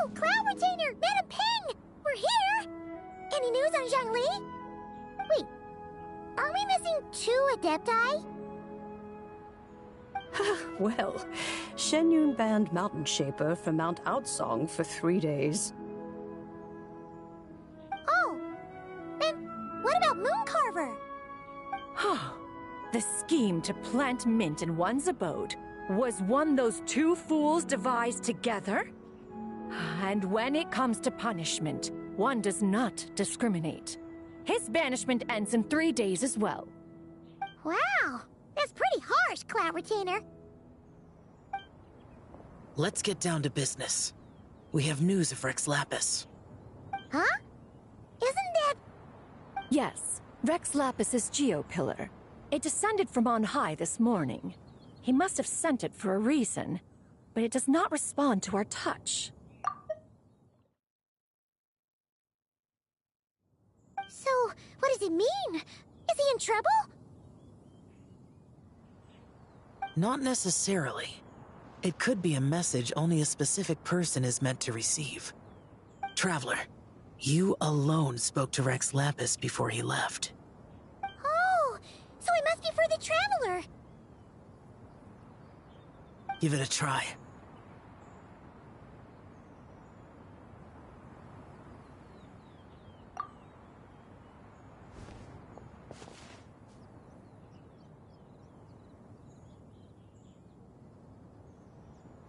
Oh, Cloud Retainer! Madam Ping! We're here! Any news on Zhongli? Wait, are we missing 2 Adepti? Well, Shen Yun banned Mountain Shaper from Mount Outsong for 3 days. Oh, and what about Mooncarver? The scheme to plant mint in one's abode was one those 2 fools devised together? And when it comes to punishment, one does not discriminate. His banishment ends in 3 days as well. Wow, that's pretty harsh, Cloud Retainer. Let's get down to business. We have news of Rex Lapis. Huh? Isn't that... Yes, Rex Lapis's Geopillar. It descended from on high this morning. He must have sent it for a reason, but it does not respond to our touch. So, what does it mean? Is he in trouble? Not necessarily. It could be a message only a specific person is meant to receive. Traveler, you alone spoke to Rex Lapis before he left. Oh, so it must be for the Traveler. Give it a try.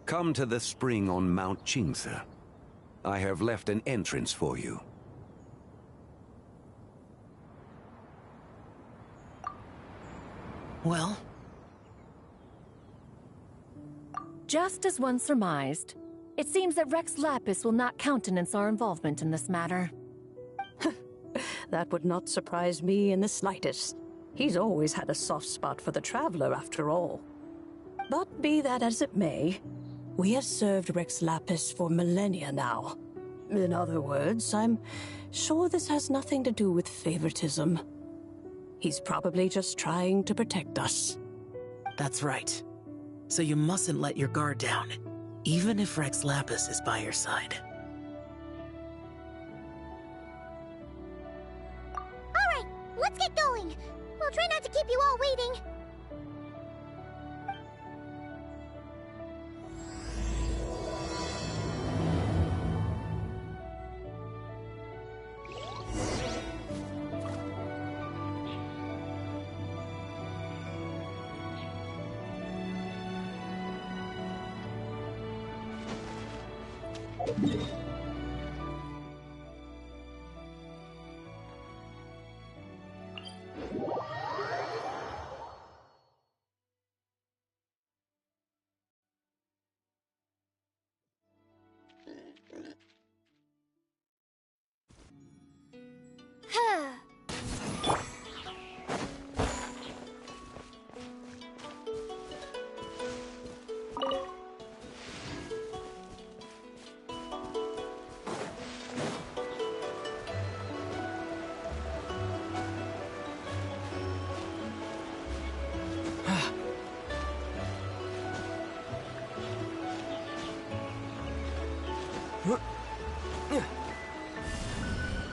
Come to the spring on Mount Qingce. I have left an entrance for you. Well? Just as one surmised, it seems that Rex Lapis will not countenance our involvement in this matter. That would not surprise me in the slightest. He's always had a soft spot for the Traveler, after all. But be that as it may, we have served Rex Lapis for millennia now. In other words, I'm sure this has nothing to do with favoritism. He's probably just trying to protect us. That's right. So you mustn't let your guard down, even if Rex Lapis is by your side. Alright, let's get going. We'll try not to keep you all waiting.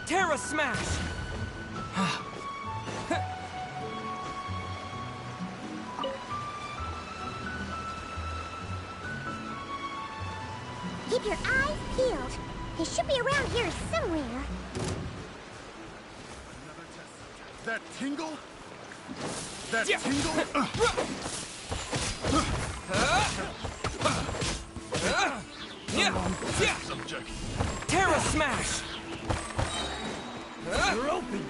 Terra Smash! Keep your eyes peeled. He should be around here somewhere. That tingle? That tingle? Subject. Terra Smash! You're open.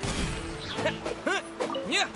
Yeah.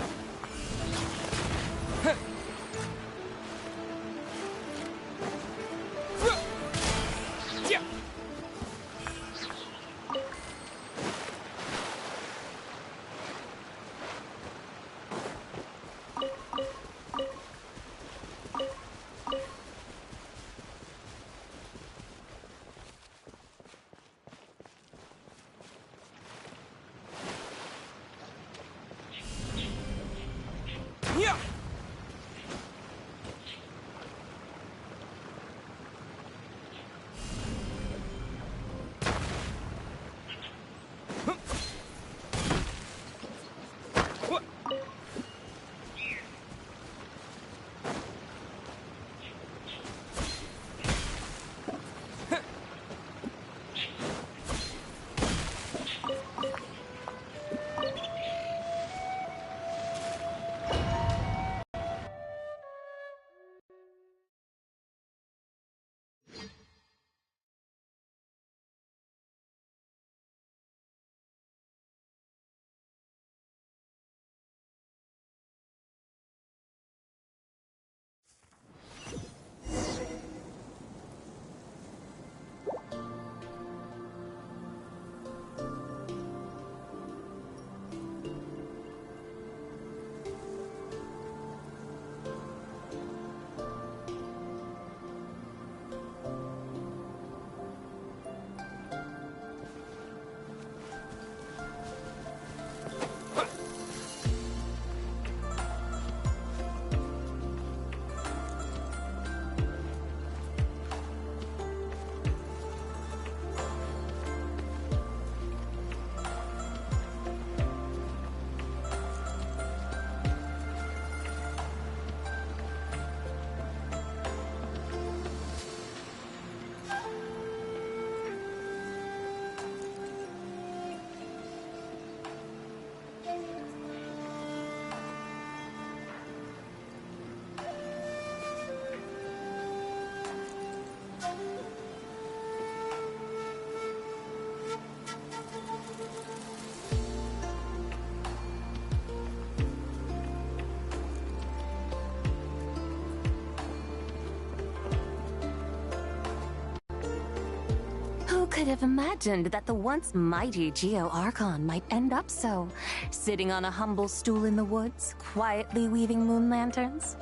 Who could have imagined that the once mighty Geo Archon might end up so, sitting on a humble stool in the woods, quietly weaving moon lanterns?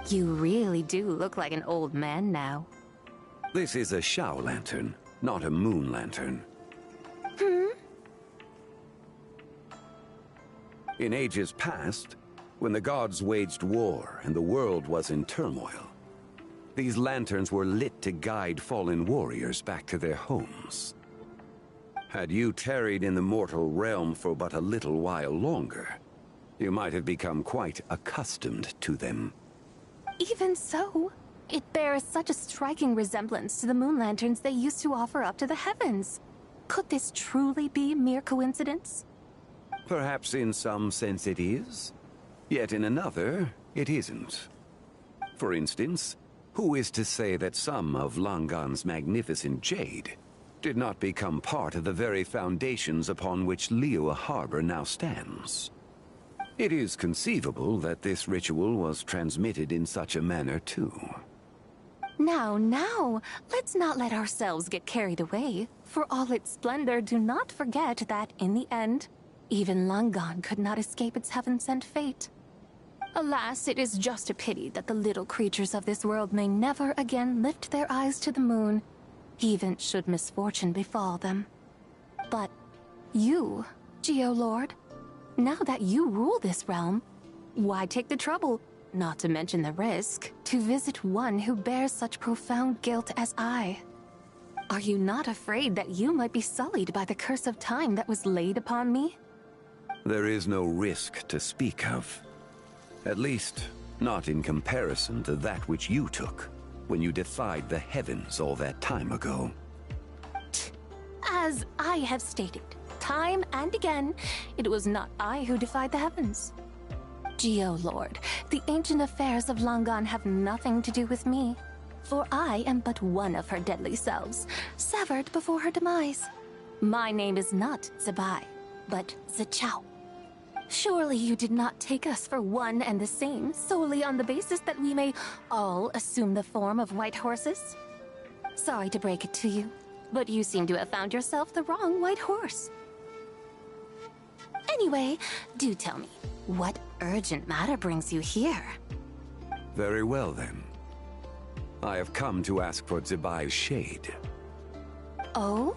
You really do look like an old man now. This is a Shao lantern, not a moon lantern. In ages past, when the gods waged war and the world was in turmoil, these lanterns were lit to guide fallen warriors back to their homes. Had you tarried in the mortal realm for but a little while longer, you might have become quite accustomed to them. Even so, it bears such a striking resemblance to the moon lanterns they used to offer up to the heavens. Could this truly be mere coincidence? Perhaps in some sense it is, yet in another, it isn't. For instance, who is to say that some of Langan's magnificent jade did not become part of the very foundations upon which Liyue Harbor now stands? It is conceivable that this ritual was transmitted in such a manner too. Now, let's not let ourselves get carried away. For all its splendor, do not forget that, in the end, even Langan could not escape its heaven-sent fate. Alas, it is just a pity that the little creatures of this world may never again lift their eyes to the moon, even should misfortune befall them. But you, Geo-Lord, now that you rule this realm, why take the trouble, not to mention the risk, to visit one who bears such profound guilt as I? Are you not afraid that you might be sullied by the curse of time that was laid upon me? There is no risk to speak of. At least, not in comparison to that which you took when you defied the heavens all that time ago. As I have stated, time and again, it was not I who defied the heavens. Geo-Lord, the ancient affairs of Langan have nothing to do with me, for I am but one of her deadly selves, severed before her demise. My name is not Zibai, but Zichao. Surely you did not take us for one and the same solely on the basis that we may all assume the form of white horses? Sorry to break it to you, but you seem to have found yourself the wrong white horse. Anyway, do tell me, what urgent matter brings you here? Very well then. I have come to ask for Zibai's shade. Oh?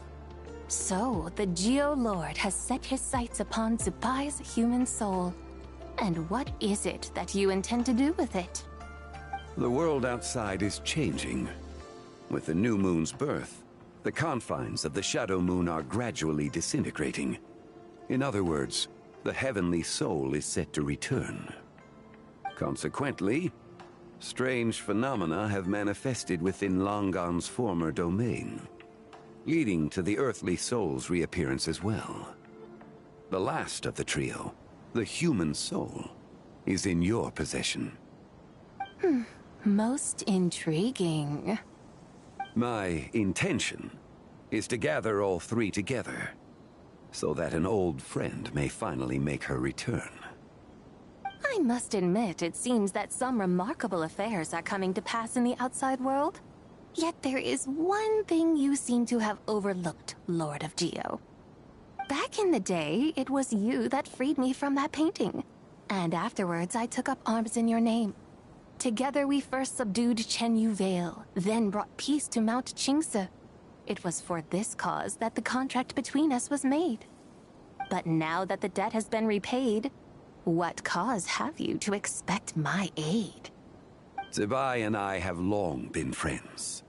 So, the Geo-Lord has set his sights upon Zibai's human soul. And what is it that you intend to do with it? The world outside is changing. With the new moon's birth, the confines of the Shadow Moon are gradually disintegrating. In other words, the heavenly soul is set to return. Consequently, strange phenomena have manifested within Langan's former domain, leading to the earthly soul's reappearance as well. The last of the trio, the human soul, is in your possession. Most intriguing. My intention is to gather all three together, so that an old friend may finally make her return. I must admit, it seems that some remarkable affairs are coming to pass in the outside world. Yet there is one thing you seem to have overlooked, Lord of Geo. Back in the day, it was you that freed me from that painting. And afterwards, I took up arms in your name. Together we first subdued Chenyu Vale, then brought peace to Mount Qingse. It was for this cause that the contract between us was made. But now that the debt has been repaid, what cause have you to expect my aid? Zibai and I have long been friends.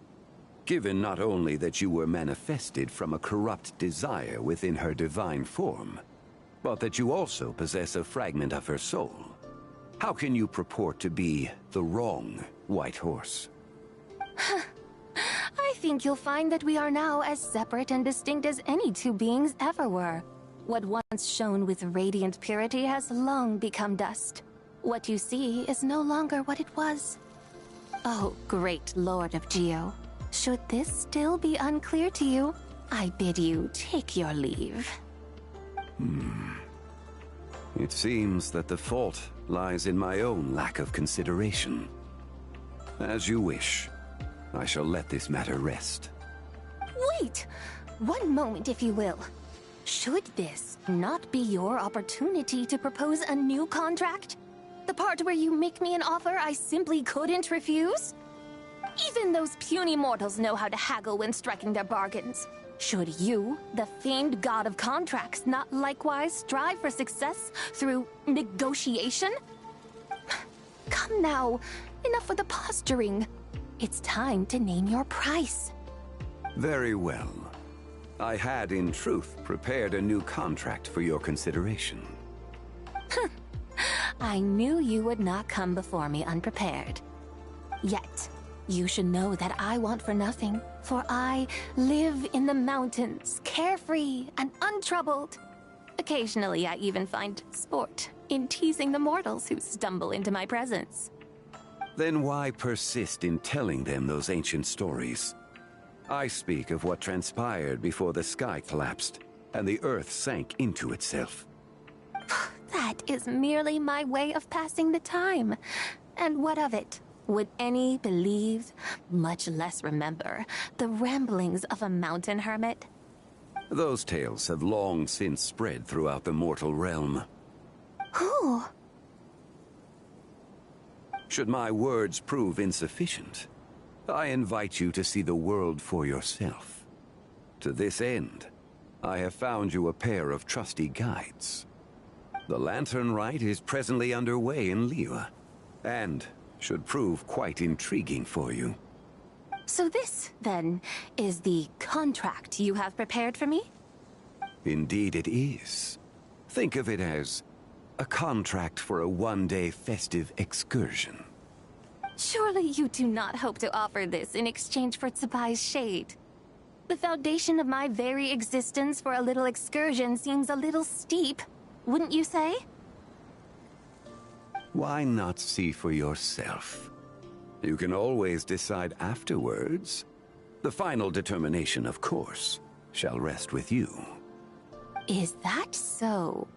Given not only that you were manifested from a corrupt desire within her divine form, but that you also possess a fragment of her soul, how can you purport to be the wrong white horse? I think you'll find that we are now as separate and distinct as any two beings ever were. What once shone with radiant purity has long become dust. What you see is no longer what it was. Oh, great Lord of Geo. Should this still be unclear to you, I bid you take your leave. It seems that the fault lies in my own lack of consideration. As you wish. I shall let this matter rest. Wait! One moment, if you will. Should this not be your opportunity to propose a new contract? The part where you make me an offer I simply couldn't refuse? Even those puny mortals know how to haggle when striking their bargains. Should you, the famed god of contracts, not likewise strive for success through negotiation? Come now, enough with the posturing. It's time to name your price. Very well. I had, in truth, prepared a new contract for your consideration. I knew you would not come before me unprepared. Yet, you should know that I want for nothing, for I live in the mountains, carefree and untroubled. Occasionally, I even find sport in teasing the mortals who stumble into my presence. Then why persist in telling them those ancient stories? I speak of what transpired before the sky collapsed and the earth sank into itself. That is merely my way of passing the time. And what of it? Would any believe, much less remember, the ramblings of a mountain hermit? Those tales have long since spread throughout the mortal realm. Who? Should my words prove insufficient, I invite you to see the world for yourself. To this end, I have found you a pair of trusty guides. The Lantern Rite is presently underway in Liyue, and should prove quite intriguing for you. So this, then, is the contract you have prepared for me? Indeed it is. Think of it as a contract for a one-day festive excursion. Surely you do not hope to offer this in exchange for Tsubai's shade. The foundation of my very existence for a little excursion seems a little steep, wouldn't you say? Why not see for yourself? You can always decide afterwards. The final determination, of course, shall rest with you. Is that so?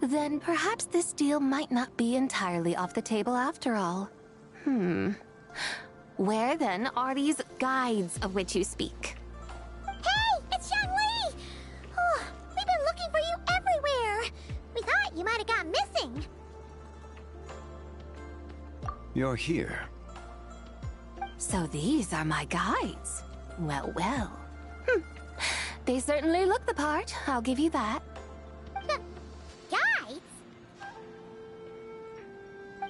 Then perhaps this deal might not be entirely off the table after all. Where then are these guides of which you speak? Hey, it's Xiangli! Oh, we've been looking for you everywhere. We thought you might have gone missing. You're here. So these are my guides. Well, well. They certainly look the part, I'll give you that. Guides?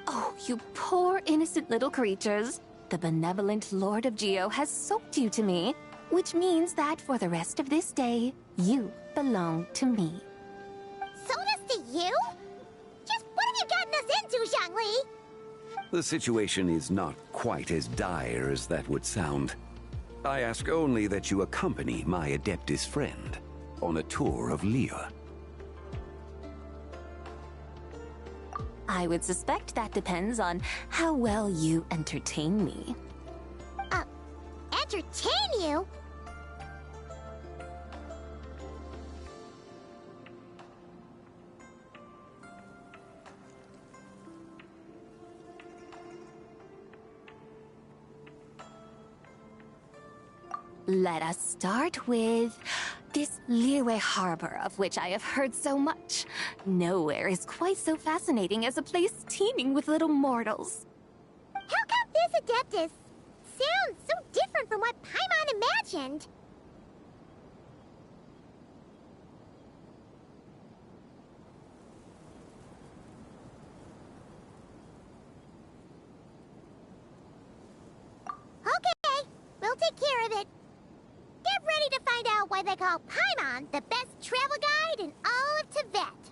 Oh, you poor innocent little creatures. The benevolent Lord of Geo has soaked you to me, which means that for the rest of this day, you belong to me. Sold us to you? Just what have you gotten us into, Xiangli? The situation is not quite as dire as that would sound. I ask only that you accompany my Adeptus friend on a tour of Liyue. I would suspect that depends on how well you entertain me. Entertain you? Let us start with this Liyue harbor of which I have heard so much. Nowhere is quite so fascinating as a place teeming with little mortals. How come this Adeptus sounds so different from what Paimon imagined? Okay, we'll take care of it. Get ready to find out why they call Paimon the best travel guide in all of Tibet.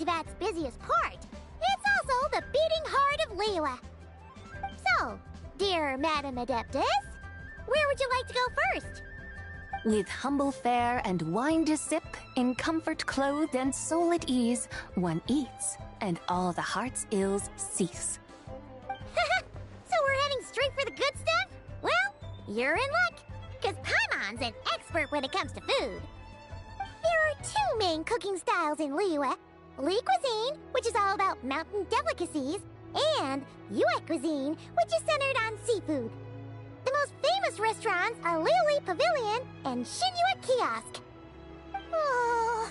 Tivat's busiest part. It's also the beating heart of Liyue. So, dear Madam Adeptus, where would you like to go first? With humble fare and wine to sip, in comfort clothed and soul at ease, one eats, and all the heart's ills cease. So we're heading straight for the good stuff? Well, you're in luck, because Paimon's an expert when it comes to food. There are two main cooking styles in Liyue. Li cuisine, which is all about mountain delicacies, and Yue cuisine, which is centered on seafood. The most famous restaurants are Liyue Pavilion and Shinyue Kiosk. Oh,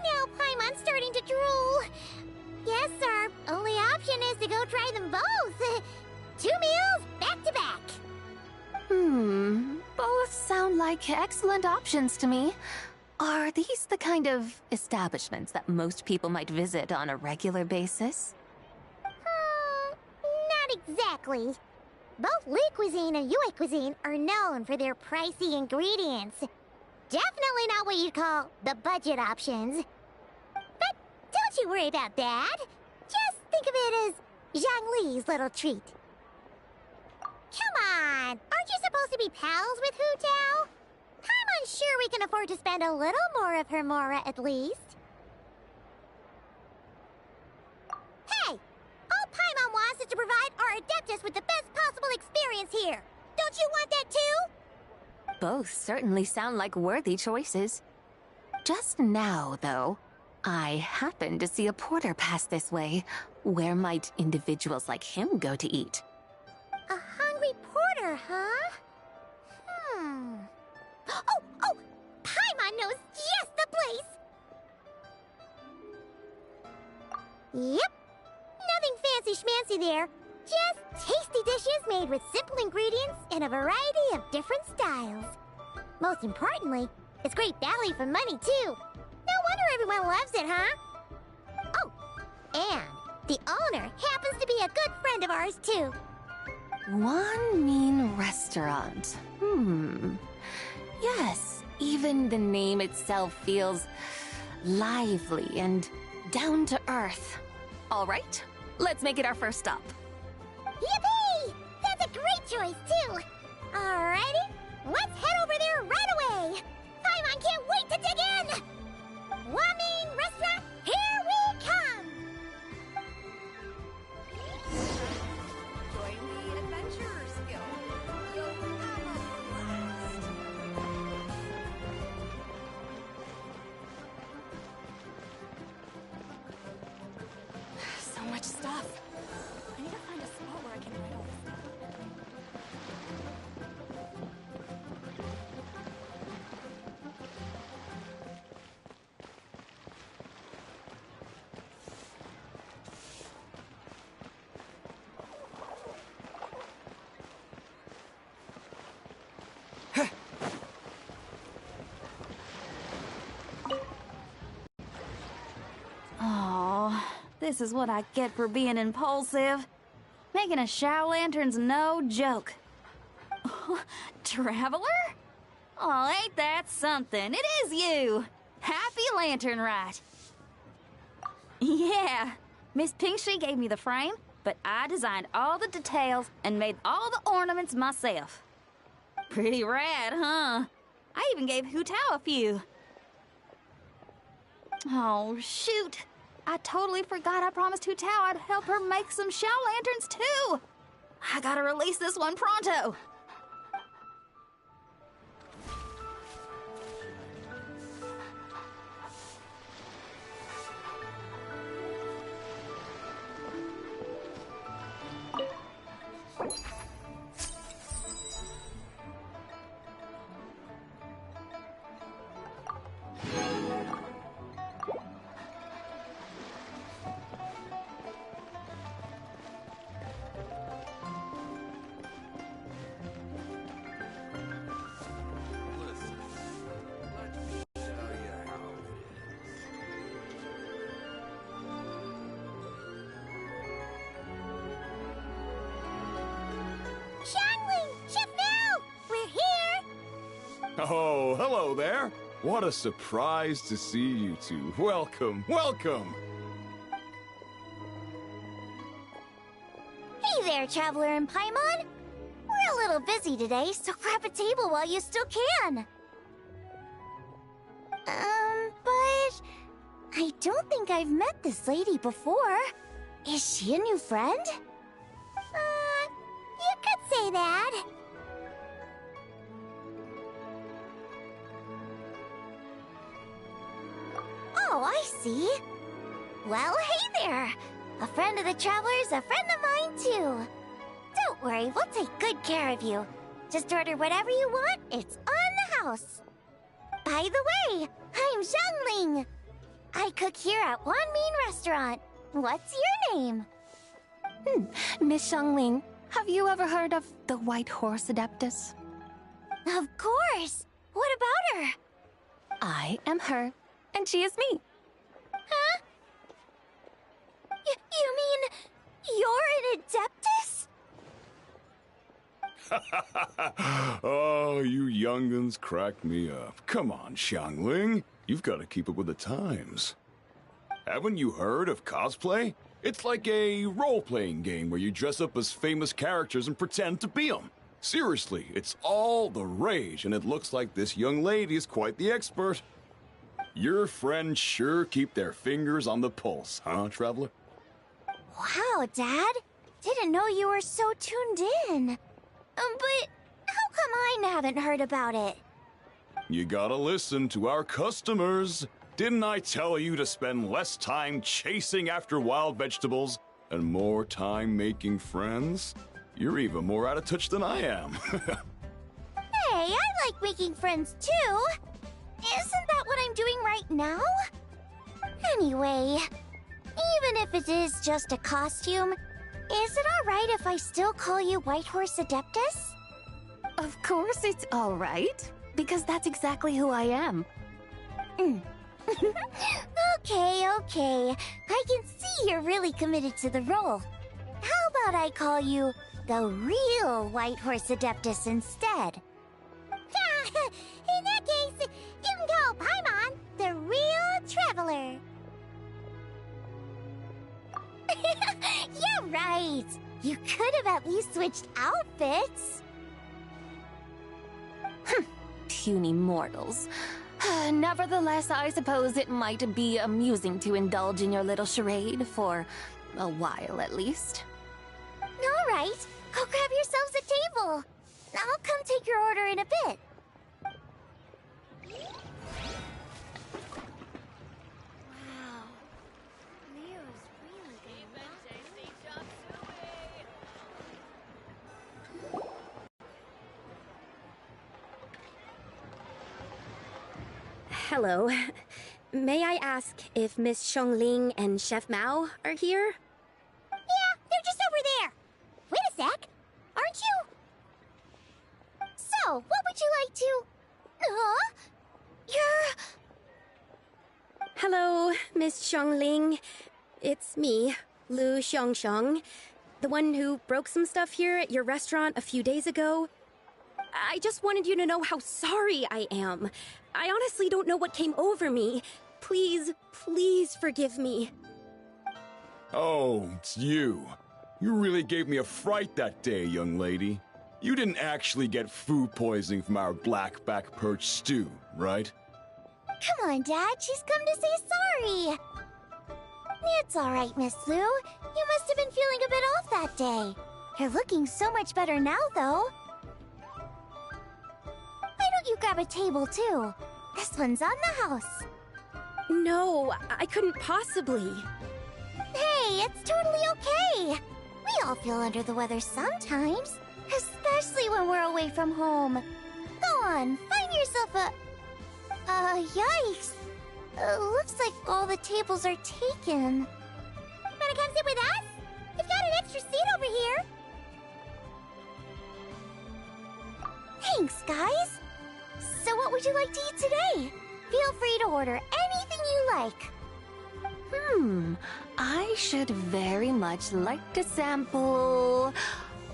now Paimon's starting to drool. Yes, our only option is to go try them both. 2 meals back to back. Both sound like excellent options to me. Are these the kind of establishments that most people might visit on a regular basis? Not exactly. Both Li cuisine and Yue cuisine are known for their pricey ingredients. Definitely not what you'd call the budget options. But don't you worry about that. Just think of it as Zhongli's little treat. Come on, aren't you supposed to be pals with Hu Tao? I'm unsure we can afford to spend a little more of her mora at least. Hey! All Paimon wants is to provide our Adeptus with the best possible experience here. Don't you want that too? Both certainly sound like worthy choices. Just now, though, I happened to see a porter pass this way. Where might individuals like him go to eat? A hungry porter, huh? Oh! Paimon knows just the place! Yep. Nothing fancy schmancy there. Just tasty dishes made with simple ingredients in a variety of different styles. Most importantly, it's great value for money, too. No wonder everyone loves it, huh? Oh, and the owner happens to be a good friend of ours, too. One mean restaurant. Yes, even the name itself feels lively and down to earth. All right, let's make it our first stop. Yippee! That's a great choice, too. Alrighty, let's head over there right away. Paimon can't wait to dig in. Wamin Restaurant, here we come. Join the Adventurers Guild. You'll have a blast. So much stuff. I need to find a spot where I can write all this stuff. Oh, this is what I get for being impulsive. Making a shower lantern's no joke. Traveler? Oh, ain't that something? It is you! Happy Lantern Rite. Yeah, Miss Pinkshi gave me the frame, but I designed all the details and made all the ornaments myself. Pretty rad, huh? I even gave Hu Tao a few. Oh, shoot. I totally forgot I promised Hu Tao I'd help her make some shower lanterns, too. I gotta release this one pronto. Oh, hello there. What a surprise to see you two. Welcome, welcome. there, Traveler and Paimon. We're a little busy today, so grab a table while you still can. But I don't think I've met this lady before. Is she a new friend? You could say that. Oh, I see. Well, hey there. A friend of the Traveler's a friend of mine, too. Don't worry, we'll take good care of you. Just order whatever you want, it's on the house. By the way, I'm Xiangling. I cook here at Wan Min Restaurant. What's your name? Miss Xiangling, have you ever heard of the White Horse Adeptus? Of course. What about her? I am her, and she is me. Huh? You mean you're an Adeptus? Oh, you young'uns crack me up. Come on, Xiangling. You've got to keep up with the times. Haven't you heard of cosplay? It's like a role-playing game where you dress up as famous characters and pretend to be them. Seriously, it's all the rage, and it looks like this young lady is quite the expert. Your friends sure keep their fingers on the pulse, huh, Traveler? Wow, Dad. Didn't know you were so tuned in. But how come I haven't heard about it? You gotta listen to our customers. Didn't I tell you to spend less time chasing after wild vegetables and more time making friends? You're even more out of touch than I am. Hey, I like making friends too. Isn't that what I'm doing right now? Anyway, even if it is just a costume, is it alright if I still call you White Horse Adeptus? Of course it's all right, because that's exactly who I am. Okay. I can see you're really committed to the role. How about I call you the real White Horse Adeptus instead? In that case, you can call Paimon the real Traveler. Yeah, right. You could have at least switched outfits. Puny mortals. Nevertheless, I suppose it might be amusing to indulge in your little charade for a while at least. All right, go grab yourselves a table. I'll come take your order in a bit. Wow, Leo's really Hello. May I ask if Miss Xiangling and Chef Mao are here? Yeah, they're just over there. Wait a sec. Aren't you? So, what would you like to... You're... Hello, Miss Xiangling. It's me, Lu Xiangxiang, the one who broke some stuff here at your restaurant a few days ago. I just wanted you to know how sorry I am. I honestly don't know what came over me. Please forgive me. Oh, it's you. You really gave me a fright that day, young lady. You didn't actually get food poisoning from our blackback perch stew, right? Come on, Dad. She's come to say sorry. It's all right, Miss Lu. You must have been feeling a bit off that day. You're looking so much better now, though. Why don't you grab a table, too? This one's on the house. No, I couldn't possibly. Hey, it's totally okay. We all feel under the weather sometimes, especially when we're away from home. Go on, find yourself a... yikes. Looks like all the tables are taken. Wanna come sit with us? We've got an extra seat over here. Thanks, guys. So what would you like to eat today? Feel free to order anything you like. I should very much like to sample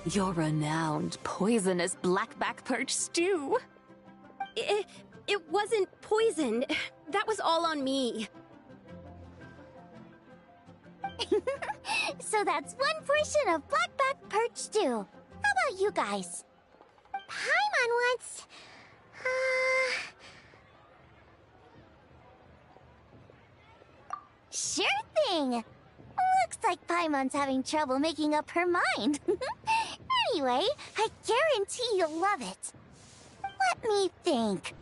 your renowned poisonous blackback perch stew. It wasn't poisoned. That was all on me. So that's one portion of Blackback Perch too. How about you guys? Paimon wants... Sure thing! Looks like Paimon's having trouble making up her mind. Anyway, I guarantee you'll love it. Let me think.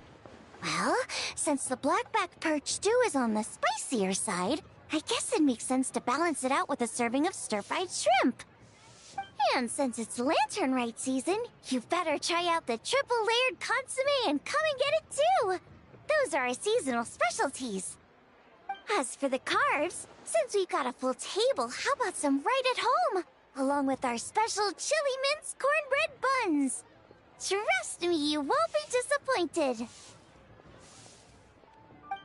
Well, since the Blackback Perch stew is on the spicier side, I guess it makes sense to balance it out with a serving of stir-fried shrimp. And since it's Lantern Rite season, you better try out the triple-layered consommé and come and get it too! Those are our seasonal specialties. As for the carbs, since we've got a full table, how about some right at home? Along with our special chili mince cornbread buns. Trust me, you won't be disappointed.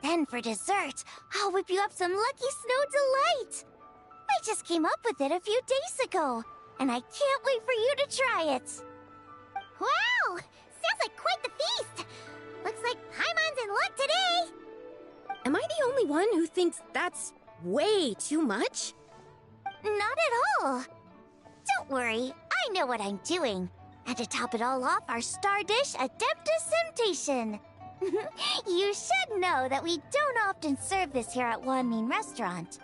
Then for dessert, I'll whip you up some Lucky Snow Delight. I just came up with it a few days ago, and I can't wait for you to try it. Wow! Sounds like quite the feast! Looks like Paimon's in luck today! Am I the only one who thinks that's way too much? Not at all. Don't worry, I know what I'm doing. And to top it all off, our star dish, Adeptus Temptation. You should know that we don't often serve this here at Wanmin Restaurant.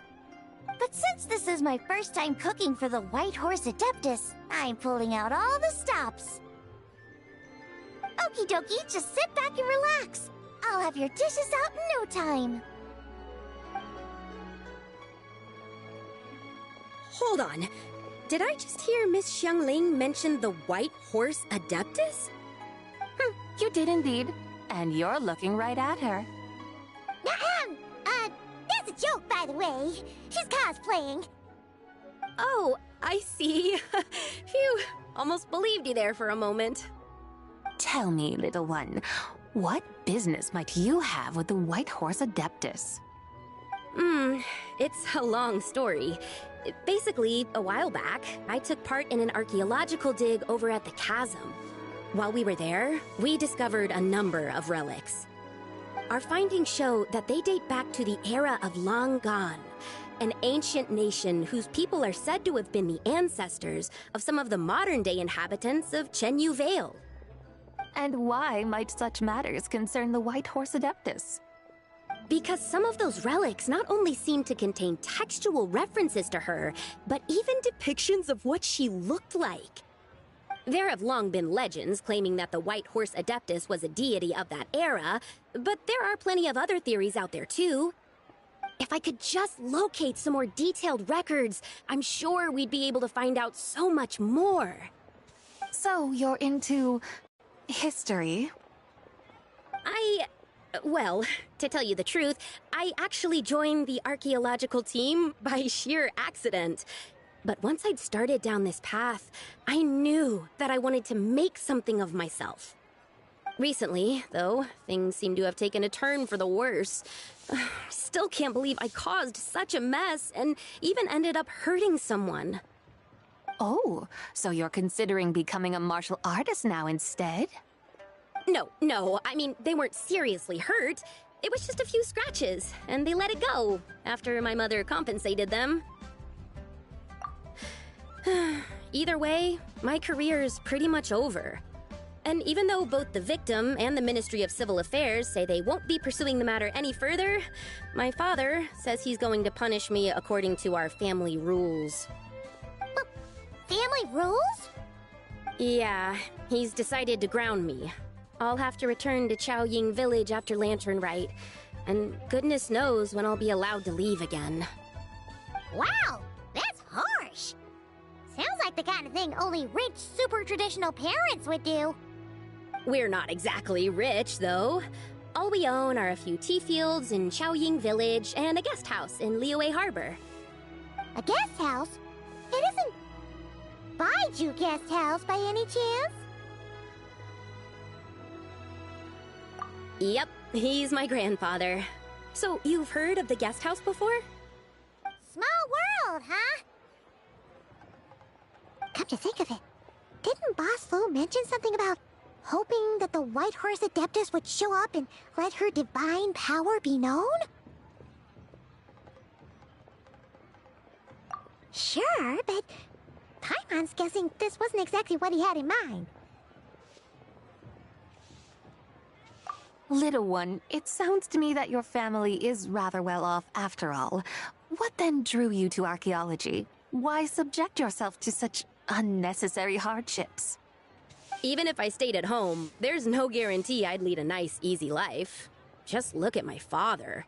But since this is my first time cooking for the White Horse Adeptus, I'm pulling out all the stops. Okie dokie, just sit back and relax. I'll have your dishes out in no time. Hold on. Did I just hear Miss Xiangling mention the White Horse Adeptus? You did indeed. And you're looking right at her. That's a joke, by the way. She's cosplaying. Oh, I see. Phew, almost believed you there for a moment. Tell me, little one, what business might you have with the White Horse Adeptus? It's a long story. Basically, a while back, I took part in an archaeological dig over at the chasm. While we were there, we discovered a number of relics. Our findings show that they date back to the era of Long Gone, an ancient nation whose people are said to have been the ancestors of some of the modern-day inhabitants of Chenyu Vale. And why might such matters concern the White Horse Adeptus? Because some of those relics not only seem to contain textual references to her, but even depictions of what she looked like. There have long been legends claiming that the White Horse Adeptus was a deity of that era, but there are plenty of other theories out there too. If I could just locate some more detailed records, I'm sure we'd be able to find out so much more. So you're into history? Well, to tell you the truth, I actually joined the archaeological team by sheer accident. But once I'd started down this path, I knew that I wanted to make something of myself. Recently, though, things seem to have taken a turn for the worse. Still can't believe I caused such a mess and even ended up hurting someone. Oh, so you're considering becoming a martial artist now instead? No, I mean, they weren't seriously hurt. It was just a few scratches, and they let it go after my mother compensated them. Either way, my career's pretty much over. And even though both the victim and the Ministry of Civil Affairs say they won't be pursuing the matter any further, my father says he's going to punish me according to our family rules. Family rules? Yeah, he's decided to ground me. I'll have to return to Chaoying Village after Lantern Rite, and goodness knows when I'll be allowed to leave again. Wow, that's harsh. Sounds like the kind of thing only rich, super traditional parents would do. We're not exactly rich, though. All we own are a few tea fields in Chaoying Village and a guest house in Liyue Harbor. A guest house? It isn't Baiju Guest House by any chance? Yep, he's my grandfather. So, you've heard of the guest house before? Small world, huh? Come to think of it, didn't Boss Lu mention something about hoping that the White Horse Adeptus would show up and let her divine power be known? Sure, but Paimon's guessing this wasn't exactly what he had in mind. Little one, it sounds to me that your family is rather well off after all. What then drew you to archaeology? Why subject yourself to such unnecessary hardships? Even if I stayed at home, there's no guarantee I'd lead a nice, easy life. Just look at my father.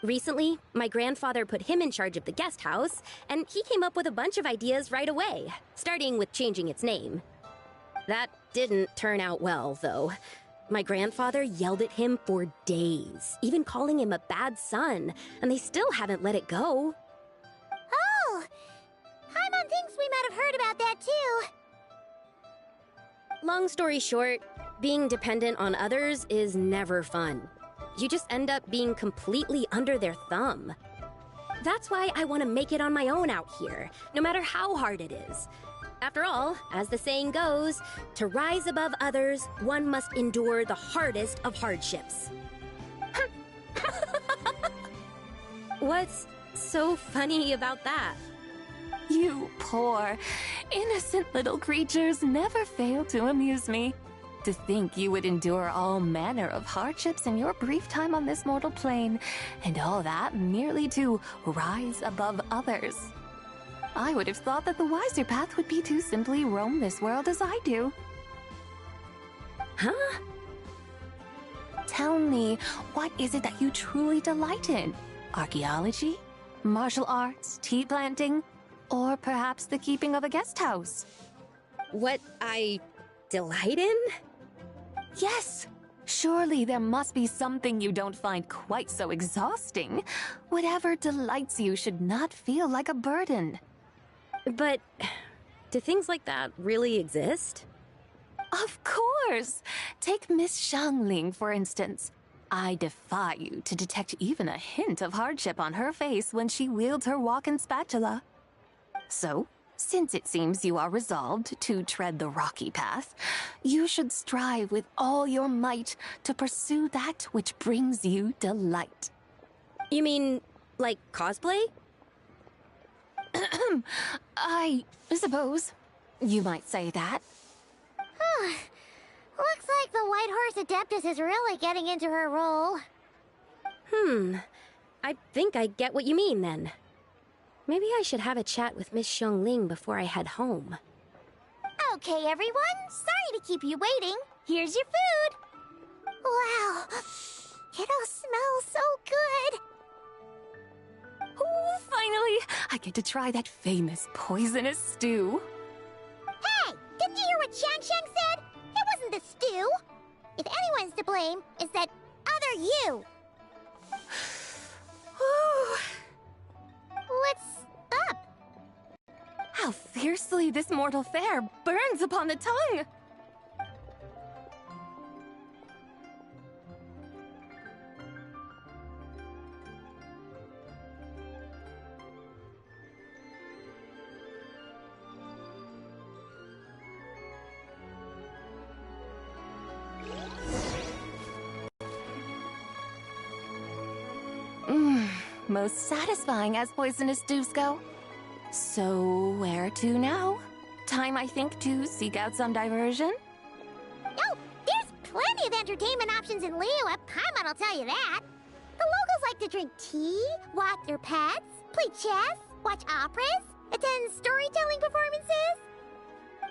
Recently, my grandfather put him in charge of the guest house, and he came up with a bunch of ideas right away, starting with changing its name. That didn't turn out well, though. My grandfather yelled at him for days, even calling him a bad son, and they still haven't let it go. Oh! Paimon thinks we might have heard about that too. Long story short, being dependent on others is never fun. You just end up being completely under their thumb. That's why I want to make it on my own out here, no matter how hard it is. After all, as the saying goes, to rise above others, one must endure the hardest of hardships. What's so funny about that? You poor, innocent little creatures never fail to amuse me. To think you would endure all manner of hardships in your brief time on this mortal plane, and all that merely to rise above others. I would have thought that the wiser path would be to simply roam this world as I do. Huh? Tell me, what is it that you truly delight in? Archaeology? Martial arts? Tea planting? Or perhaps the keeping of a guest house? What I delight in? Yes! Surely there must be something you don't find quite so exhausting. Whatever delights you should not feel like a burden. But do things like that really exist? Of course! Take Miss Xiangling, for instance. I defy you to detect even a hint of hardship on her face when she wields her walking spatula. So, since it seems you are resolved to tread the rocky path, you should strive with all your might to pursue that which brings you delight. You mean, like cosplay? I suppose you might say that. Looks like the White Horse Adeptus is really getting into her role. I think I get what you mean, then. Maybe I should have a chat with Miss Xiangling before I head home. Okay, everyone. Sorry to keep you waiting. Here's your food. Wow. It all smells so good. Oh, finally! I get to try that famous poisonous stew. Hey! Didn't you hear what Shang said? It wasn't the stew. If anyone's to blame, it's that other you. What's up? How fiercely this mortal fare burns upon the tongue! Most satisfying as poisonous stews go. So, where to now? Time, I think, to seek out some diversion? Oh, there's plenty of entertainment options in Liyue. Paimon will tell you that. The locals like to drink tea, walk their pets, play chess, watch operas, attend storytelling performances.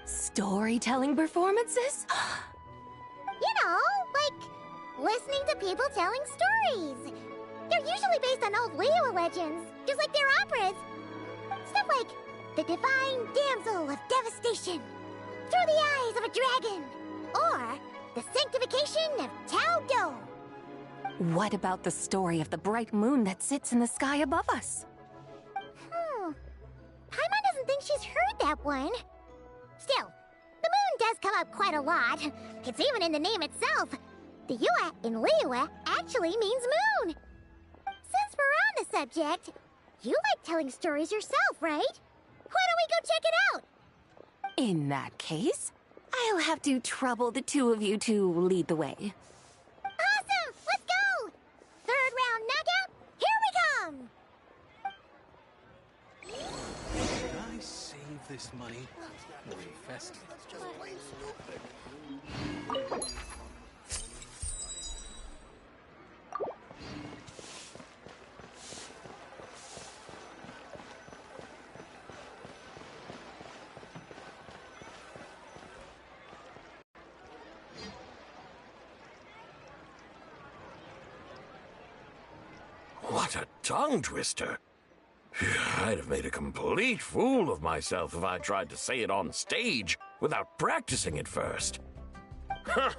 Storytelling performances? You know, like listening to people telling stories. They're usually based on old Liyue legends, just like their operas. Stuff like the Divine Damsel of Devastation, Through the Eyes of a Dragon, or the Sanctification of Tao Do. What about the story of the bright moon that sits in the sky above us? Paimon doesn't think she's heard that one. Still, the moon does come up quite a lot. It's even in the name itself. The Yue in Liyue actually means moon. Since we're on the subject, you like telling stories yourself, right? Why don't we go check it out? In that case, I'll have to trouble the two of you to lead the way. Awesome! Let's go! Third round knockout, here we come! this money. More festive. Just plain stupid. What a tongue twister. I'd have made a complete fool of myself if I tried to say it on stage without practicing it first. Huh.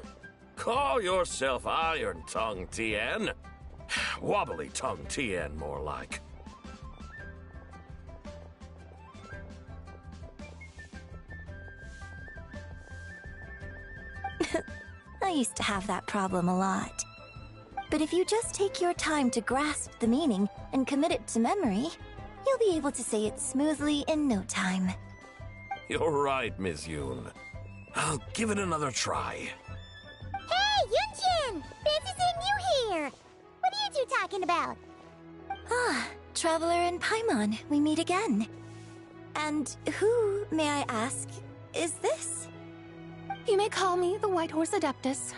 Call yourself Iron Tongue, Tien. Wobbly Tongue, Tien, more like. I used to have that problem a lot. But if you just take your time to grasp the meaning and commit it to memory, you'll be able to say it smoothly in no time. You're right, Miss Yoon. I'll give it another try. Hey, Yunjin! Fancy seeing you here! What are you two talking about? Ah, Traveler and Paimon, we meet again. And who, may I ask, is this? You may call me the White Horse Adeptus.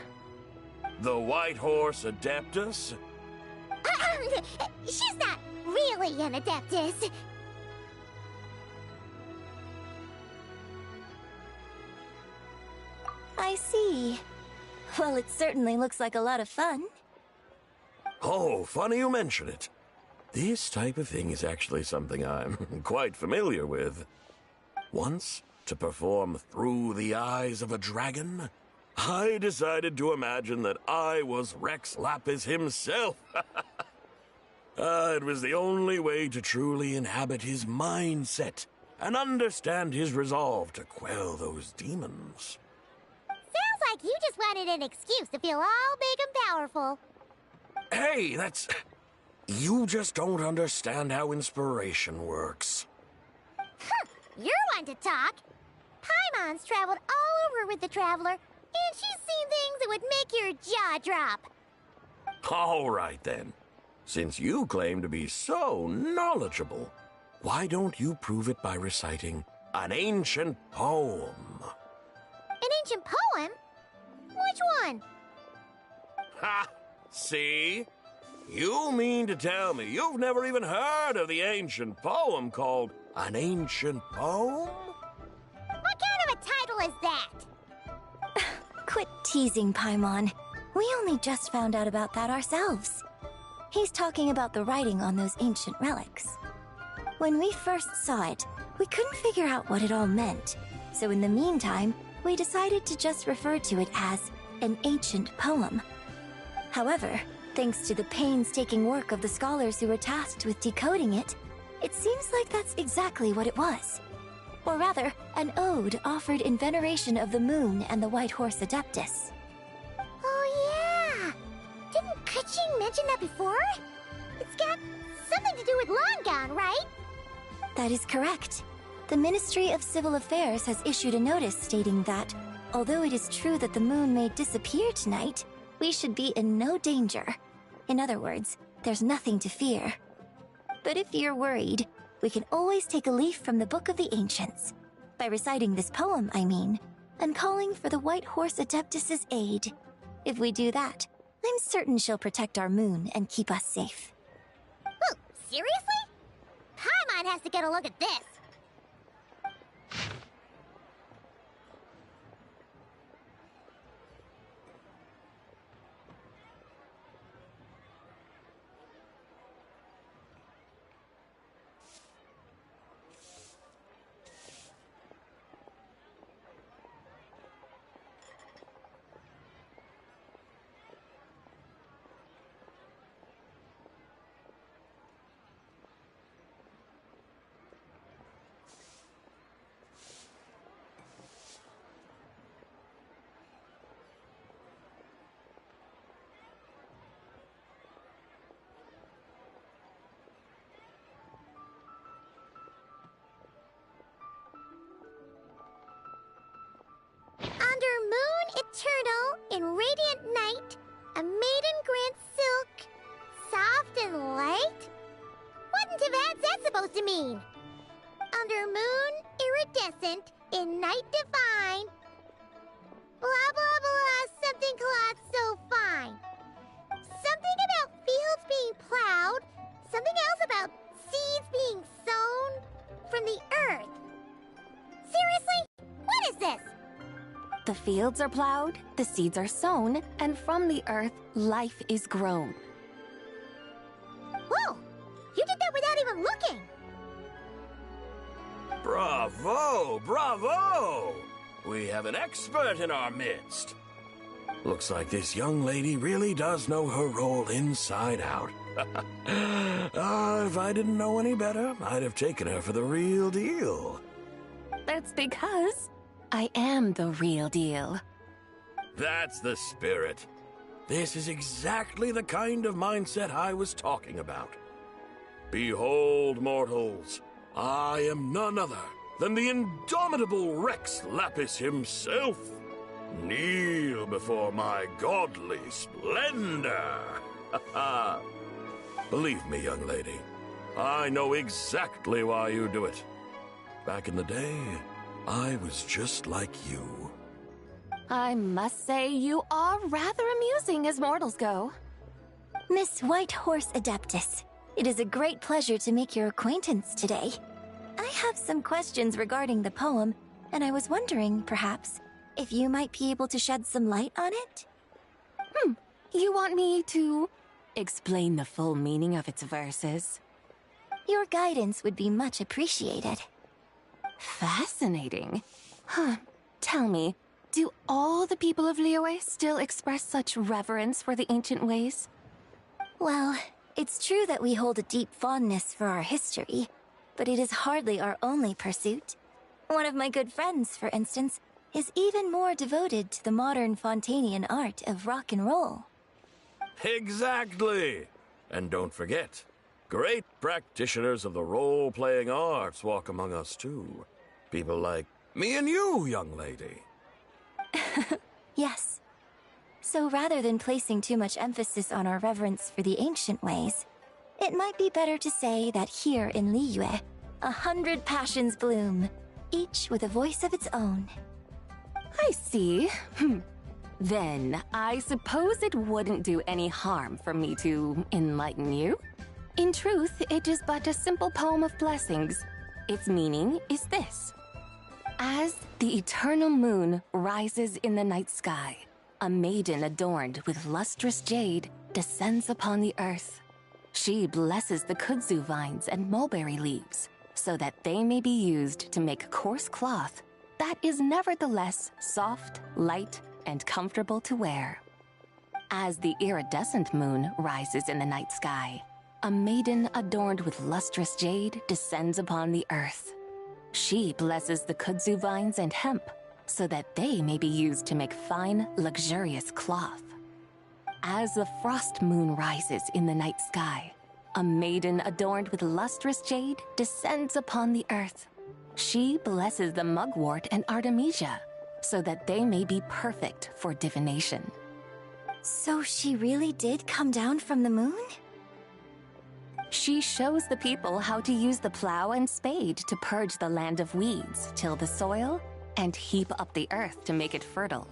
The White Horse Adeptus? She's not really an Adeptus. I see. Well, it certainly looks like a lot of fun. Oh, funny you mention it. This type of thing is actually something I'm quite familiar with. Once, to perform Through the Eyes of a Dragon, I decided to imagine that I was Rex Lapis himself. It was the only way to truly inhabit his mindset and understand his resolve to quell those demons. Sounds like you just wanted an excuse to feel all big and powerful. Hey, that's... You just don't understand how inspiration works. You're one to talk. Paimon's traveled all over with the Traveler, and she's seen things that would make your jaw drop. All right, then. Since you claim to be so knowledgeable, why don't you prove it by reciting an ancient poem? An ancient poem? Which one? Ha! See? You mean to tell me you've never even heard of the ancient poem called An Ancient Poem? What kind of a title is that? Quit teasing, Paimon. We only just found out about that ourselves. He's talking about the writing on those ancient relics. When we first saw it, we couldn't figure out what it all meant. So in the meantime, we decided to just refer to it as an ancient poem. However, thanks to the painstaking work of the scholars who were tasked with decoding it, it seems like that's exactly what it was. Or rather, an ode offered in veneration of the moon and the White Horse Adeptus. Oh yeah! Didn't Kuching mention that before? It's got something to do with Longon, right? That is correct. The Ministry of Civil Affairs has issued a notice stating that, although it is true that the moon may disappear tonight, we should be in no danger. In other words, there's nothing to fear. But if you're worried, we can always take a leaf from the Book of the Ancients. By reciting this poem, I mean, and calling for the White Horse Adeptus's aid. If we do that, I'm certain she'll protect our moon and keep us safe. Whoa, seriously? Paimon has to get a look at this. Under moon eternal, in radiant night, a maiden grants silk, soft and light? What in Tivat's that supposed to mean? Under moon iridescent, in night divine. Blah blah blah, something cloth so fine. Something about fields being plowed. Something else about seeds being sown from the earth. Seriously? What is this? The fields are plowed, the seeds are sown, and from the earth, life is grown. Whoa! You did that without even looking! Bravo! Bravo! We have an expert in our midst. Looks like this young lady really does know her role inside out. If I didn't know any better, I'd have taken her for the real deal. That's because I am the real deal. That's the spirit. This is exactly the kind of mindset I was talking about. Behold, mortals, I am none other than the indomitable Rex Lapis himself. Kneel before my godly splendor. Believe me, young lady, I know exactly why you do it. Back in the day, I was just like you. I must say you are rather amusing as mortals go. Miss White Horse Adeptus, it is a great pleasure to make your acquaintance today. I have some questions regarding the poem, and I was wondering, perhaps, if you might be able to shed some light on it? You want me to explain the full meaning of its verses? Your guidance would be much appreciated. Fascinating. Tell me, do all the people of Liyue still express such reverence for the ancient ways? Well, it's true that we hold a deep fondness for our history, but it is hardly our only pursuit. One of my good friends, for instance, is even more devoted to the modern Fontanian art of rock and roll. Exactly! And don't forget, great practitioners of the role-playing arts walk among us too. People like me and you, young lady. Yes. So rather than placing too much emphasis on our reverence for the ancient ways, it might be better to say that here in Liyue, 100 passions bloom, each with a voice of its own. I see. Then, I suppose it wouldn't do any harm for me to enlighten you. In truth, it is but a simple poem of blessings. Its meaning is this. As the eternal moon rises in the night sky, a maiden adorned with lustrous jade descends upon the earth. She blesses the kudzu vines and mulberry leaves, so that they may be used to make coarse cloth that is nevertheless soft, light, and comfortable to wear. As the iridescent moon rises in the night sky, a maiden adorned with lustrous jade descends upon the earth. She blesses the kudzu vines and hemp, so that they may be used to make fine, luxurious cloth. As the frost moon rises in the night sky, a maiden adorned with lustrous jade descends upon the earth. She blesses the mugwort and artemisia, so that they may be perfect for divination. So she really did come down from the moon? She shows the people how to use the plow and spade to purge the land of weeds, till the soil, and heap up the earth to make it fertile.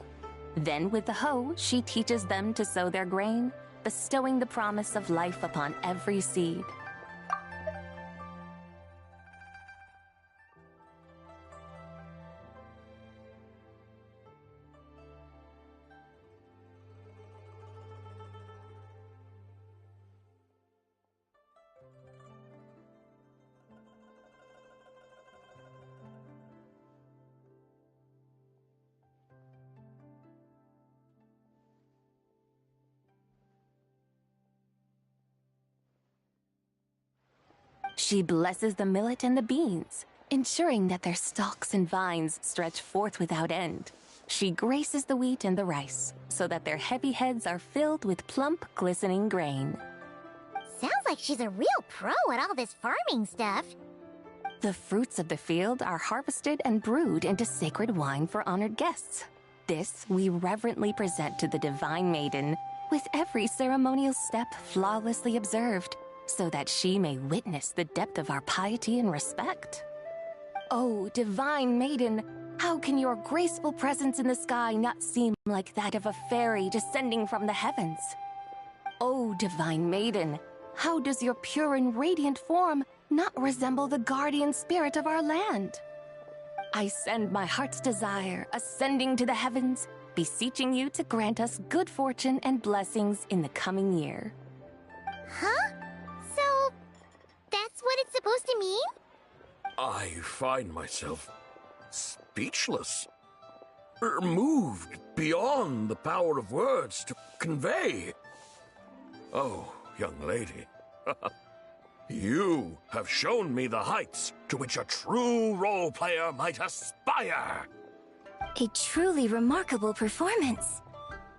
Then with the hoe, she teaches them to sow their grain, bestowing the promise of life upon every seed. She blesses the millet and the beans, ensuring that their stalks and vines stretch forth without end. She graces the wheat and the rice, so that their heavy heads are filled with plump, glistening grain. Sounds like she's a real pro at all this farming stuff. The fruits of the field are harvested and brewed into sacred wine for honored guests. This we reverently present to the divine maiden, with every ceremonial step flawlessly observed, so that she may witness the depth of our piety and respect. Oh, divine maiden, how can your graceful presence in the sky not seem like that of a fairy descending from the heavens? Oh, divine maiden, how does your pure and radiant form not resemble the guardian spirit of our land? I send my heart's desire, ascending to the heavens, beseeching you to grant us good fortune and blessings in the coming year. Huh? So, that's what it's supposed to mean? I find myself speechless. Moved beyond the power of words to convey. Oh, young lady, you have shown me the heights to which a true role player might aspire. A truly remarkable performance.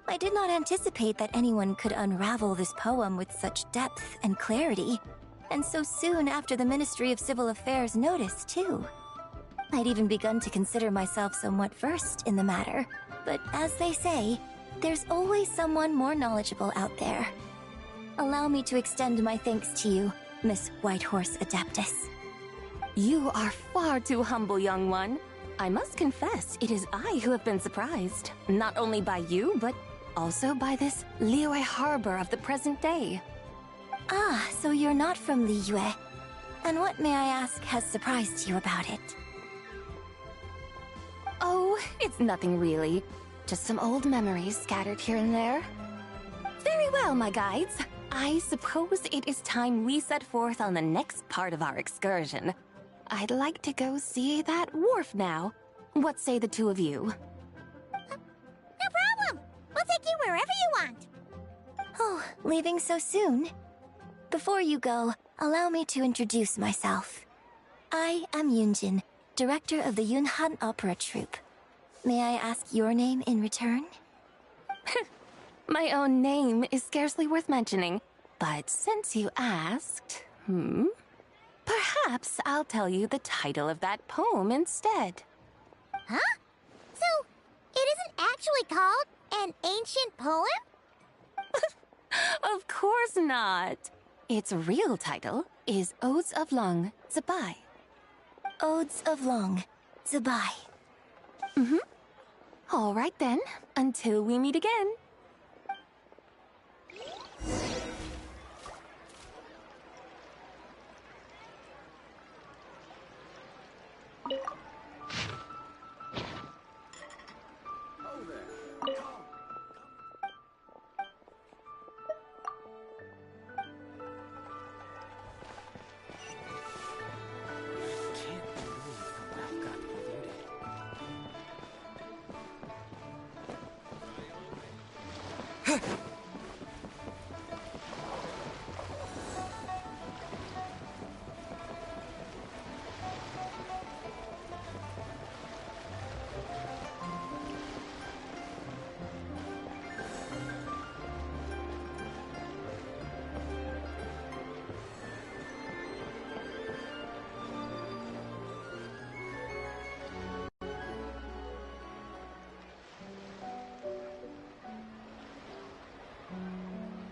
I did not anticipate that anyone could unravel this poem with such depth and clarity, and so soon after the Ministry of Civil Affairs noticed, too. I'd even begun to consider myself somewhat versed in the matter, but as they say, there's always someone more knowledgeable out there. Allow me to extend my thanks to you, Miss Whitehorse Adeptus. You are far too humble, young one. I must confess, it is I who have been surprised, not only by you, but also by this Liyue Harbor of the present day. Ah, so you're not from Liyue. And what, may I ask, has surprised you about it? Oh, it's nothing really. Just some old memories scattered here and there. Very well, my guides. I suppose it is time we set forth on the next part of our excursion. I'd like to go see that wharf now. What say the two of you? No problem! We'll take you wherever you want. Oh, leaving so soon? Before you go, allow me to introduce myself. I am Yunjin, director of the Yunhan Opera Troupe. May I ask your name in return? My own name is scarcely worth mentioning, but since you asked, perhaps I'll tell you the title of that poem instead. Huh? So, it isn't actually called an ancient poem? Of course not. Its real title is Odes of Long Zabai. Odes of Long Zabai. All right then, until we meet again.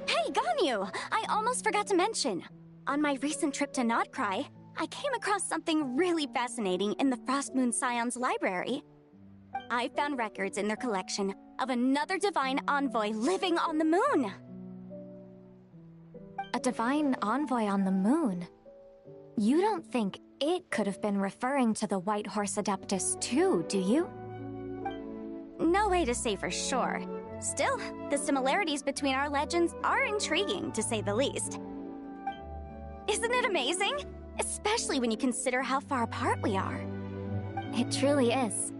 Hey, Ganyu! I almost forgot to mention. On my recent trip to Notcry, I came across something really fascinating in the Frost Moon Scion's library. I found records in their collection of another divine envoy living on the moon. A divine envoy on the moon? You don't think it could have been referring to the White Horse Adeptus too, do you? No way to say for sure. Still, the similarities between our legends are intriguing, to say the least. Isn't it amazing? Especially when you consider how far apart we are. It truly is.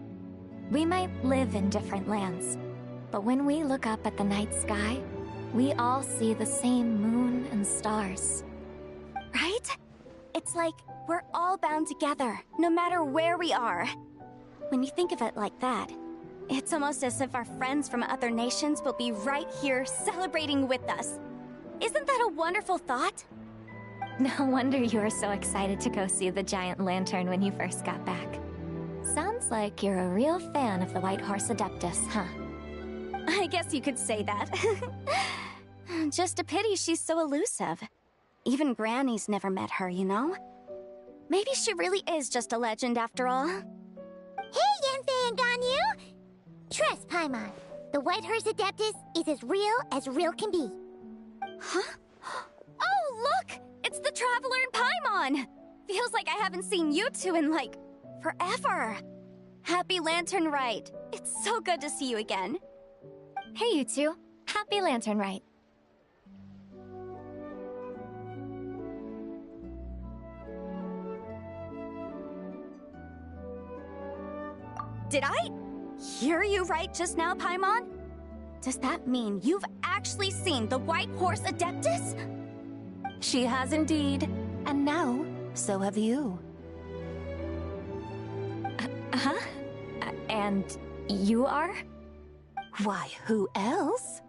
We might live in different lands, but when we look up at the night sky, we all see the same moon and stars. Right? It's like we're all bound together, no matter where we are. When you think of it like that, it's almost as if our friends from other nations will be right here celebrating with us. Isn't that a wonderful thought? No wonder you were so excited to go see the giant lantern when you first got back. Sounds like you're a real fan of the White Horse Adeptus, huh? I guess you could say that. Just a pity she's so elusive. Even Granny's never met her, you know? Maybe she really is just a legend after all. Hey, Yanfei and Ganyu! Trust, Paimon. The White Horse Adeptus is as real can be. Huh? Oh, look! It's the Traveler and Paimon! Feels like I haven't seen you two in, like, forever. Happy Lantern Rite. It's so good to see you again. Hey, you two. Happy Lantern Rite. Did I hear you right just now, Paimon? Does that mean you've actually seen the White Horse Adeptus? She has indeed. And now, so have you. Huh? And you are? Why, who else?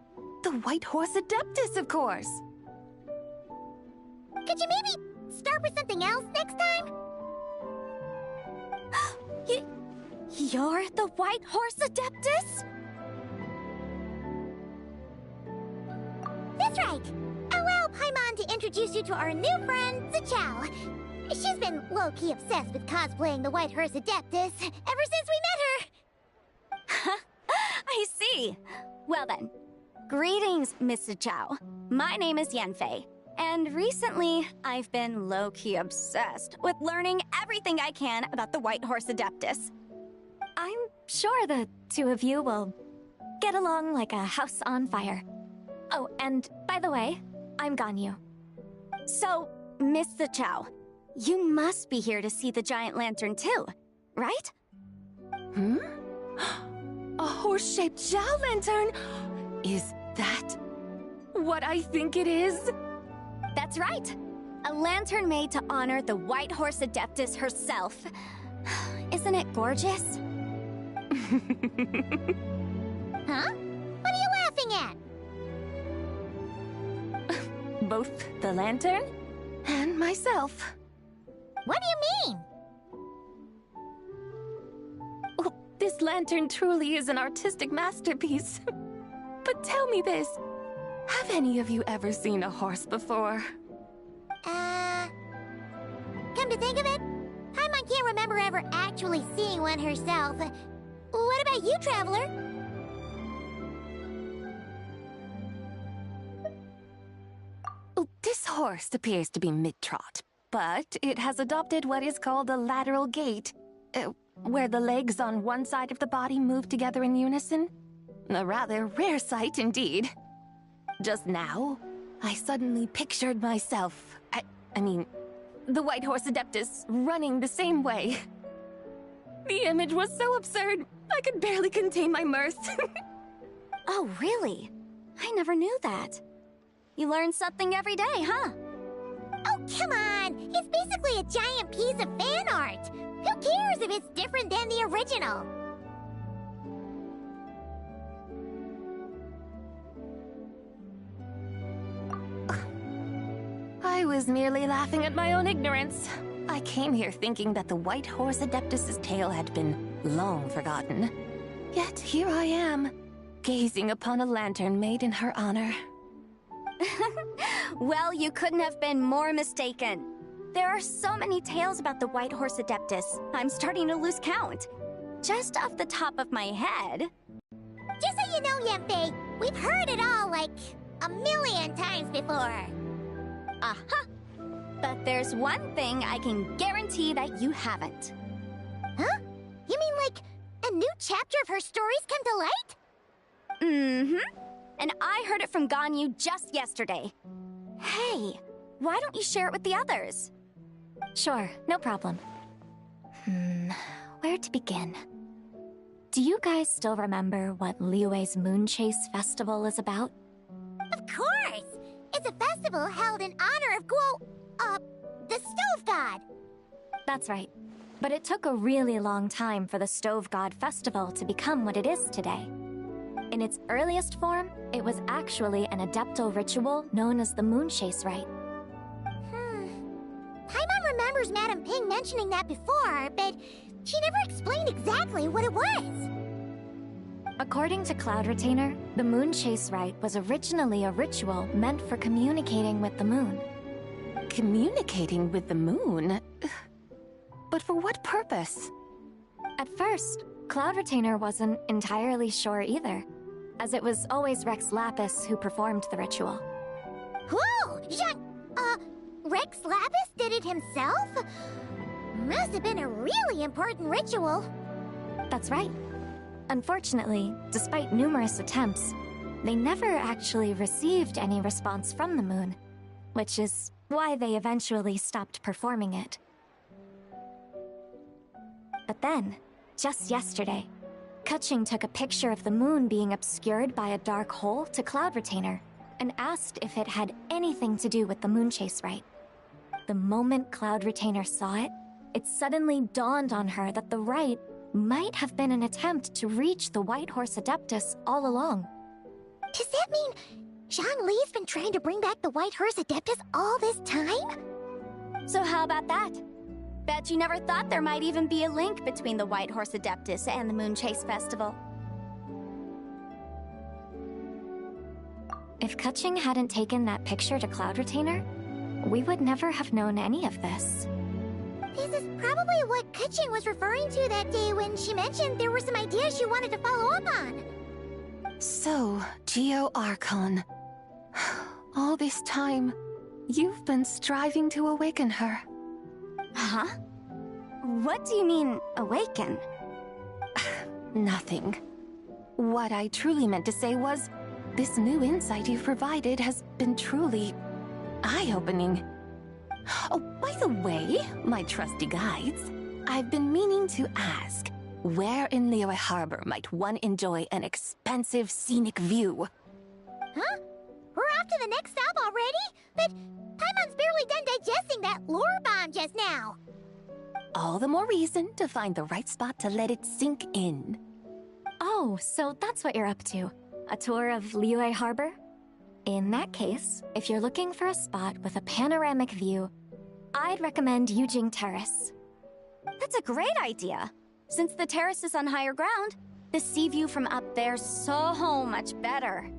The White Horse Adeptus, of course. Could you maybe start with something else next time? You're the White Horse Adeptus? That's right. Allow Paimon to introduce you to our new friend, Zichao. She's been low-key obsessed with cosplaying the White Horse Adeptus ever since we met her. I see. Well then, greetings, Miss Zichao. My name is Yanfei, and recently I've been low-key obsessed with learning everything I can about the White Horse Adeptus. I'm sure the two of you will get along like a house on fire. Oh, and by the way, I'm Ganyu. So, Miss Zichao, you must be here to see the giant lantern too, right? Hmm? A horse-shaped Zhao lantern? Is that what I think it is? That's right. A lantern made to honor the White Horse Adeptus herself. Isn't it gorgeous? Huh? What are you laughing at? Both the lantern and myself. What do you mean? Oh, this lantern truly is an artistic masterpiece. But tell me this, have any of you ever seen a horse before? Come to think of it, Paimon can't remember ever actually seeing one herself. What about you, Traveler? Oh, this horse appears to be mid-trot, but it has adopted what is called a lateral gait, where the legs on one side of the body move together in unison. A rather rare sight indeed. Just now, I suddenly pictured myself, I mean, the White Horse Adeptus running the same way. The image was so absurd, I could barely contain my mirth. Oh, really? I never knew that. You learn something every day, huh? Oh, come on! It's basically a giant piece of fan art! Who cares if it's different than the original? I was merely laughing at my own ignorance. I came here thinking that the White Horse Adeptus's tale had been long forgotten. Yet here I am, gazing upon a lantern made in her honor. Well, you couldn't have been more mistaken. There are so many tales about the White Horse Adeptus, I'm starting to lose count. Just off the top of my head... Just so you know, Yanfei, we've heard it all like a million times before. Aha! But there's one thing I can guarantee that you haven't. Huh? You mean like a new chapter of her stories come to light? Mm-hmm. And I heard it from Ganyu just yesterday. Hey, why don't you share it with the others? Sure, no problem. Where to begin? Do you guys still remember what Liyue's Moon Chase Festival is about? Of course! It's a festival held in honor of the Stove God. That's right. But it took a really long time for the Stove God Festival to become what it is today. In its earliest form, it was actually an adeptal ritual known as the Moon Chase Rite. Paimon remembers Madame Ping mentioning that before, but she never explained exactly what it was. According to Cloud Retainer, the Moon Chase Rite was originally a ritual meant for communicating with the moon. Communicating with the moon? But for what purpose? At first, Cloud Retainer wasn't entirely sure either, as it was always Rex Lapis who performed the ritual. Whoa! Rex Lapis did it himself? Must have been a really important ritual. That's right. Unfortunately, despite numerous attempts, they never actually received any response from the moon, which is why they eventually stopped performing it. But then, just yesterday, Kutching took a picture of the moon being obscured by a dark hole to Cloud Retainer and asked if it had anything to do with the moon chase rite. The moment Cloud Retainer saw it, it suddenly dawned on her that the rite might have been an attempt to reach the White Horse Adeptus all along. Does that mean Zhongli's been trying to bring back the White Horse Adeptus all this time? So how about that? Bet you never thought there might even be a link between the White Horse Adeptus and the Moon Chase Festival. If Kutching hadn't taken that picture to Cloud Retainer, we would never have known any of this. This is probably what Kutching was referring to that day when she mentioned there were some ideas she wanted to follow up on. So, Geo Archon. All this time, you've been striving to awaken her. Huh? What do you mean, awaken? Nothing. What I truly meant to say was, this new insight you've provided has been truly eye-opening. Oh, by the way, my trusty guides, I've been meaning to ask, where in Liyue Harbor might one enjoy an expansive scenic view? Huh? We're off to the next stop already? But Paimon's barely done digesting that lore bomb just now. All the more reason to find the right spot to let it sink in. Oh, so that's what you're up to. A tour of Liyue Harbor? In that case, if you're looking for a spot with a panoramic view, I'd recommend Yujing Terrace. That's a great idea. Since the terrace is on higher ground, the sea view from up there's so much better.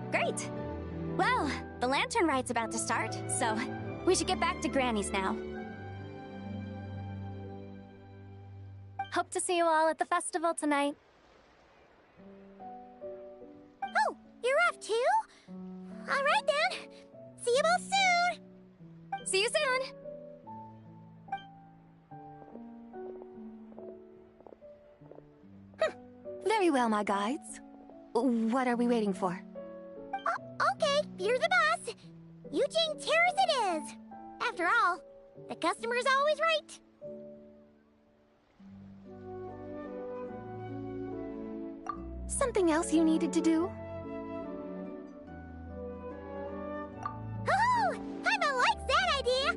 Great! Well, the Lantern Rite's about to start, so we should get back to Granny's now. Hope to see you all at the festival tonight. Oh, you're off too? All right then. See you both soon. See you soon. Very well, my guides. What are we waiting for? Okay, you're the boss. Yujing Terrace it is. After all, the customer's always right. Something else you needed to do? Oh, Paimon likes that idea.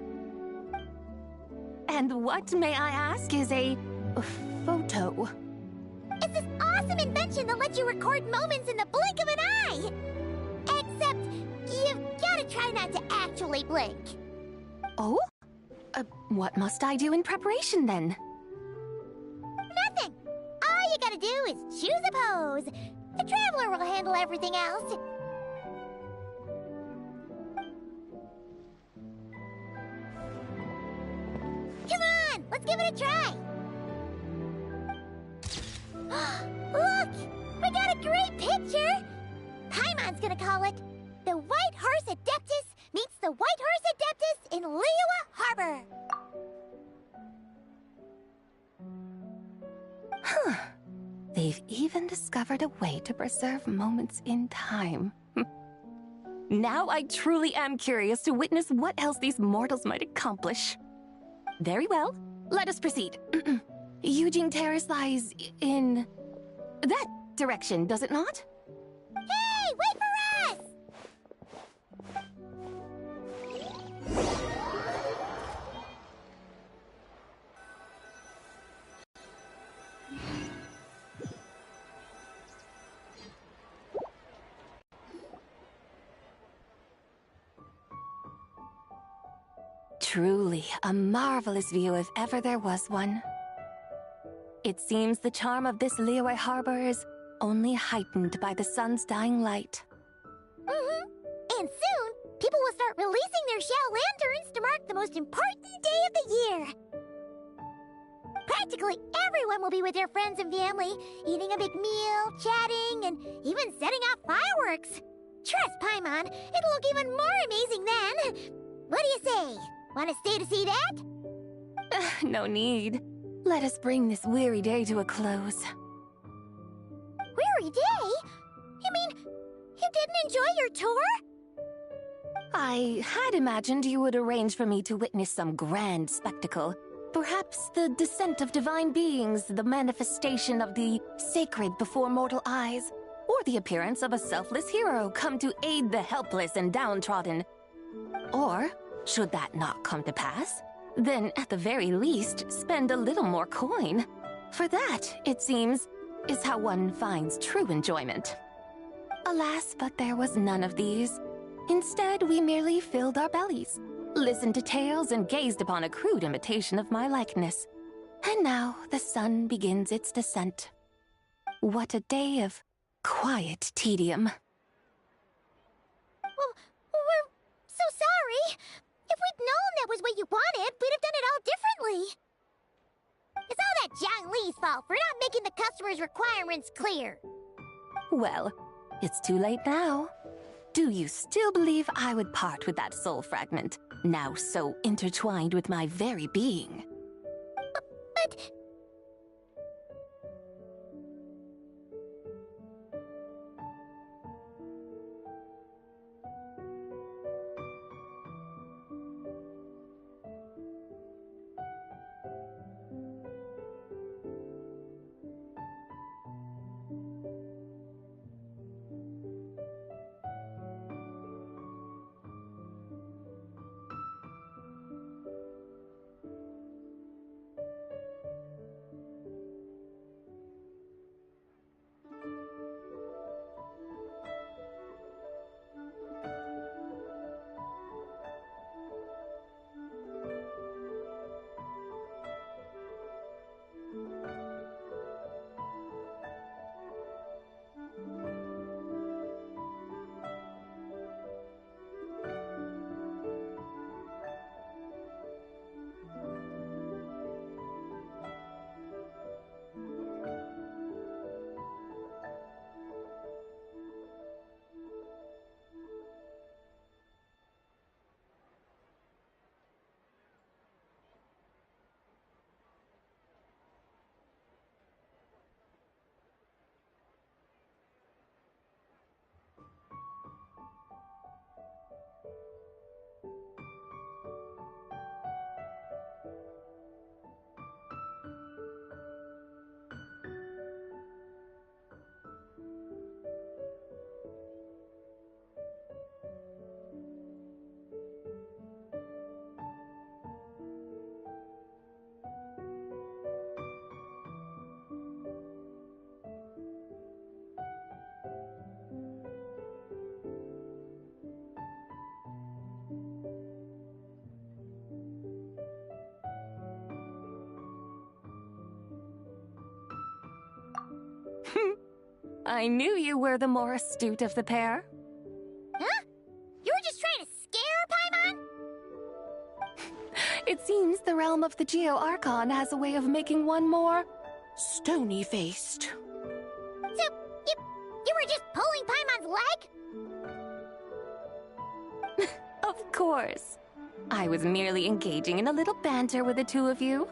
And what, may I ask, is a photo? It's this awesome invention that lets you record moments in the blink of an eye. Except, you've gotta try not to actually blink. Oh? What must I do in preparation, then? Nothing. All you gotta do is choose a pose. The Traveler will handle everything else. Come on, let's give it a try. Look! We got a great picture! Paimon's gonna call it The White Horse Adeptus Meets the White Horse Adeptus in Liyue Harbor. Huh. They've even discovered a way to preserve moments in time. Now I truly am curious to witness what else these mortals might accomplish. Very well. Let us proceed. Yujing Terrace lies in... that direction, does it not? Hey, wait for us! Truly, a marvelous view if ever there was one. It seems the charm of this Liyue harbor is only heightened by the sun's dying light. Mm-hmm. And soon, people will start releasing their shell lanterns to mark the most important day of the year. Practically everyone will be with their friends and family, eating a big meal, chatting, and even setting off fireworks. Trust Paimon, it'll look even more amazing then. What do you say? Want to stay to see that? No need. Let us bring this weary day to a close. Weary day? You mean, you didn't enjoy your tour? I had imagined you would arrange for me to witness some grand spectacle. Perhaps the descent of divine beings, the manifestation of the sacred before mortal eyes, or the appearance of a selfless hero come to aid the helpless and downtrodden. Or, should that not come to pass, then at the very least spend a little more coin. For that, it seems, is how one finds true enjoyment. Alas, but there was none of these. Instead, we merely filled our bellies, listened to tales, and gazed upon a crude imitation of my likeness. And now the sun begins its descent. What a day of quiet tedium. Well, we're so sorry. If we'd known that was what you wanted, we'd have done it all differently. It's all that Jiang Li's fault for not making the customer's requirements clear. Well, it's too late now. Do you still believe I would part with that soul fragment, now so intertwined with my very being? But... I knew you were the more astute of the pair. Huh? You were just trying to scare Paimon? It seems the realm of the Geo-Archon has a way of making one more stony-faced. So, you were just pulling Paimon's leg? Of course. I was merely engaging in a little banter with the two of you.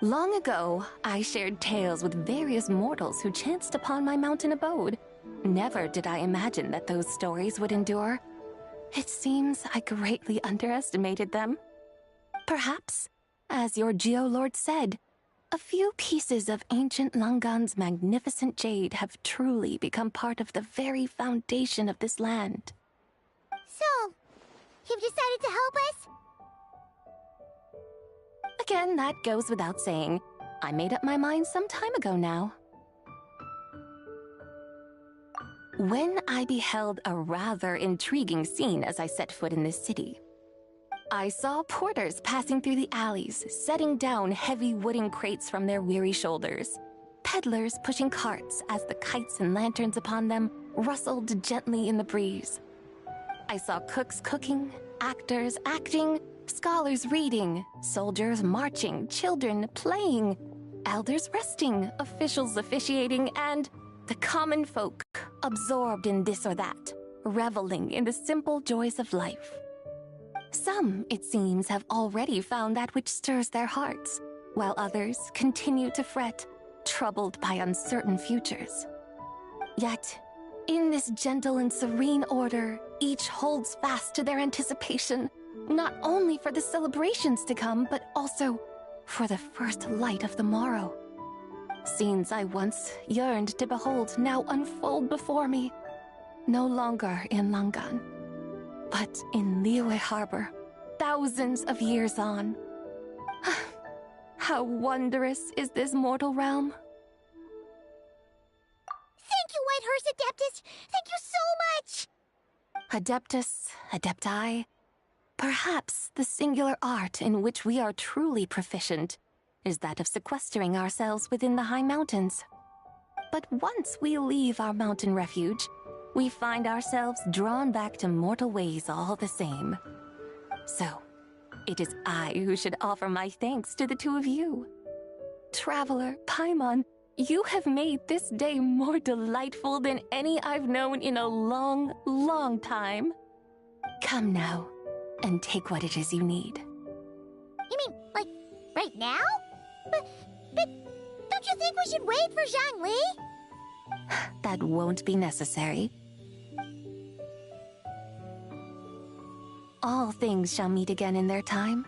Long ago, I shared tales with various mortals who chanced upon my mountain abode. Never did I imagine that those stories would endure. It seems I greatly underestimated them. Perhaps, as your Geolord said, A few pieces of ancient Langan's magnificent jade have truly become part of the very foundation of this land. So, you've decided to help us? Again, that goes without saying. I made up my mind some time ago now. When I beheld a rather intriguing scene as I set foot in this city, I saw porters passing through the alleys, setting down heavy wooden crates from their weary shoulders, peddlers pushing carts as the kites and lanterns upon them rustled gently in the breeze. I saw cooks cooking, actors acting, scholars reading, soldiers marching, children playing, elders resting, officials officiating, and the common folk absorbed in this or that, reveling in the simple joys of life. Some, it seems, have already found that which stirs their hearts, while others continue to fret, troubled by uncertain futures. Yet, in this gentle and serene order, each holds fast to their anticipation, not only for the celebrations to come, but also for the first light of the morrow. Scenes I once yearned to behold now unfold before me, no longer in Langan, but in Liyue Harbor, thousands of years on. How wondrous is this mortal realm! Thank you, Whitehurst Adeptus! Thank you so much! Adeptus, Adepti, perhaps the singular art in which we are truly proficient is that of sequestering ourselves within the high mountains. But once we leave our mountain refuge, we find ourselves drawn back to mortal ways all the same. So, it is I who should offer my thanks to the two of you. Traveler, Paimon, you have made this day more delightful than any I've known in a long, long time. Come now, and take what it is you need. You mean, like, right now? But don't you think we should wait for Zhongli? That won't be necessary. All things shall meet again in their time,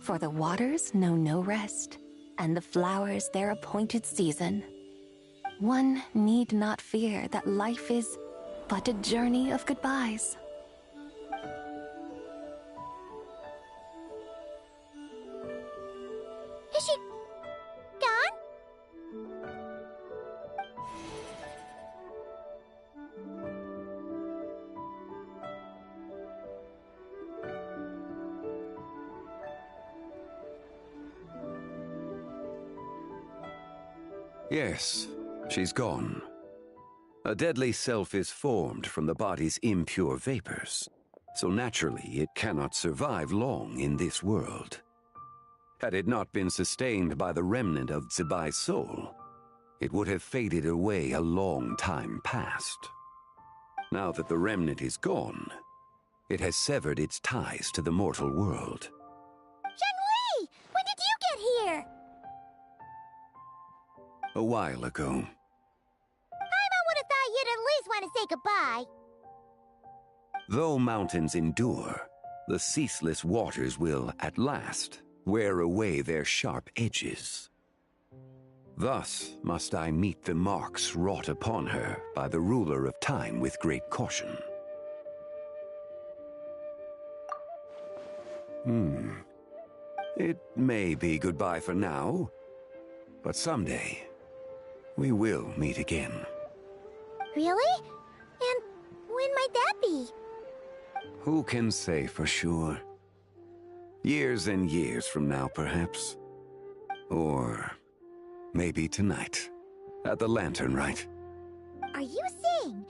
for the waters know no rest, and the flowers their appointed season. One need not fear that life is but a journey of goodbyes. Is she gone? Yes, she's gone. A deadly self is formed from the body's impure vapors, so naturally it cannot survive long in this world. Had it not been sustained by the remnant of Zibai's soul, it would have faded away a long time past. Now that the remnant is gone, it has severed its ties to the mortal world. Zhongli! When did you get here? A while ago. Paimon would have thought you'd at least want to say goodbye. Though mountains endure, the ceaseless waters will, at last, wear away their sharp edges. Thus must I meet the marks wrought upon her by the ruler of time with great caution. It may be goodbye for now, but someday we will meet again. Really? And when might that be? Who can say for sure? Years and years from now, perhaps. Or maybe tonight, at the Lantern Rite. Are you saying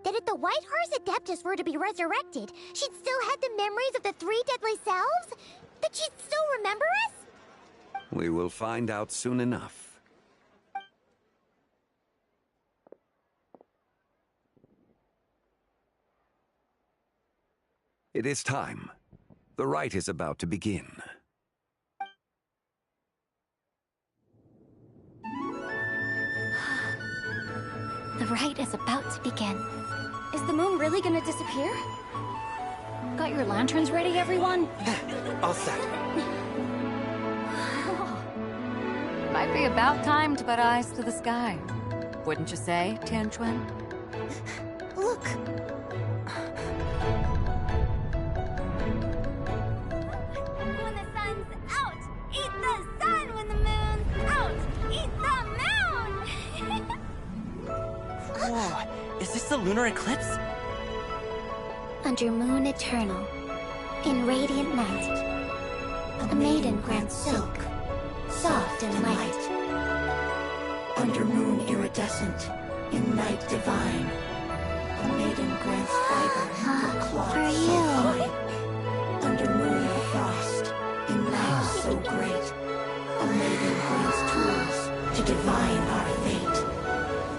that if the Whitehurst Adeptus were to be resurrected, she'd still have the memories of the three deadly selves? That she'd still remember us? We will find out soon enough. It is time. The rite is about to begin. The rite is about to begin. Is the moon really gonna disappear? Got your lanterns ready, everyone? All set. My Might be about time to put eyes to the sky. Wouldn't you say, Tianchuan? Look! When the sun's out, eat the sun. When the moon's out, eat the moon. Whoa, is this the lunar eclipse? Under moon eternal, in radiant night, a maiden grants silk, soft and light. Under moon iridescent, in night divine, a maiden grants fiber for cloth so fine. Under moon of frost, in night so great, a maiden grants tools to divine our fate.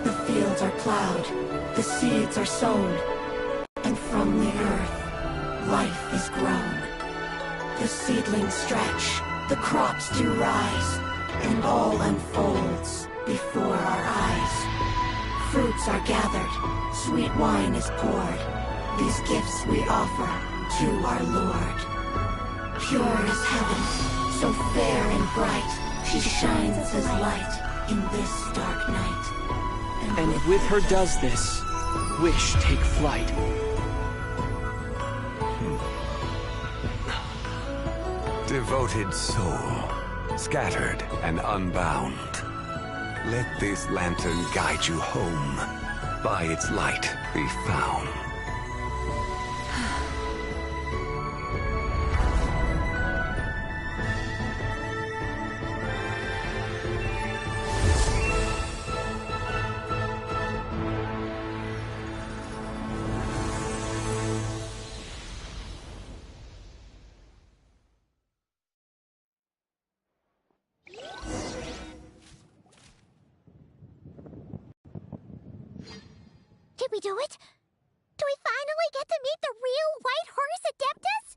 The fields are plowed, the seeds are sown, and from the earth, life is grown. The seedlings stretch, the crops do rise, and all unfolds before our eyes. Fruits are gathered, sweet wine is poured. These gifts we offer to our Lord. Pure as heaven, so fair and bright, she shines as light in this dark night. And with her does this, wish take flight. Devoted soul, scattered and unbound. Let this lantern guide you home. By its light be found. Did we do it? Do we finally get to meet the real White Horse Adeptus?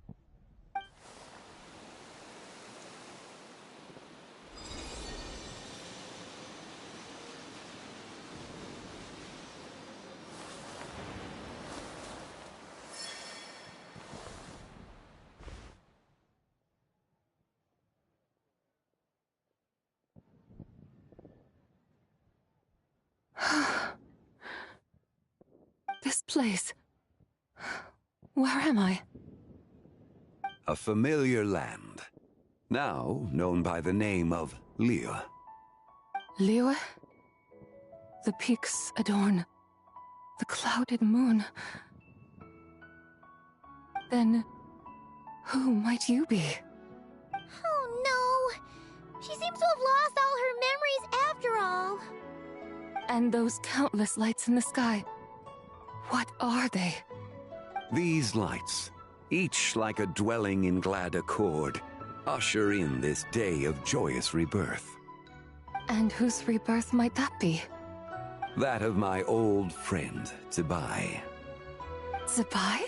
This place. Where am I? A familiar land, now known by the name of Liyue. Liyue? The peaks adorn the clouded moon. Then, who might you be? Oh no! She seems to have lost all her memories after all. And those countless lights in the sky. What are they? These lights, each like a dwelling in glad accord, usher in this day of joyous rebirth. And whose rebirth might that be? That of my old friend, Zibai. Zibai?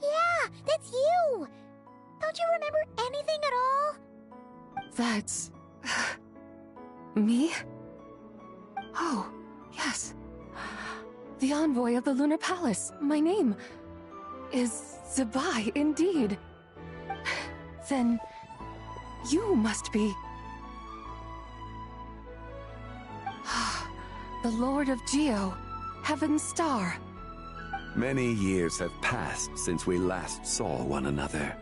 Yeah, that's you! Don't you remember anything at all? That's... me? Oh, yes. The envoy of the Lunar Palace. My name is Zibai, indeed. Then you must be... the Lord of Geo, Heaven's Star. Many years have passed since we last saw one another.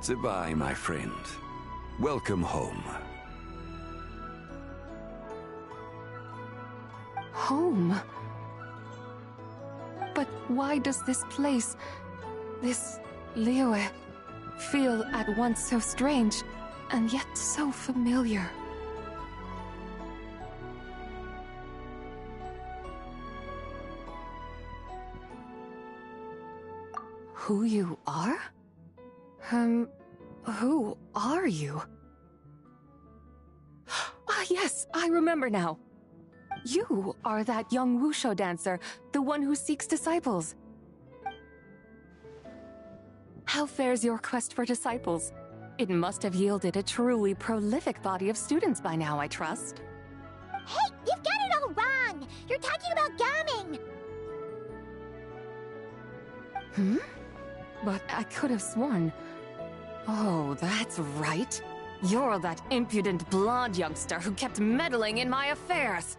Zibai, my friend. Welcome home. Home? But why does this place, this Liyue, feel at once so strange and yet so familiar? Who you are? Who are you? Ah, yes, I remember now. You are that young wushu dancer, the one who seeks disciples. How fares your quest for disciples? It must have yielded a truly prolific body of students by now, I trust. Hey, you've got it all wrong! You're talking about gaming! Hmm? But I could have sworn... Oh, that's right. You're that impudent blonde youngster who kept meddling in my affairs.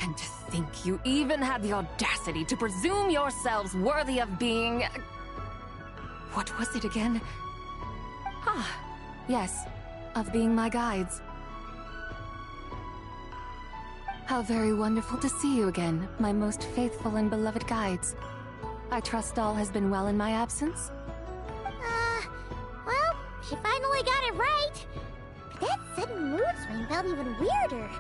And to think you even had the audacity to presume yourselves worthy of being... What was it again? Ah, yes, of being my guides. How very wonderful to see you again, my most faithful and beloved guides. I trust all has been well in my absence? Well, she finally got it right. But that sudden mood swing felt even weirder.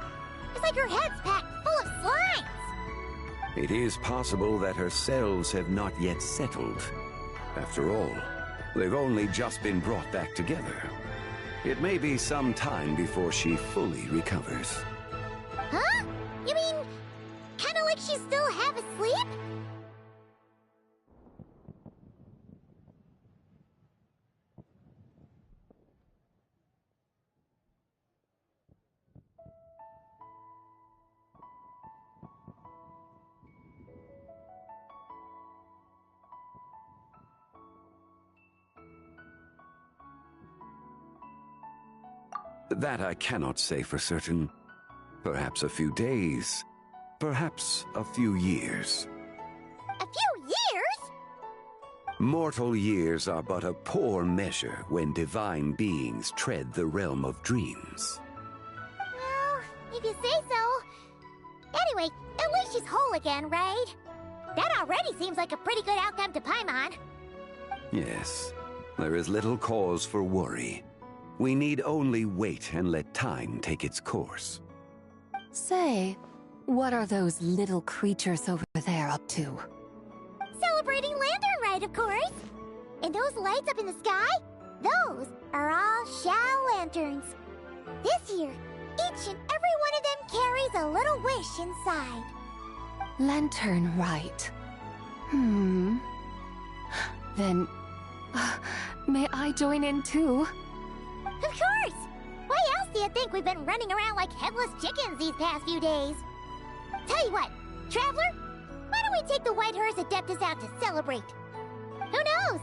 It's like her head's packed full of slimes. It is possible that her cells have not yet settled. After all, they've only just been brought back together. It may be some time before she fully recovers. Huh? You mean, kinda like she's still half asleep? That I cannot say for certain. Perhaps a few days, perhaps a few years. A few years? Mortal years are but a poor measure when divine beings tread the realm of dreams. Well, if you say so. Anyway, at least she's whole again, right? That already seems like a pretty good outcome to Paimon. Yes, there is little cause for worry. We need only wait and let time take its course. Say, what are those little creatures over there up to? Celebrating Lantern Rite, of course. And those lights up in the sky? Those are all Shao Lanterns. This year, each and every one of them carries a little wish inside. Lantern Rite. Then, may I join in too? Of course! Why else do you think we've been running around like headless chickens these past few days? Tell you what, Traveler, why don't we take the White Hearse Adeptus out to celebrate? Who knows?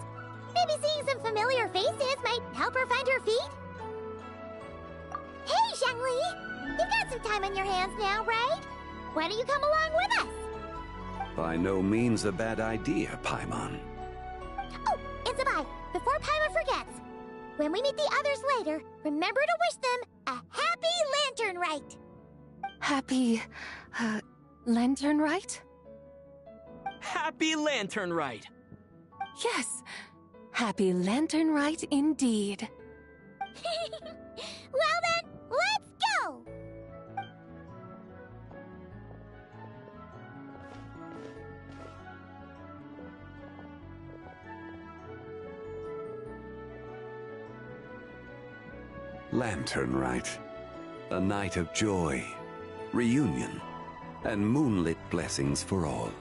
Maybe seeing some familiar faces might help her find her feet? Hey, Zhongli! You've got some time on your hands now, right? Why don't you come along with us? By no means a bad idea, Paimon. Oh, and Sabai, before Paimon forgets, when we meet the others later, remember to wish them a happy Lantern Rite! Happy... Lantern Rite? Happy Lantern Rite! Yes, happy Lantern Rite indeed. Well then, let's go! Lantern Rite. A night of joy, reunion, and moonlit blessings for all.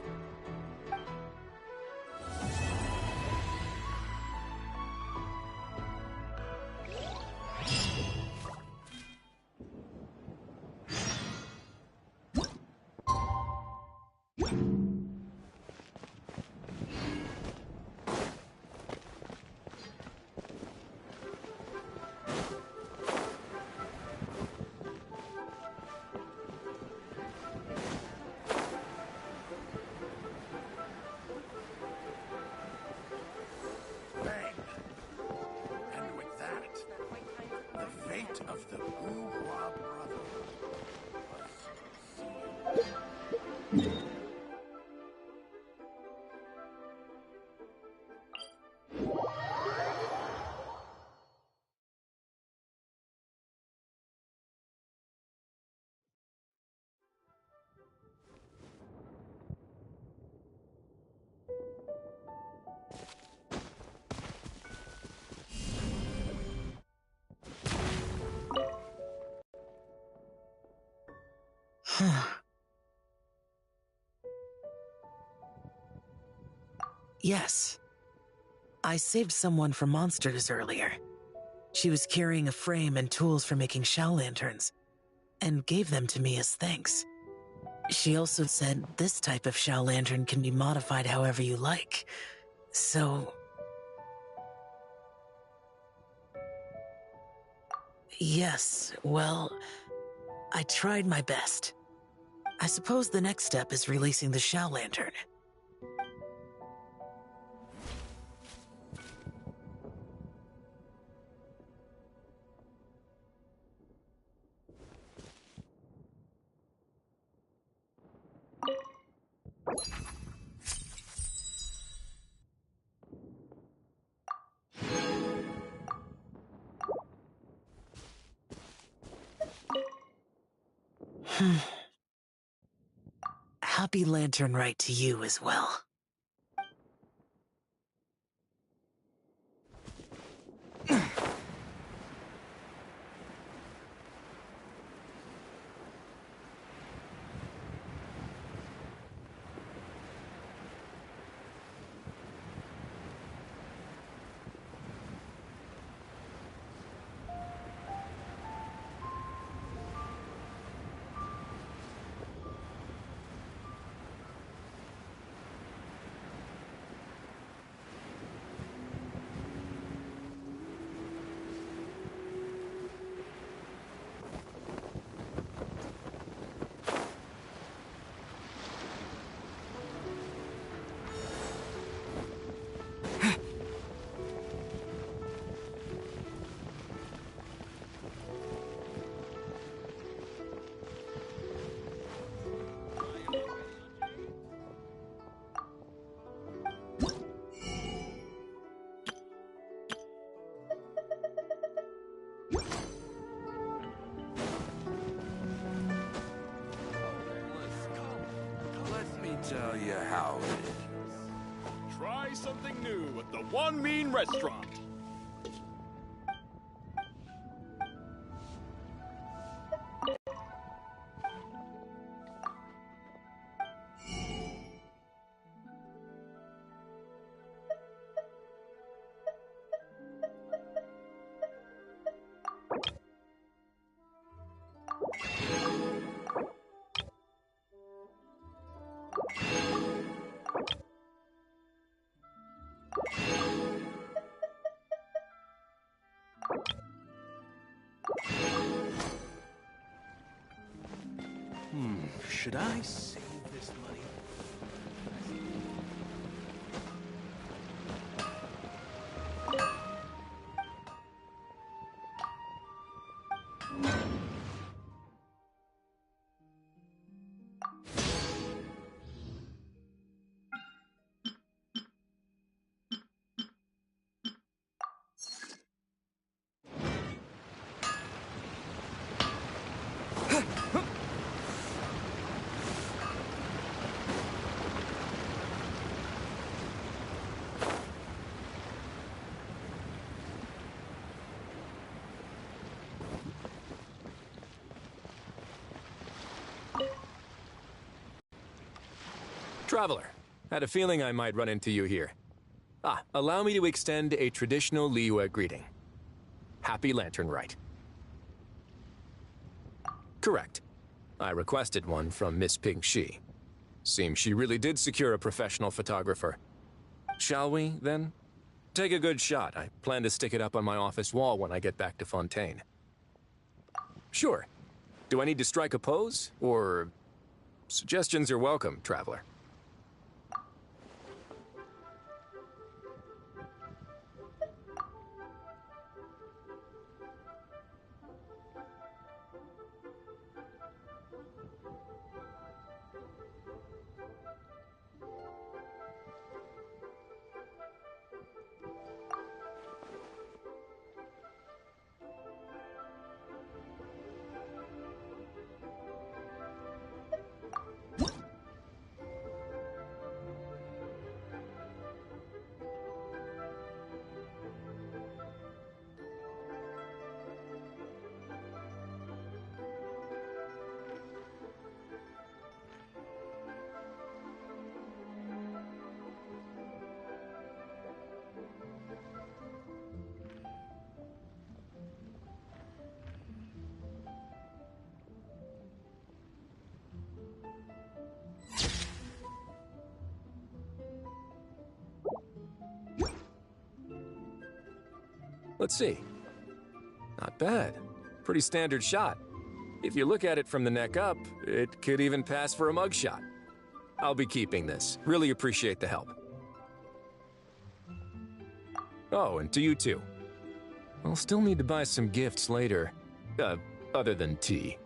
Yes. I saved someone from monsters earlier. She was carrying a frame and tools for making Shao lanterns, and gave them to me as thanks. She also said this type of Shao lantern can be modified however you like. So... Yes, well, I tried my best. I suppose the next step is releasing the Shao Lantern. Happy Lantern Rite to you as well. Let me tell you how it is. Try something new at the One Mean Restaurant. Should I save this money? Traveler, had a feeling I might run into you here. Allow me to extend a traditional Liyue greeting. Happy Lantern Rite. Correct. I requested one from Miss Ping Shi. Seems she really did secure a professional photographer. Shall we, then? Take a good shot. I plan to stick it up on my office wall when I get back to Fontaine. Sure. Do I need to strike a pose, or... Suggestions are welcome, Traveler. Let's see. Not bad. Pretty standard shot. If you look at it from the neck up, it could even pass for a mugshot. I'll be keeping this. Really appreciate the help. Oh, and to you too. I'll still need to buy some gifts later. Other than tea.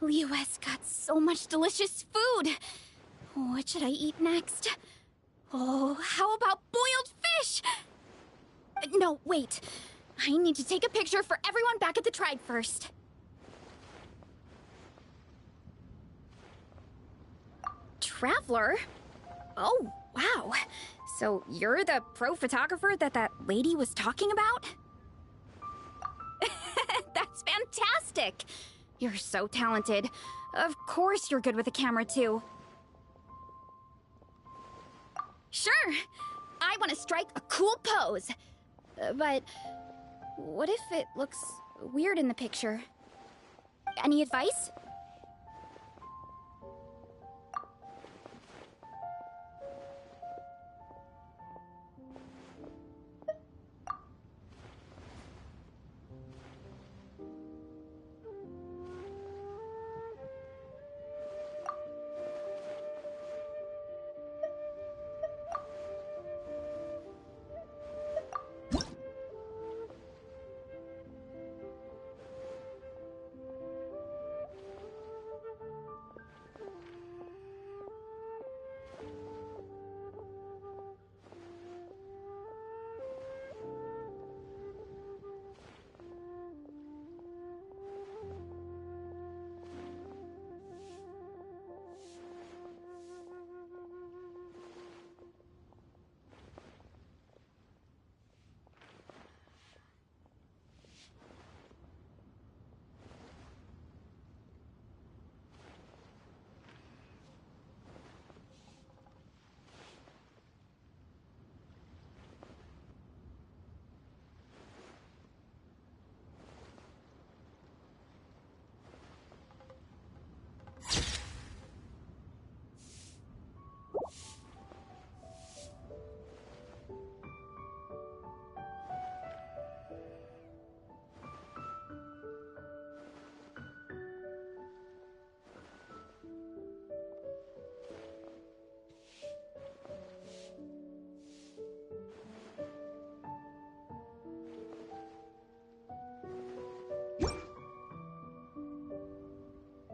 Liyue's got so much delicious food. What should I eat next? Oh, how about boiled fish? No, wait. I need to take a picture for everyone back at the tribe first. Traveler? Oh, wow. So you're the pro photographer that lady was talking about? That's fantastic! You're so talented. Of course you're good with a camera, too. Sure! I want to strike a cool pose. But what if it looks weird in the picture? Any advice?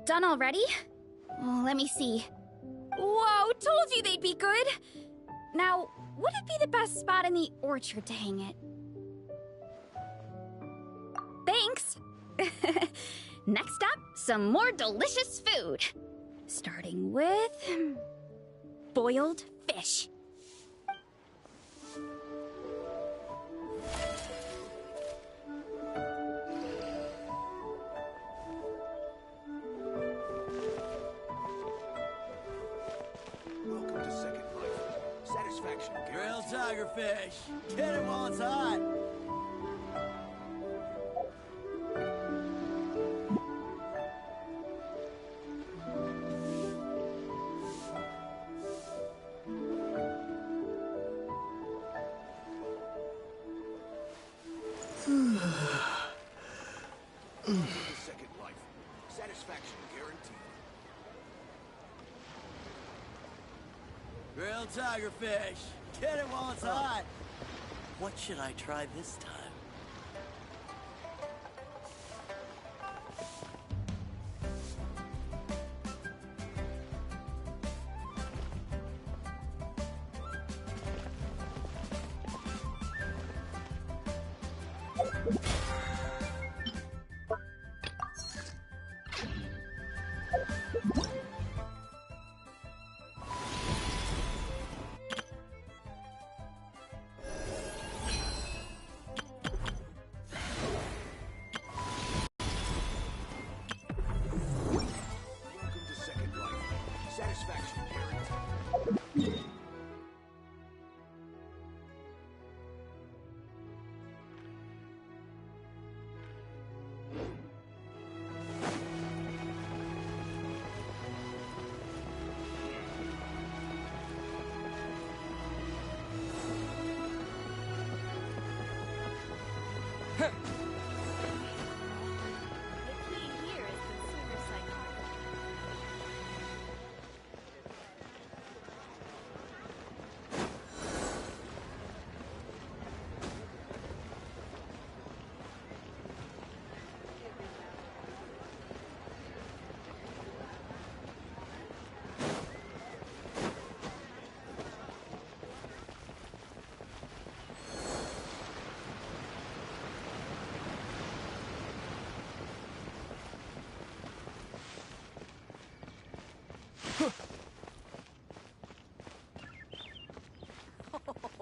Done already? Oh, let me see. Whoa, told you they'd be good! Now, would it be the best spot in the orchard to hang it? Thanks! Next up, some more delicious food. Starting with... boiled fish. Grilled tiger fish. Get it while it's hot. Second life. Satisfaction guaranteed. Grilled tiger fish. Get it while it's hot. What should I try this time?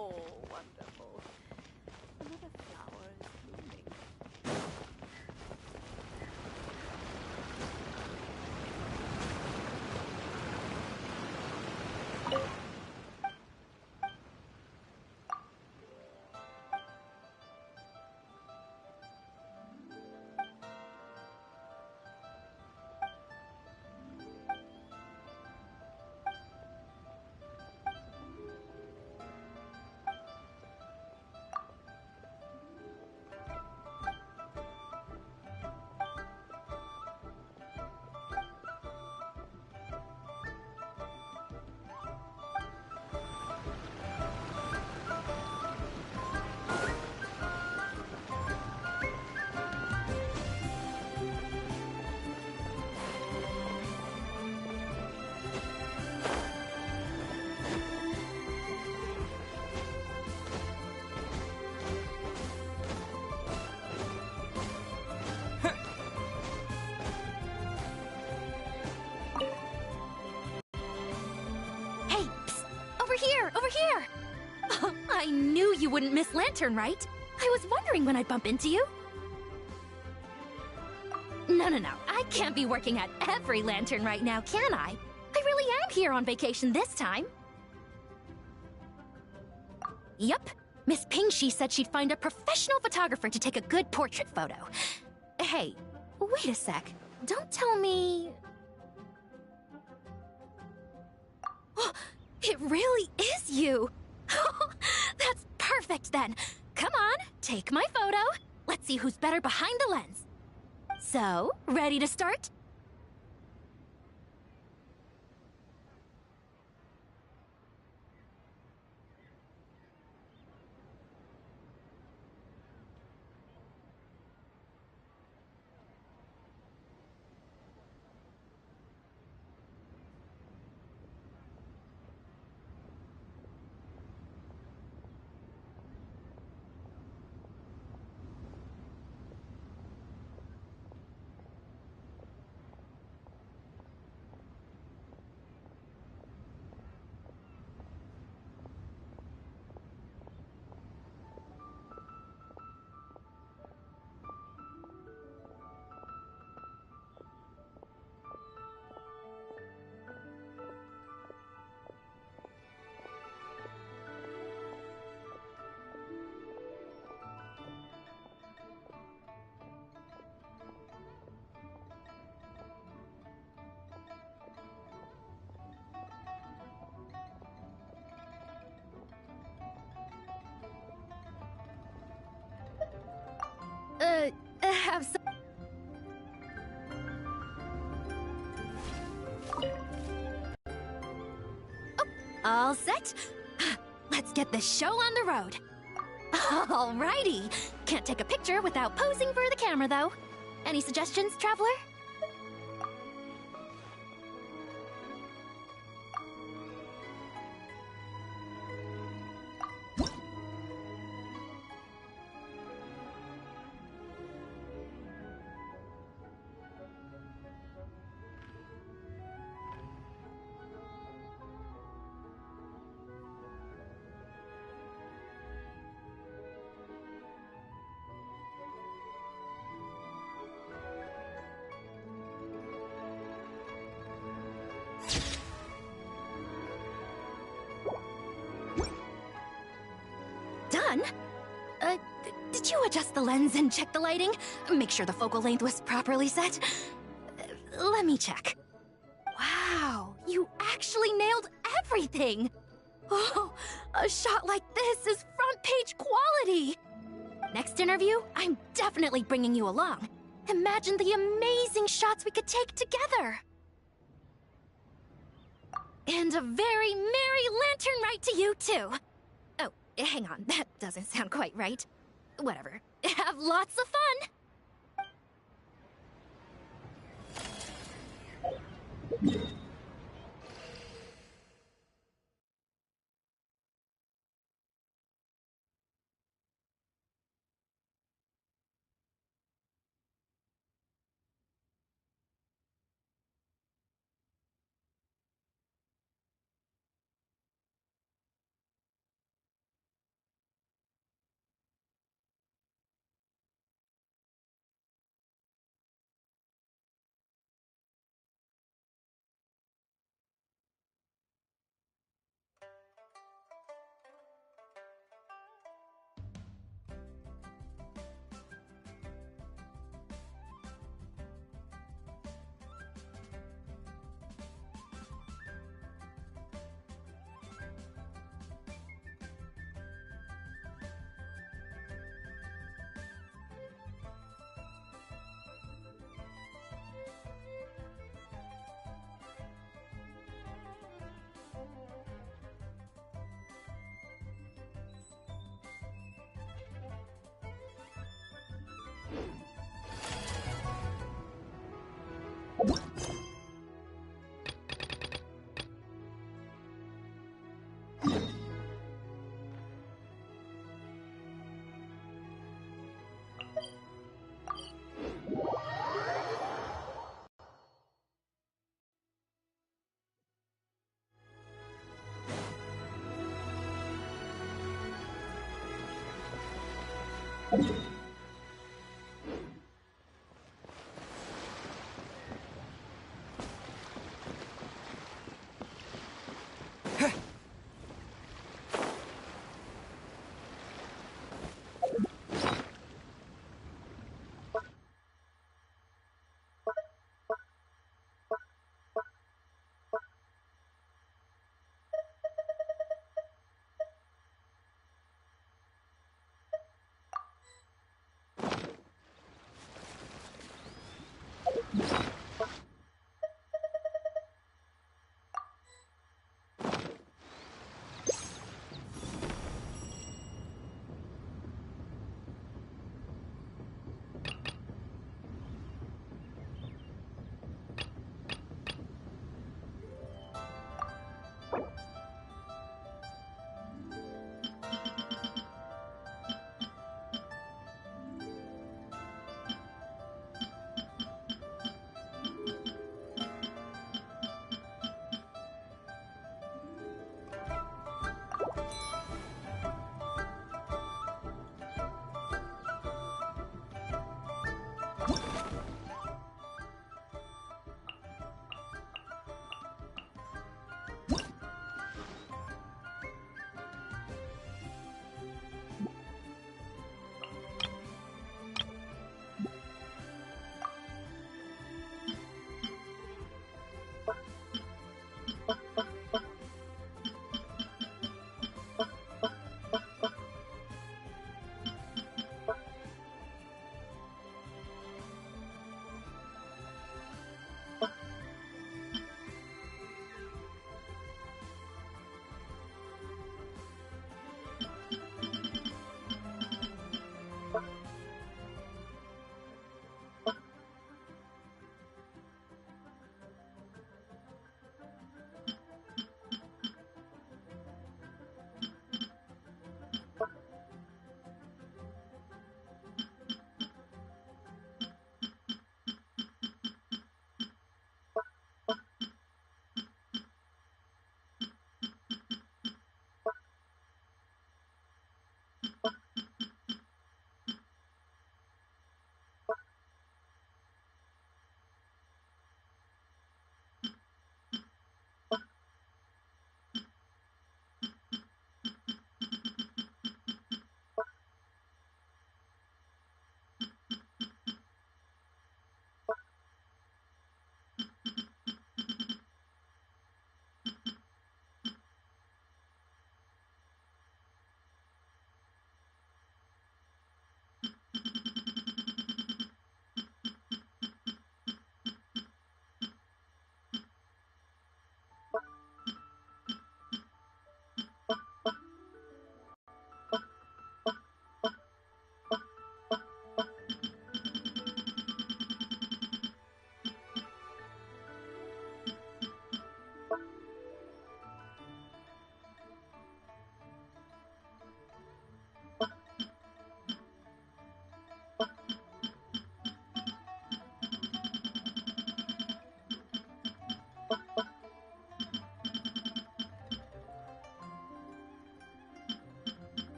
Oh, wonderful. Another flower is blooming. Over here! I knew you wouldn't miss Lantern, right? I was wondering when I'd bump into you. No. I can't be working at every Lantern right now, can I? I really am here on vacation this time. Yup. Miss Pingshi said she'd find a professional photographer to take a good portrait photo. Hey, wait a sec. Don't tell me... It really is you! That's perfect then! Come on, take my photo. Let's see who's better behind the lens. So, ready to start? Have some... Oh, all set? Let's get this show on the road. Alrighty. Can't take a picture without posing for the camera, though. Any suggestions, Traveler? Done? Did you adjust the lens and check the lighting? Make sure the focal length was properly set? Let me check. Wow, you actually nailed everything! Oh, a shot like this is front page quality! next interview, I'm definitely bringing you along. Imagine the amazing shots we could take together. And a very merry lantern rite to you, too. Oh, hang on, that doesn't sound quite right. Whatever. Have lots of fun!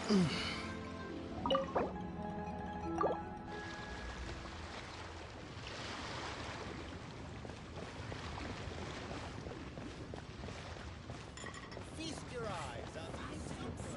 Feast your eyes on these super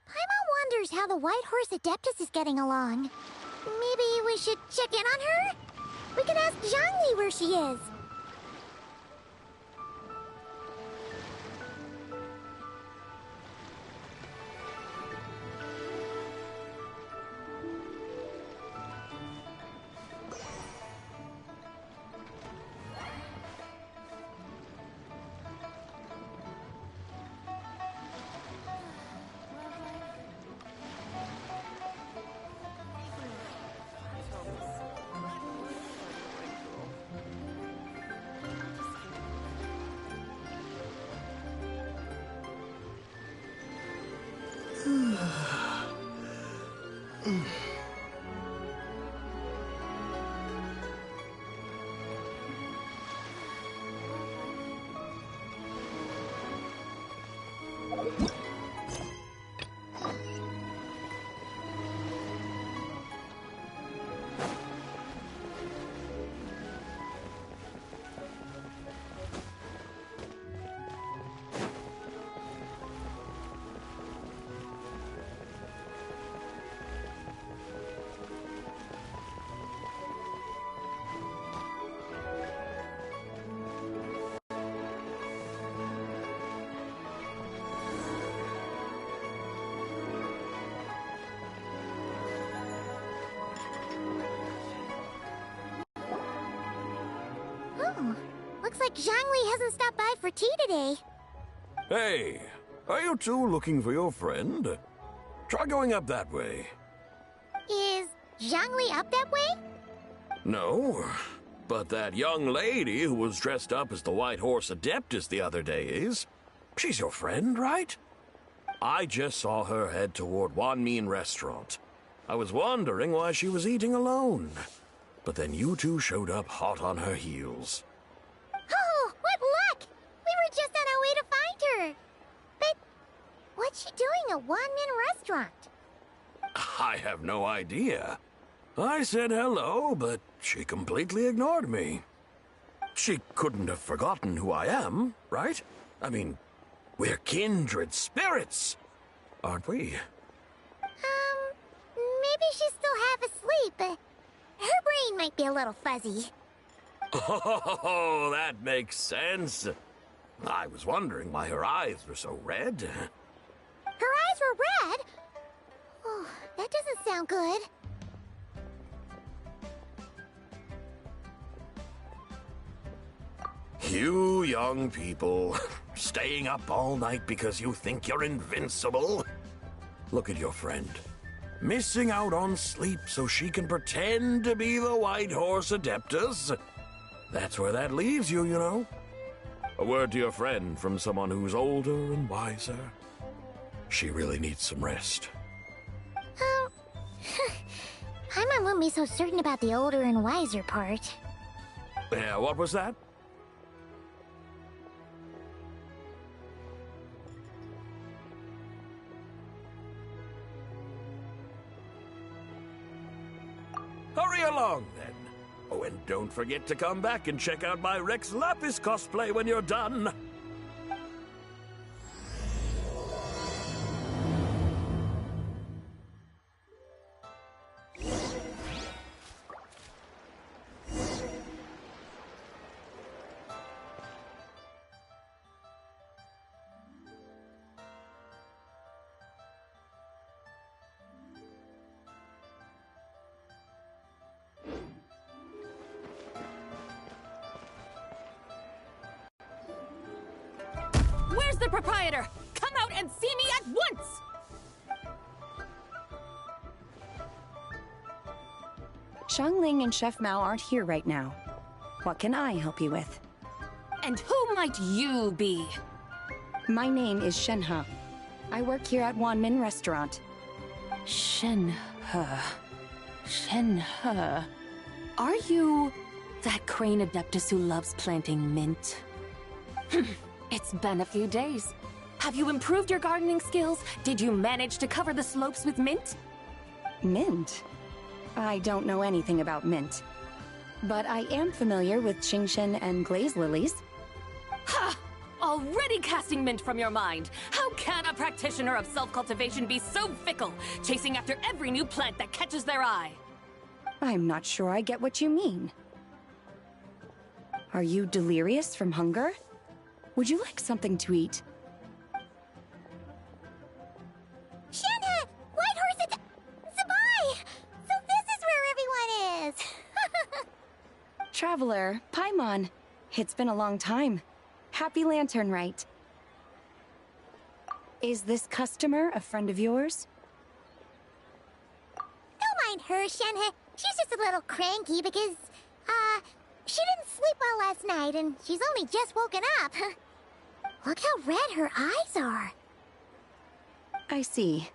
Paimon wonders how the White Horse Adeptus is getting along. Maybe we should check in on her? We can ask Zhangli where she is. Looks like Zhangli hasn't stopped by for tea today. Hey, are you two looking for your friend? Try going up that way. Is Zhangli up that way? No, but that young lady who was dressed up as the White Horse Adeptus the other day is. She's your friend, right? I just saw her head toward Wanmin Restaurant. I was wondering why she was eating alone. But then you two showed up hot on her heels. Oh, what luck! We were just on our way to find her. But what's she doing at Wanmin Restaurant? I have no idea. I said hello, but she completely ignored me. She couldn't have forgotten who I am, right? I mean, we're kindred spirits, aren't we? Maybe she's still half asleep, but her brain might be a little fuzzy. Oh, that makes sense. I was wondering why her eyes were so red. Her eyes were red? Oh, that doesn't sound good. You young people, staying up all night because you think you're invincible? Look at your friend. Missing out on sleep so she can pretend to be the White Horse Adeptus. That's where that leaves you, you know. A word to your friend from someone who's older and wiser. She really needs some rest. Paimon won't be so certain about the older and wiser part. Yeah, what was that? Hurry along, then. Oh, and don't forget to come back and check out my Rex Lapis cosplay when you're done. Where's the proprietor? Come out and see me at once! Xiangling and Chef Mao aren't here right now. What can I help you with? And who might you be? My name is Shenhe. I work here at Wanmin Restaurant. Shenhe. Shenhe. Are you that crane adeptus who loves planting mint? It's been a few days. Have you improved your gardening skills? Did you manage to cover the slopes with mint? Mint? I don't know anything about mint. But I am familiar with Qingshen and glaze lilies. Ha! Already casting mint from your mind. How can a practitioner of self-cultivation be so fickle, chasing after every new plant that catches their eye? I'm not sure I get what you mean. Are you delirious from hunger? Would you like something to eat? Shenhe! White Horse Zabai! So this is where everyone is! Traveler, Paimon. It's been a long time. Happy Lantern Rite. Is this customer a friend of yours? Don't mind her, Shenhe. She's just a little cranky because, she didn't sleep well last night and she's only just woken up. Look how red her eyes are. I see.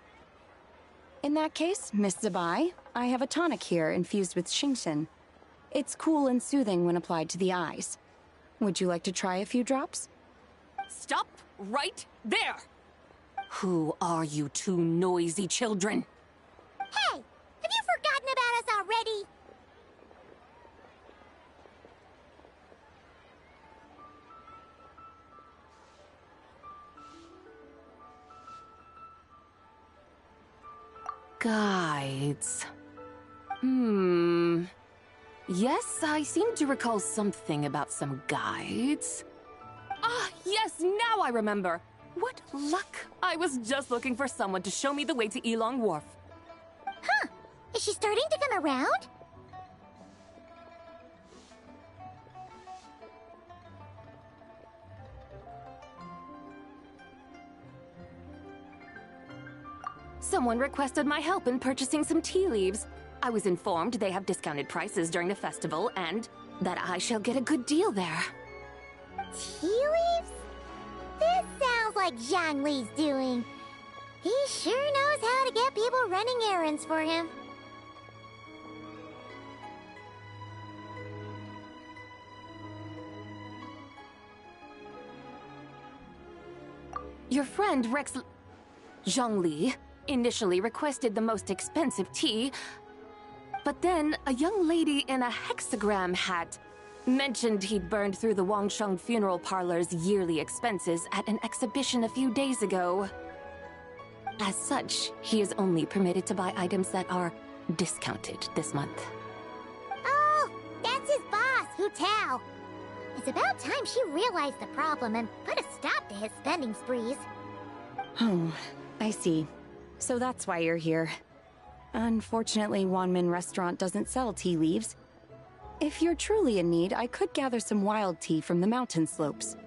In that case, Miss Zabai, I have a tonic here infused with Qingshen. It's cool and soothing when applied to the eyes. Would you like to try a few drops? Stop right there! Who are you two noisy children? Hey! Have you forgotten about us already? Guides. Yes, I seem to recall something about some guides. Ah, yes, now I remember. What luck! I was just looking for someone to show me the way to Elong Wharf. Huh. Is she starting to come around? Someone requested my help in purchasing some tea leaves. I was informed they have discounted prices during the festival and that I shall get a good deal there. Tea leaves? This sounds like Zhang Li's doing. He sure knows how to get people running errands for him. Your friend Rex... Zhang Li? initially requested the most expensive tea, but then a young lady in a hexagram hat mentioned he'd burned through the Wangsheng funeral parlor's yearly expenses at an exhibition a few days ago. As such, he is only permitted to buy items that are discounted this month. Oh, that's his boss, Hu Tao. It's about time she realized the problem and put a stop to his spending sprees. Oh, I see. So that's why you're here. Unfortunately, Wanmin Restaurant doesn't sell tea leaves. If you're truly in need, I could gather some wild tea from the mountain slopes.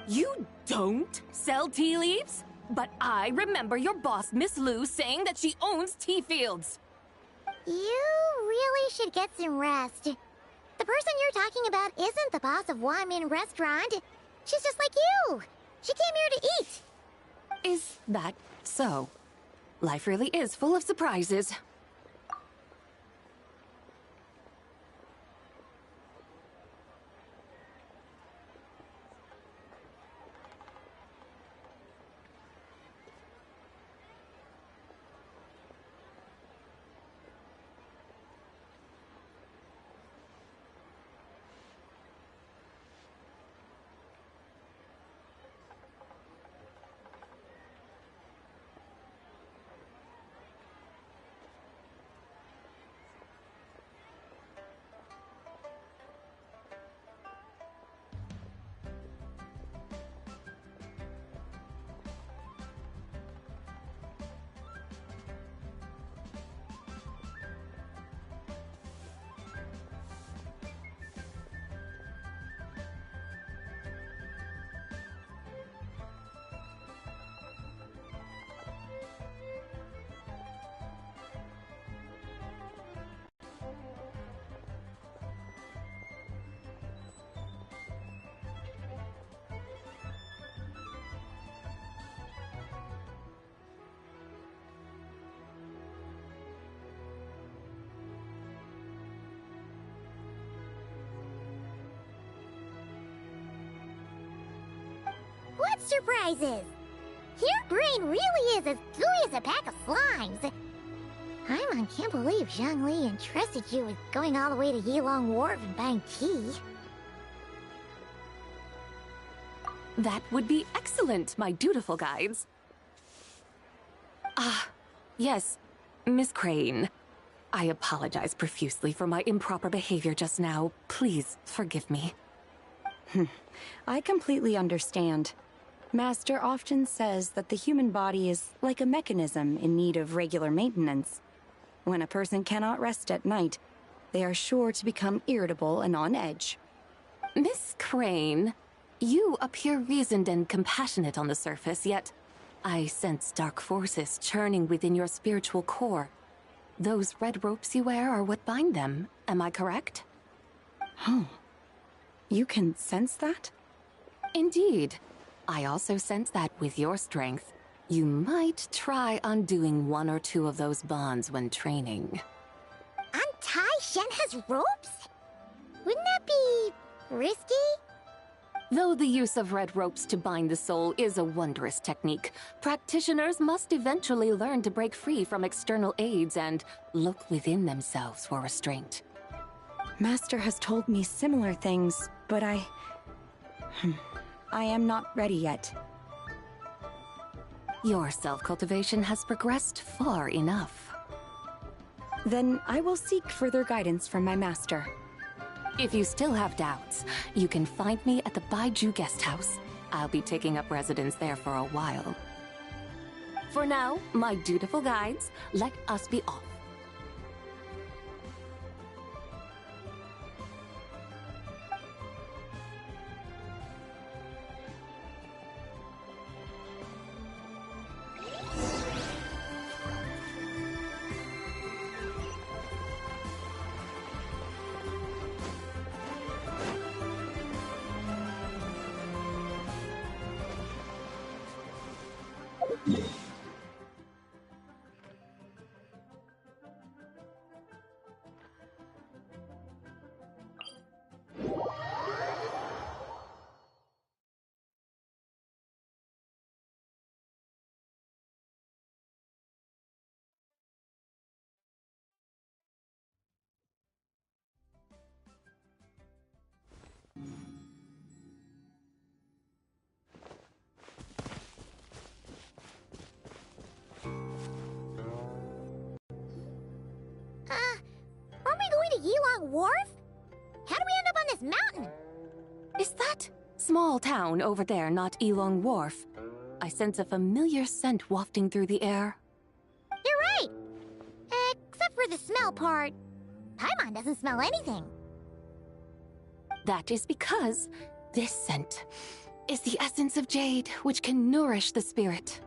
You don't sell tea leaves? But I remember your boss, Miss Lu, saying that she owns tea fields. You really should get some rest. The person you're talking about isn't the boss of Wanmin Restaurant. She's just like you. She came here to eat. Is that so? Life really is full of surprises. What surprises? Your brain really is as gooey as a pack of slimes. Paimon can't believe Zhongli entrusted you with going all the way to Yilong Wharf and buying tea. That would be excellent, my dutiful guides. Yes, Miss Crane. I apologize profusely for my improper behavior just now. Please forgive me. I completely understand. Master often says that the human body is like a mechanism in need of regular maintenance. When a person cannot rest at night, they are sure to become irritable and on edge. Miss Crane, you appear reasoned and compassionate on the surface, yet I sense dark forces churning within your spiritual core. Those red ropes you wear are what bind them, am I correct? Oh. You can sense that? Indeed. I also sense that with your strength, you might try undoing one or two of those bonds when training. Untie Shenhe's ropes? Wouldn't that be risky? Though the use of red ropes to bind the soul is a wondrous technique, practitioners must eventually learn to break free from external aids and look within themselves for restraint. Master has told me similar things, but I am not ready yet. Your self-cultivation has progressed far enough. Then I will seek further guidance from my master. If you still have doubts, you can find me at the Baiju guest house. I'll be taking up residence there for a while. For now, my dutiful guides, let us be off. Yilong Wharf? How do we end up on this mountain? Is that small town over there not Elong Wharf? I sense a familiar scent wafting through the air. You're right! Except for the smell part. Paimon doesn't smell anything. That is because this scent is the essence of jade, which can nourish the spirit.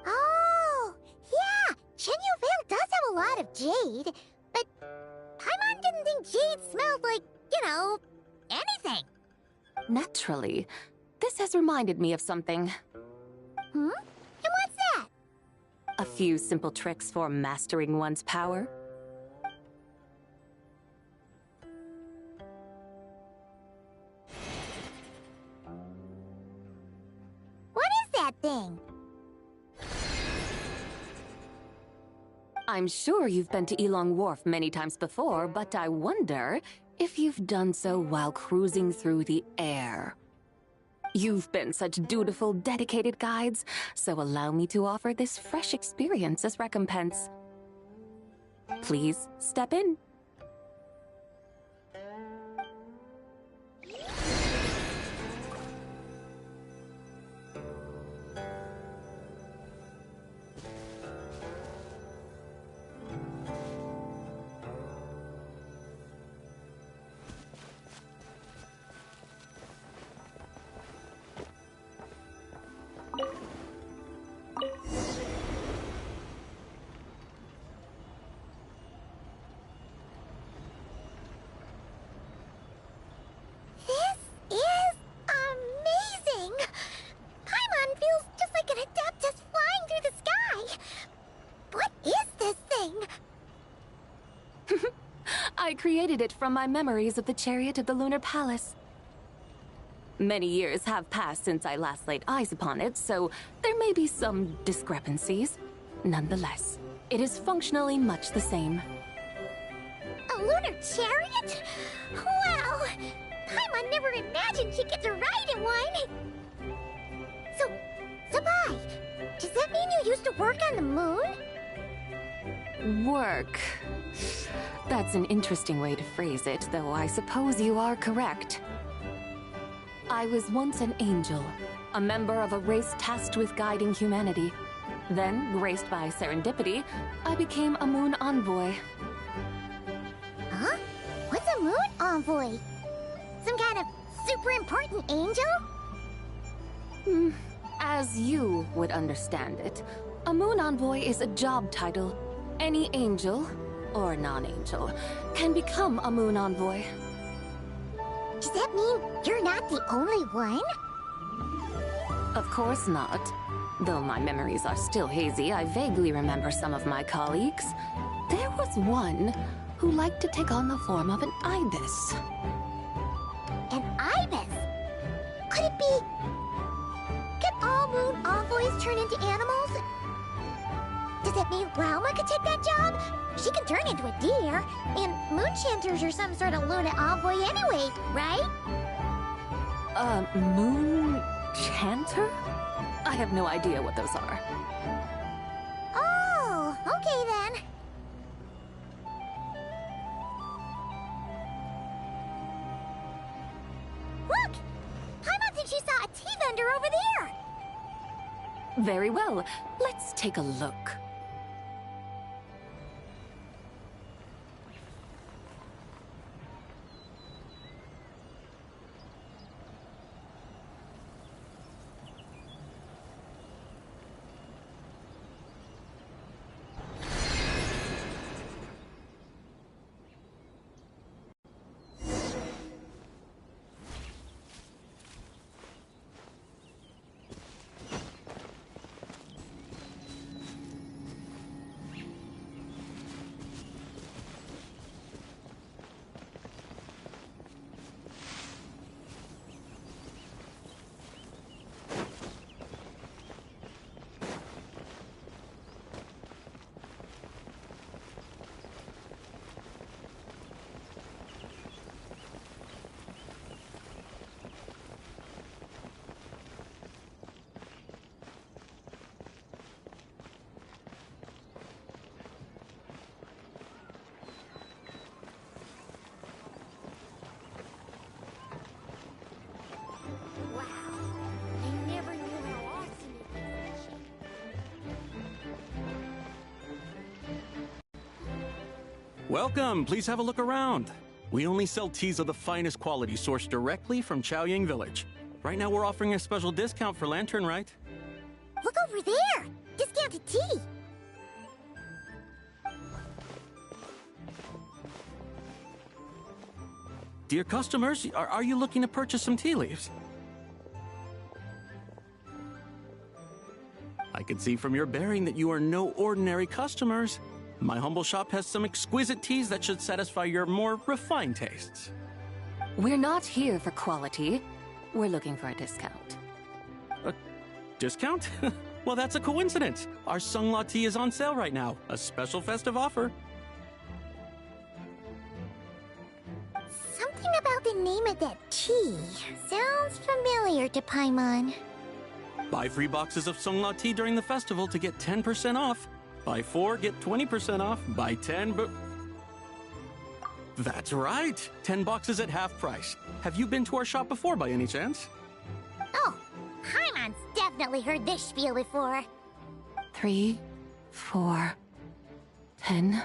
Oh, yeah! Shenyu Vale does have a lot of jade, but Paimon didn't think jade smelled like, anything. Naturally, this has reminded me of something. Hmm? And what's that? A few simple tricks for mastering one's power. What is that thing? I'm sure you've been to Elong Wharf many times before, but I wonder if you've done so while cruising through the air. You've been such dutiful, dedicated guides, so allow me to offer this fresh experience as recompense. Please step in. I created it from my memories of the chariot of the Lunar Palace. Many years have passed since I last laid eyes upon it, so there may be some discrepancies. Nonetheless, it is functionally much the same. A lunar chariot? Wow! Paimon never imagined she'd get to ride in one! So, Sabai, does that mean you used to work on the moon? Work. That's an interesting way to phrase it, though I suppose you are correct. I was once an angel, a member of a race tasked with guiding humanity. Then, graced by serendipity, I became a moon envoy. Huh? What's a moon envoy? Some kind of super important angel? As you would understand it, a moon envoy is a job title. Any angel, or non-angel, can become a moon envoy. Does that mean you're not the only one? Of course not. Though my memories are still hazy, I vaguely remember some of my colleagues. There was one who liked to take on the form of an ibis. An ibis? Could it be... Can all moon envoys turn into animals? Does that mean Rauma could take that job? She can turn into a deer, and moon chanters are some sort of Luna envoy anyway, right? Moon chanter? I have no idea what those are. Oh, okay then. Look! Paimon thinks she saw a tea vendor over there! Very well. Let's take a look. Welcome, please have a look around. We only sell teas of the finest quality sourced directly from Chaoying Village. Right now we're offering a special discount for Lantern Rite. Look over there! Discounted tea! Dear customers, are you looking to purchase some tea leaves? I can see from your bearing that you are no ordinary customers. My humble shop has some exquisite teas that should satisfy your more refined tastes. We're not here for quality. We're looking for a discount. A discount? Well, that's a coincidence. Our Sungla tea is on sale right now. A special festive offer. Something about the name of that tea sounds familiar to Paimon. Buy 3 boxes of Sungla tea during the festival to get 10% off. Buy 4, get 20% off. Buy 10, but... That's right! 10 boxes at half price. Have you been to our shop before by any chance? Oh, Paimon's definitely heard this spiel before. 3, 4, 10,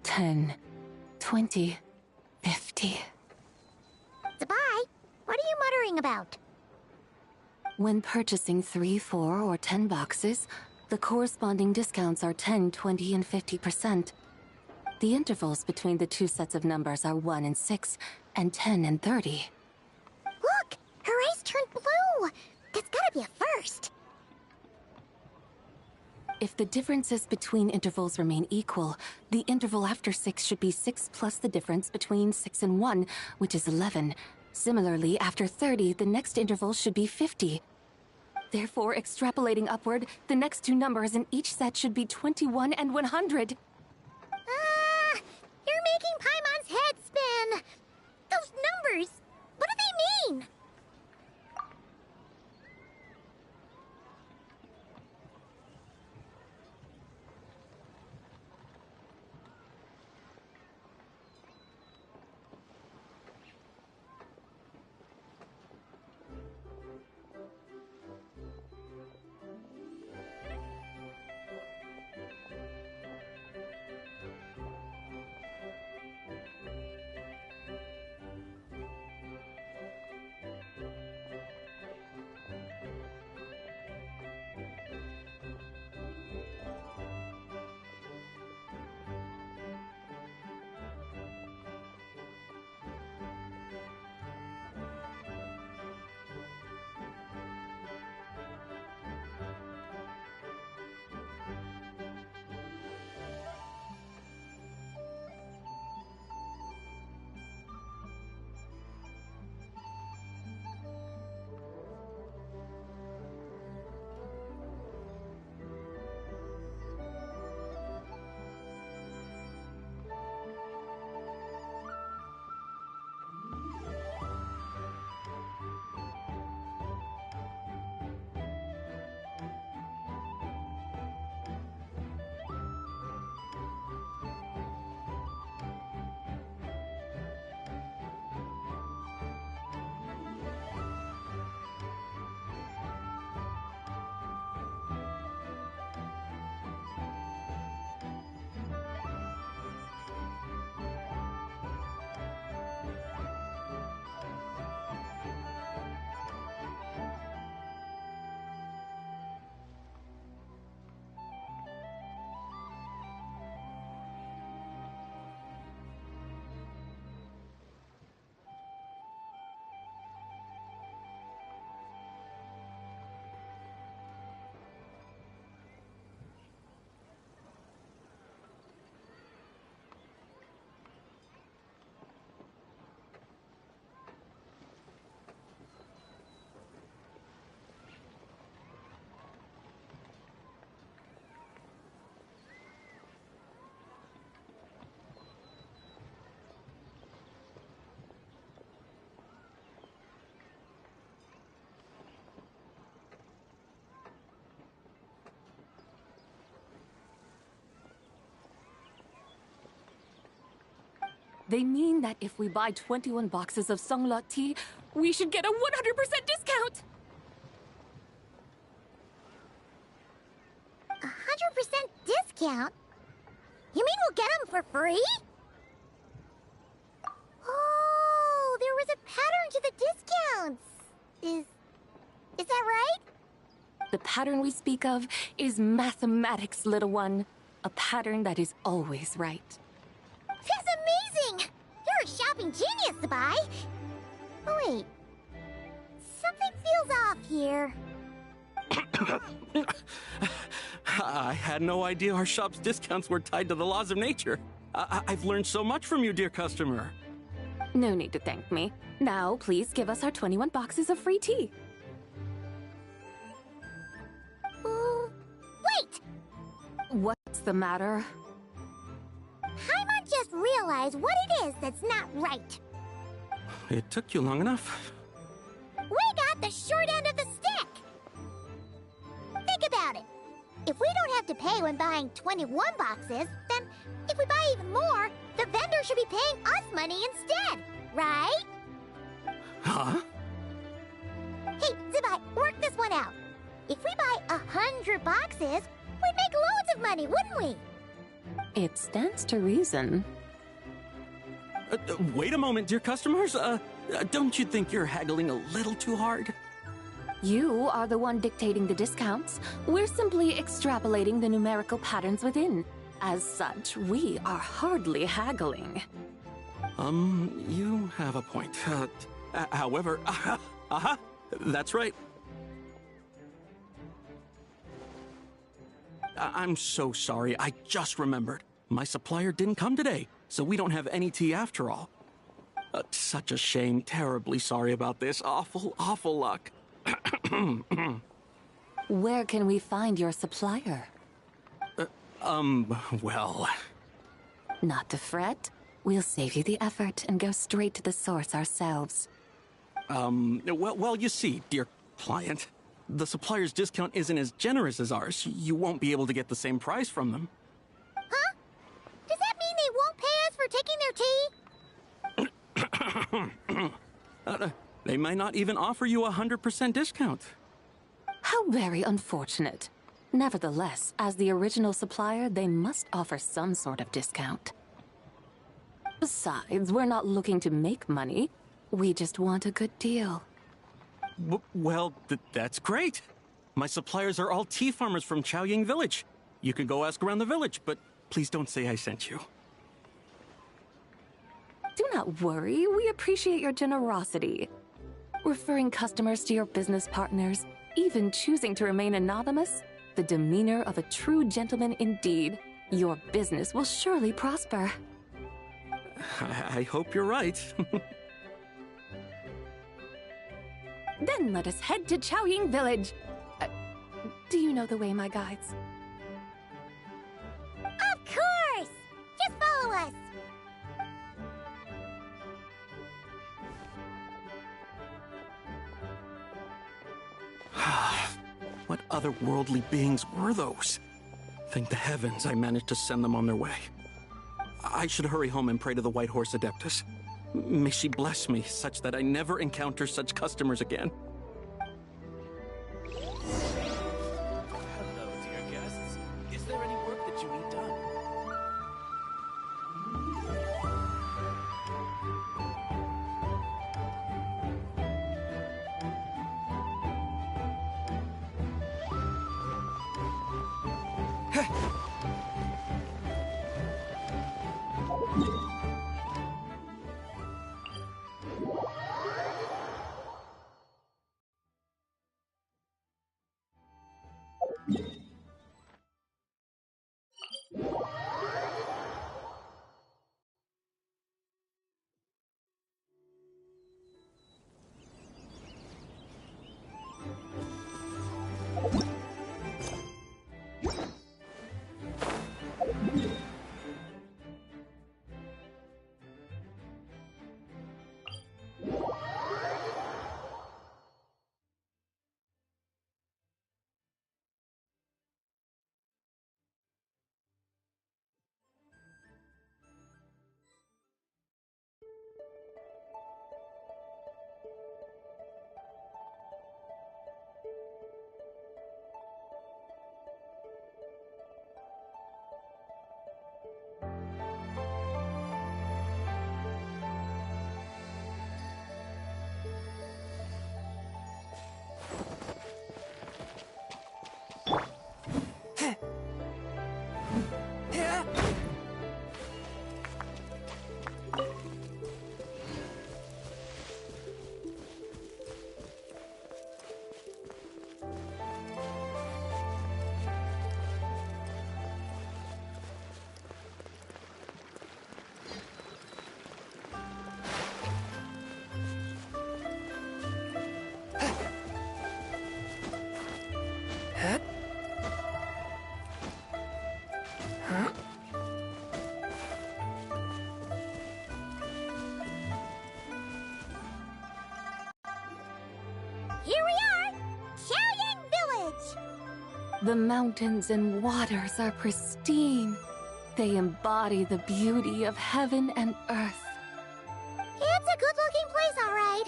10, 20, 50. Zabai, what are you muttering about? When purchasing 3, 4, or 10 boxes, the corresponding discounts are 10, 20, and 50%. The intervals between the 2 sets of numbers are 1 and 6, and 10 and 30. Look! Her eyes turned blue! That's gotta be a first! If the differences between intervals remain equal, the interval after 6 should be 6 plus the difference between 6 and 1, which is 11. Similarly, after 30, the next interval should be 50. Therefore, extrapolating upward, the next 2 numbers in each set should be 21 and 100. You're making Paimon's head spin! Those numbers, what do they mean? They mean that if we buy 21 boxes of Sungla tea, we should get a 100% discount! 100% discount? You mean we'll get them for free? Oh, there was a pattern to the discounts. Is that right? The pattern we speak of is mathematics, little one. A pattern that is always right. That's amazing! You're a shopping genius, Sabai. Oh, wait. Something feels off here. I had no idea our shop's discounts were tied to the laws of nature. I've learned so much from you, dear customer. No need to thank me. Now, please give us our 21 boxes of free tea. Wait! What's the matter? Paimon just realized what it is that's not right. It took you long enough. We got the short end of the stick! Think about it. If we don't have to pay when buying 21 boxes, then if we buy even more, the vendor should be paying us money instead, right? Huh? Hey, Zibai, work this one out. If we buy 100 boxes, we'd make loads of money, wouldn't we? It stands to reason. Wait a moment, dear customers. Don't you think you're haggling a little too hard? You are the one dictating the discounts. We're simply extrapolating the numerical patterns within. As such, we are hardly haggling. You have a point. However, that's right. I'm so sorry. I just remembered. My supplier didn't come today, so we don't have any tea after all. Such a shame. Terribly sorry about this. Awful luck. Where can we find your supplier? Well... Not to fret. We'll save you the effort and go straight to the source ourselves. Well, you see, dear client, the supplier's discount isn't as generous as ours. You won't be able to get the same price from them. Huh? Does that mean they won't pay us for taking their tea? They might not even offer you a 100% discount. How very unfortunate. Nevertheless, as the original supplier, they must offer some sort of discount. Besides, we're not looking to make money. We just want a good deal. Well, that's great. My suppliers are all tea farmers from Chaoying Village. You can go ask around the village, but please don't say I sent you. Do not worry, we appreciate your generosity. Referring customers to your business partners, even choosing to remain anonymous, the demeanor of a true gentleman indeed. Your business will surely prosper. I hope you're right. Then let us head to Chaoying Village. Do you know the way, my guides? Of course! Just follow us! What otherworldly beings were those? Thank the heavens I managed to send them on their way. I should hurry home and pray to the White Horse Adeptus. May she bless me such that I never encounter such customers again. Hello, dear guests. Is there any work that you need done? The mountains and waters are pristine. They embody the beauty of heaven and earth. It's a good-looking place, all right.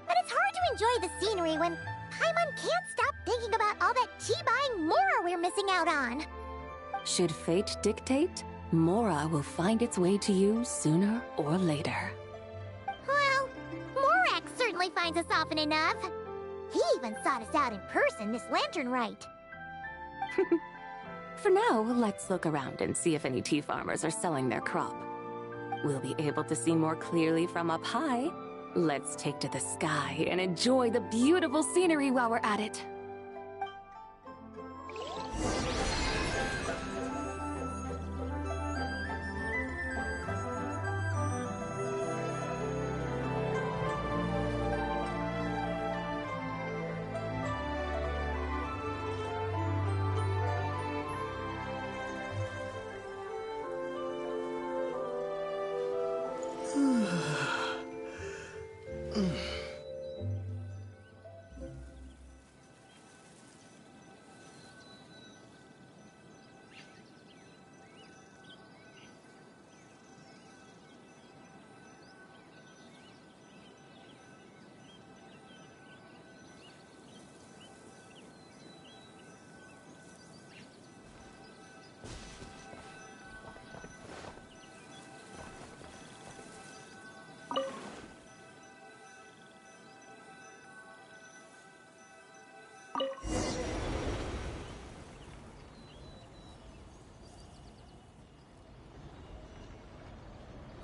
But it's hard to enjoy the scenery when Paimon can't stop thinking about all that tea-buying Mora we're missing out on. Should fate dictate, Mora will find its way to you sooner or later. Well, Morak certainly finds us often enough. He even sought us out in person this lantern rite. For now, let's look around and see if any tea farmers are selling their crop. We'll be able to see more clearly from up high. Let's take to the sky and enjoy the beautiful scenery while we're at it.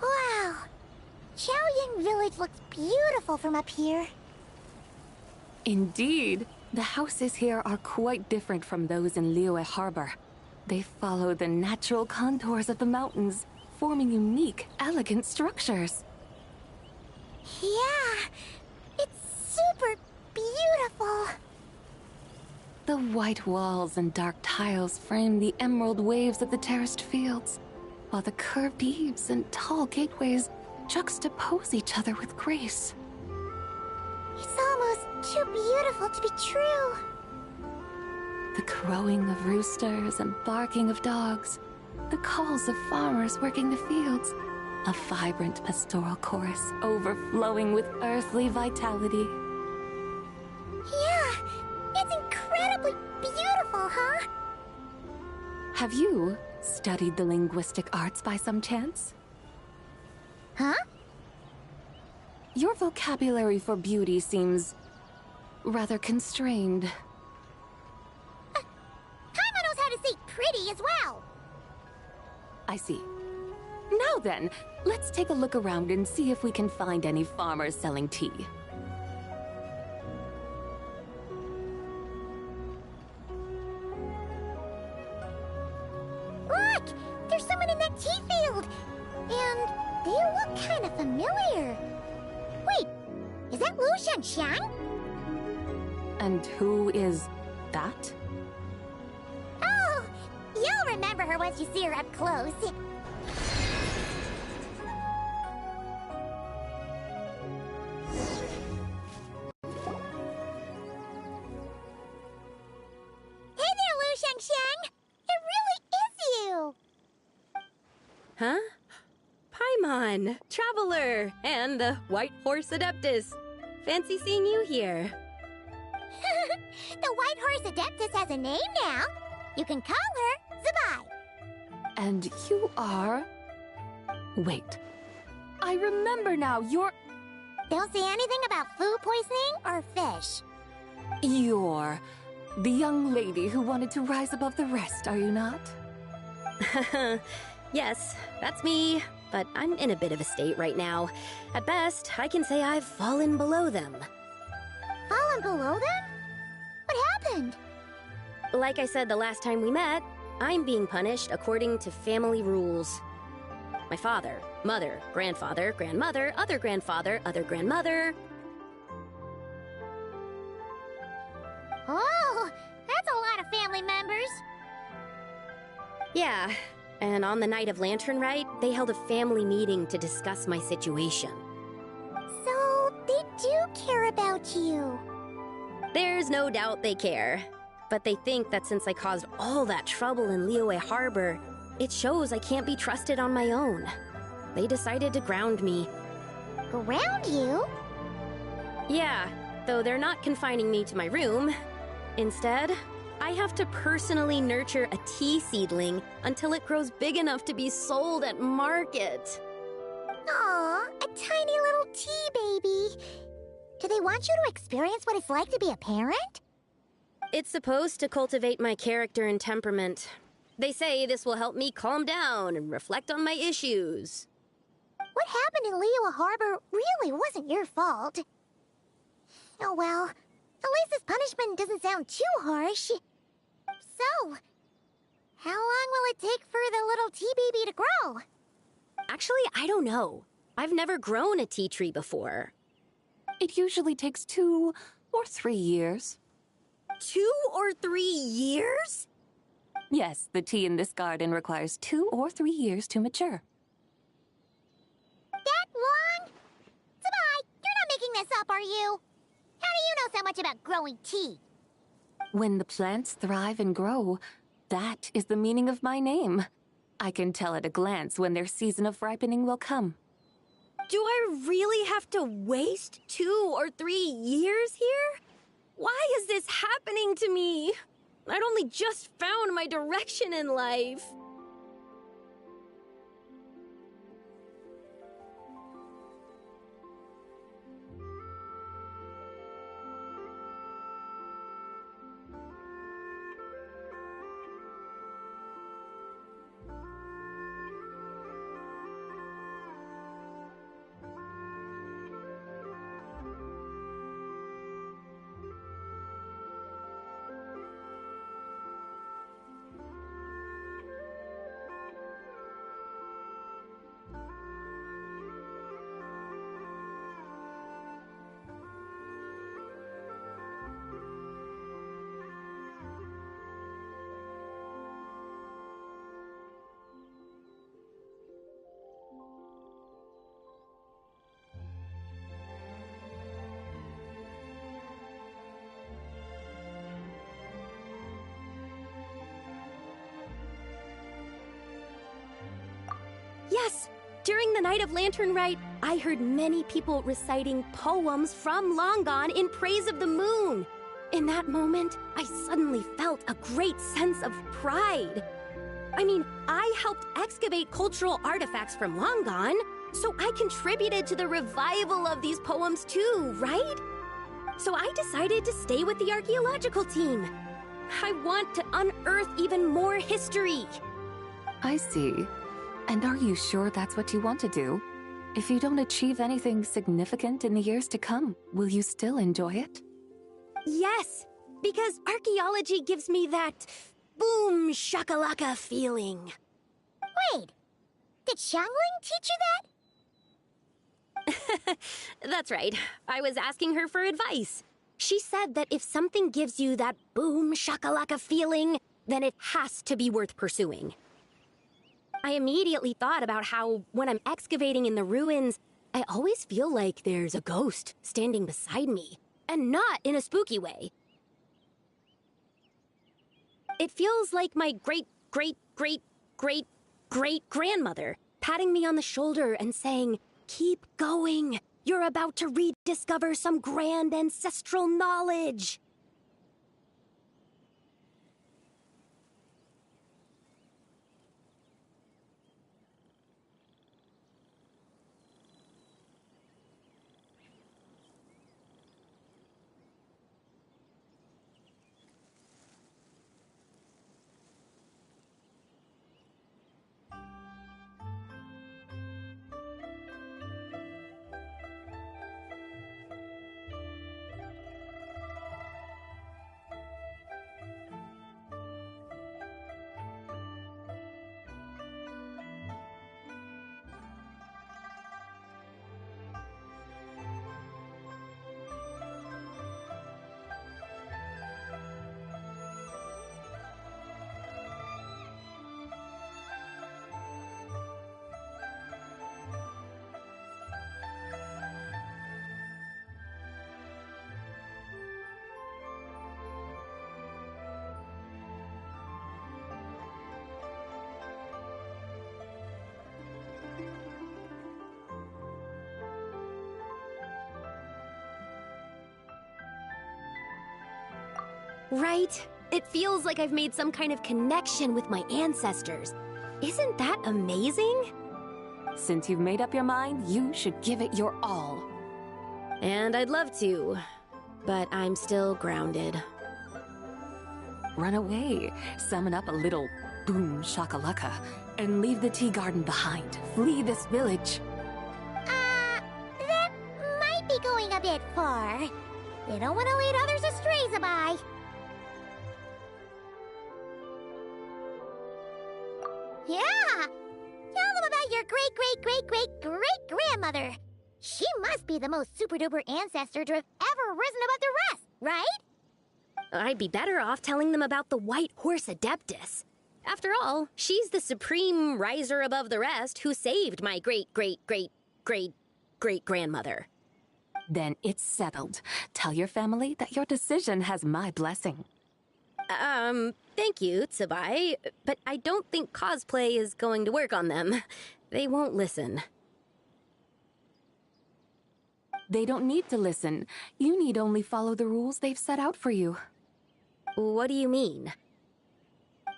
Wow! Xiaoying Village looks beautiful from up here. Indeed, the houses here are quite different from those in Liyue Harbor. They follow the natural contours of the mountains, forming unique, elegant structures. Yeah, it's super beautiful. The white walls and dark tiles frame the emerald waves of the terraced fields, while the curved eaves and tall gateways juxtapose each other with grace. It's almost too beautiful to be true. The crowing of roosters and barking of dogs, the calls of farmers working the fields, a vibrant pastoral chorus overflowing with earthly vitality. Yeah, it's incredibly beautiful, huh? Have you studied the linguistic arts by some chance? Huh? Your vocabulary for beauty seems rather constrained. Paimon knows how to say pretty as well. I see. Now then, let's take a look around and see if we can find any farmers selling tea. Look! There's someone in that tea field! And they look kind of familiar. Wait, is that Lu Shanxiang? And who is that? Oh, you'll remember her once you see her up close. Hey there, Lu Shanxiang! It really is you! Huh? Paimon, Traveler, and the White Horse Adeptus. Fancy seeing you here. The White Horse Adeptus has a name now. You can call her Zabai. And you are... Wait. I remember now, you're... Don't say anything about food poisoning or fish. You're... the young lady who wanted to rise above the rest, are you not? Yes, that's me, but I'm in a bit of a state right now. At best, I can say I've fallen below them. Fallen below them? What happened? Like I said the last time we met, I'm being punished according to family rules. My father, mother, grandfather, grandmother, other grandfather, other grandmother. Oh, that's a lot of family members. Yeah, and on the night of Lantern Rite, they held a family meeting to discuss my situation. So, they do care about you. There's no doubt they care. But they think that since I caused all that trouble in Liyue Harbor, it shows I can't be trusted on my own. They decided to ground me. Ground you? Yeah, though they're not confining me to my room. Instead, I have to personally nurture a tea seedling until it grows big enough to be sold at market. Aw, a tiny little tea baby. Do they want you to experience what it's like to be a parent? It's supposed to cultivate my character and temperament. They say this will help me calm down and reflect on my issues. What happened in Liyue Harbor really wasn't your fault. Oh well, at least this punishment doesn't sound too harsh. So, how long will it take for the little tea baby to grow? Actually, I don't know. I've never grown a tea tree before. It usually takes 2 or 3 years. 2 or 3 years? Yes, the tea in this garden requires 2 or 3 years to mature. That long? Sabai, you're not making this up, are you? How do you know so much about growing tea? When the plants thrive and grow, that is the meaning of my name. I can tell at a glance when their season of ripening will come. Do I really have to waste 2 or 3 years here? Why is this happening to me? I'd only just found my direction in life. Yes! During the night of Lantern Rite, I heard many people reciting poems from Long Gone in praise of the moon. In that moment, I suddenly felt a great sense of pride. I mean, I helped excavate cultural artifacts from Long Gone, so I contributed to the revival of these poems too, right? So I decided to stay with the archaeological team. I want to unearth even more history. I see. And are you sure that's what you want to do? If you don't achieve anything significant in the years to come, will you still enjoy it? Yes, because archaeology gives me that boom shakalaka feeling. Wait, did Xiangling teach you that? That's right. I was asking her for advice. She said that if something gives you that boom shakalaka feeling, then it has to be worth pursuing. I immediately thought about how, when I'm excavating in the ruins, I always feel like there's a ghost standing beside me, and not in a spooky way. It feels like my great-great-great-great-great-grandmother patting me on the shoulder and saying, "Keep going. You're about to rediscover some grand ancestral knowledge." Right? It feels like I've made some kind of connection with my ancestors. Isn't that amazing? Since you've made up your mind, you should give it your all. And I'd love to, but I'm still grounded. Run away, summon up a little boom shakalaka, and leave the tea garden behind. Flee this village. That might be going a bit far. You don't want to lead others astray, Zabai. Yeah! Tell them about your great-great-great-great-great-grandmother. She must be the most super-duper ancestor to have ever risen above the rest, right? I'd be better off telling them about the White Horse Adeptus. After all, she's the supreme riser above the rest who saved my great-great-great-great-great-grandmother. Then it's settled. Tell your family that your decision has my blessing. Thank you, Tsubai, but I don't think cosplay is going to work on them. They won't listen. They don't need to listen. You need only follow the rules they've set out for you. What do you mean?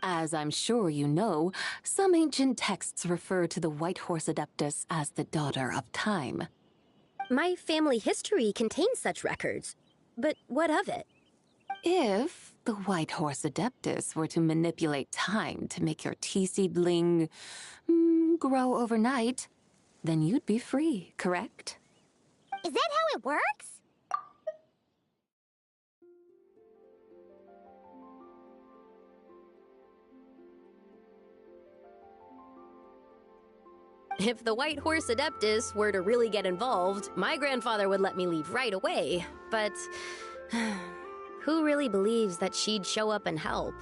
As I'm sure you know, some ancient texts refer to the White Horse Adeptus as the Daughter of Time. My family history contains such records, but what of it? If the White Horse Adeptus were to manipulate time to make your tea seedling grow overnight, then you'd be free, correct? Is that how it works? If the White Horse Adeptus were to really get involved, my grandfather would let me leave right away. But who really believes that she'd show up and help?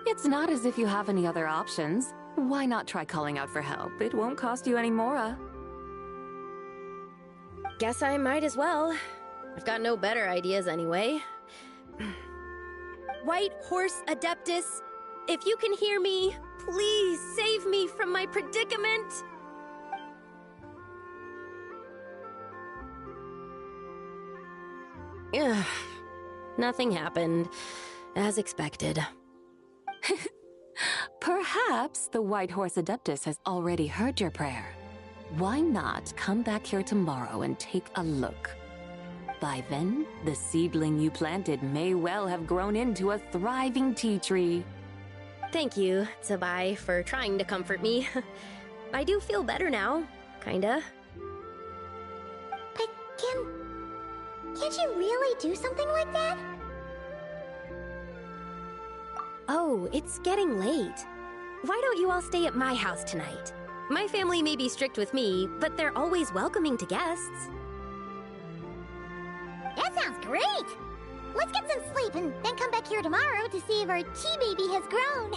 It's not as if you have any other options. Why not try calling out for help? It won't cost you any more. Guess I might as well. I've got no better ideas anyway. White Horse Adeptus, if you can hear me, please save me from my predicament. Ugh. Nothing happened, as expected. Perhaps the White Horse Adeptus has already heard your prayer. Why not come back here tomorrow and take a look? By then, the seedling you planted may well have grown into a thriving tea tree. Thank you, Tsubai, for trying to comfort me. I do feel better now, kinda. But can't you really do something like that? Oh, it's getting late. Why don't you all stay at my house tonight? My family may be strict with me, but they're always welcoming to guests. That sounds great! Let's get some sleep and then come back here tomorrow to see if our tea baby has grown.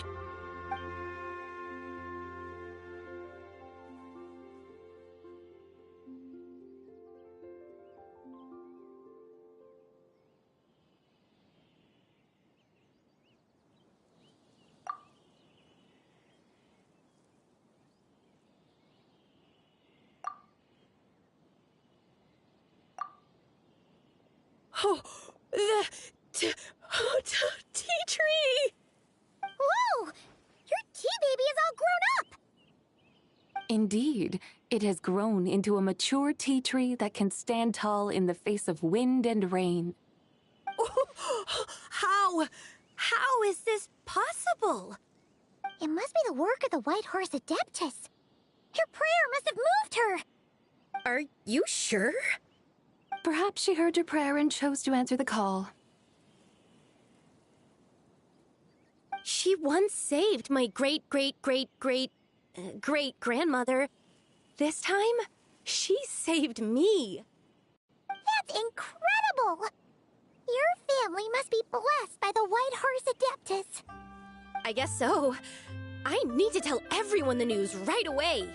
Oh, the tea tree! Whoa! Your tea baby is all grown up! Indeed, it has grown into a mature tea tree that can stand tall in the face of wind and rain. How is this possible? It must be the work of the White Horse Adeptus. Your prayer must have moved her. Are you sure? Perhaps she heard your prayer and chose to answer the call. She once saved my great-great-great-great-great-grandmother. This time, she saved me. That's incredible! Your family must be blessed by the White Horse Adeptus. I guess so. I need to tell everyone the news right away.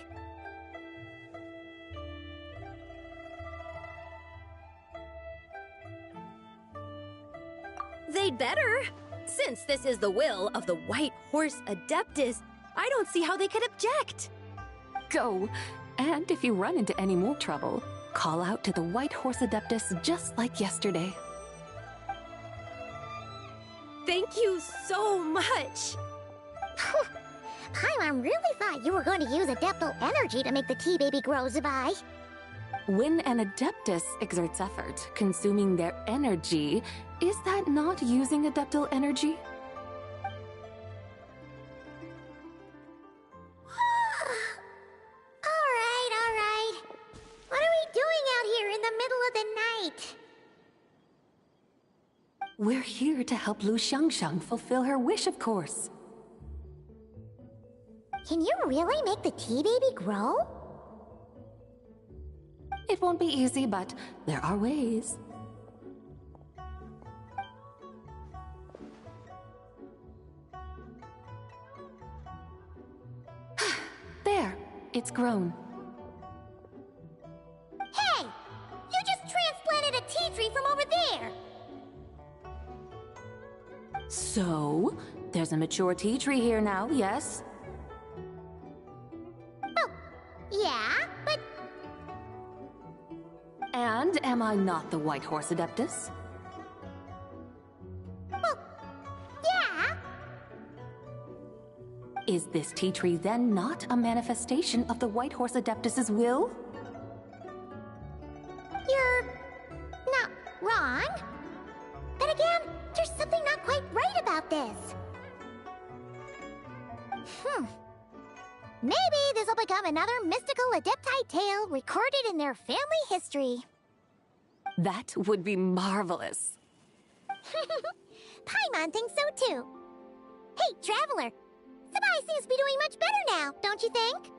They'd better. Since this is the will of the White Horse Adeptus, I don't see how they could object. Go. And if you run into any more trouble, call out to the White Horse Adeptus just like yesterday. Thank you so much. Paimon really thought you were going to use Adeptal energy to make the tea baby grow, Zabai. When an Adeptus exerts effort, consuming their energy, is that not using Adeptal energy? All right. What are we doing out here in the middle of the night? We're here to help Lu Xiangxiang fulfill her wish, of course. Can you really make the tea baby grow? It won't be easy, but there are ways. There, it's grown. Hey! You just transplanted a tea tree from over there! So, there's a mature tea tree here now, yes? Oh, yeah, but... And am I not the White Horse Adeptus? Well, yeah. Is this tea tree then not a manifestation of the White Horse Adeptus's will? You're... not wrong. But again, there's something not quite right about this. Maybe this will become another mystical Adepti tale recorded in their family history. That would be marvelous. Paimon thinks so too. Hey, Traveler! Zabai seems to be doing much better now, don't you think?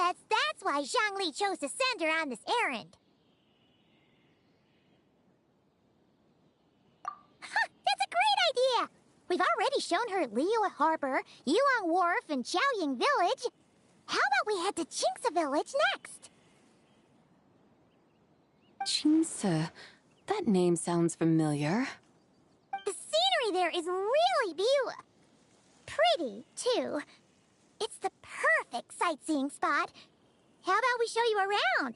That's why Zhongli chose to send her on this errand. That's a great idea! We've already shown her Liyue Harbor, Yulong Wharf, and Xiaoying Village. How about we head to Qingce Village next? Qingce. That name sounds familiar. The scenery there is really beautiful. Pretty, too. It's the perfect sightseeing spot. How about we show you around?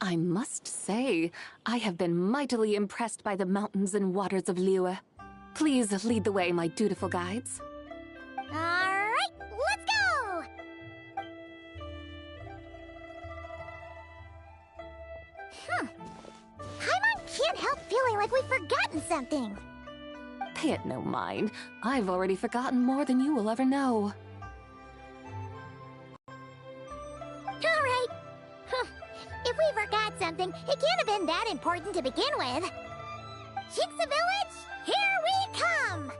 I must say, I have been mightily impressed by the mountains and waters of Liyue. Please lead the way, my dutiful guides. All right, let's go! Paimon can't help feeling like we've forgotten something. Pay it no mind. I've already forgotten more than you will ever know. All right. If we forgot something, it can't have been that important to begin with. Chinksa Village, here we come!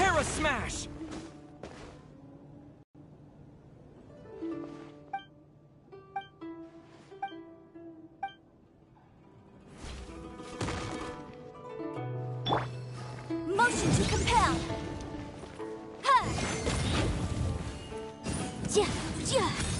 Terra Smash! Motion to compel! Ha! Ja, ja.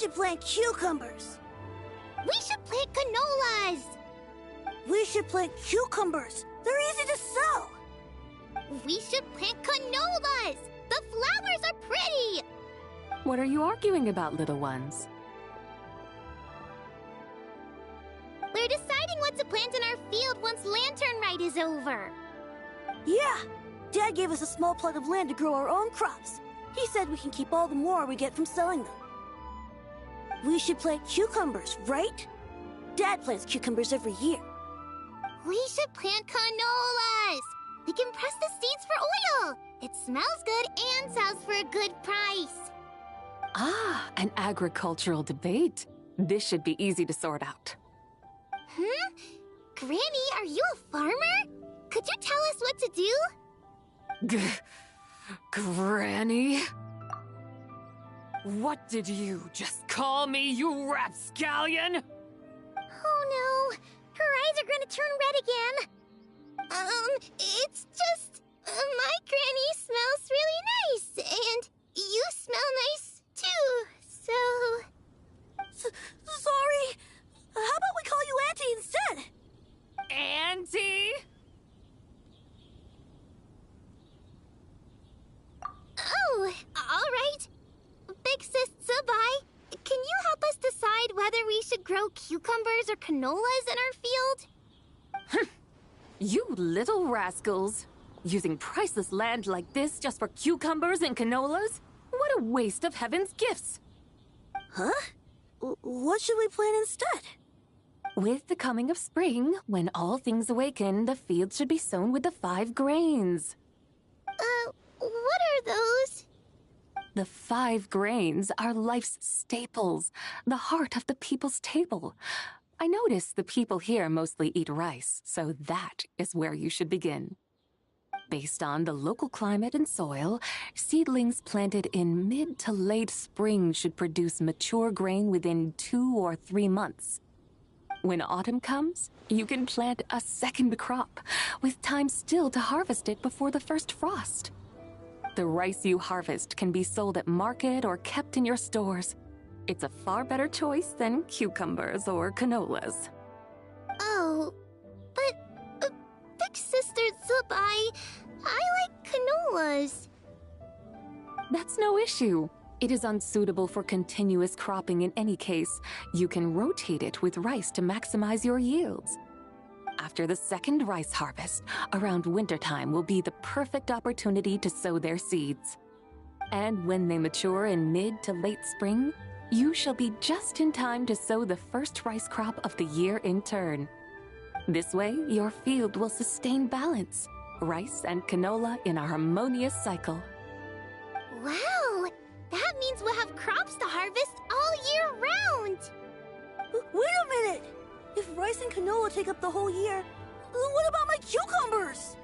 should plant cucumbers. We should plant canolas. We should plant cucumbers. They're easy to sell. We should plant canolas. The flowers are pretty. What are you arguing about, little ones? We're deciding what to plant in our field once Lantern Rite is over. Yeah. Dad gave us a small plot of land to grow our own crops. He said we can keep all the more we get from selling them. We should plant cucumbers, right? Dad plants cucumbers every year. We should plant canolas. We can press the seeds for oil. It smells good and sells for a good price. Ah, an agricultural debate. This should be easy to sort out. Granny, are you a farmer? Could you tell us what to do? Granny? What did you just call me, you rapscallion? Oh no, her eyes are gonna turn red again. It's just, my granny smells really nice, and you smell nice too, so... Sorry. How about we call you Auntie instead? Auntie? Oh, all right. Big Sis Zubai, can you help us decide whether we should grow cucumbers or canolas in our field? You little rascals! Using priceless land like this just for cucumbers and canolas? What a waste of heaven's gifts! Huh? What should we plant instead? With the coming of spring, when all things awaken, the field should be sown with the 5 grains. What are those? The 5 grains are life's staples, the heart of the people's table. I notice the people here mostly eat rice, so that is where you should begin. Based on the local climate and soil, seedlings planted in mid to late spring should produce mature grain within 2 or 3 months. When autumn comes, you can plant a second crop, with time still to harvest it before the first frost. The rice you harvest can be sold at market or kept in your stores. It's a far better choice than cucumbers or canolas. Oh, but Big Sister Zubai, I like canolas. That's no issue. It is unsuitable for continuous cropping in any case. You can rotate it with rice to maximize your yields. After the second rice harvest, around wintertime will be the perfect opportunity to sow their seeds. And when they mature in mid to late spring, you shall be just in time to sow the first rice crop of the year in turn. This way, your field will sustain balance, rice and canola in a harmonious cycle. Wow! That means we'll have crops to harvest all year round! Wait a minute! If rice and canola take up the whole year, what about my cucumbers?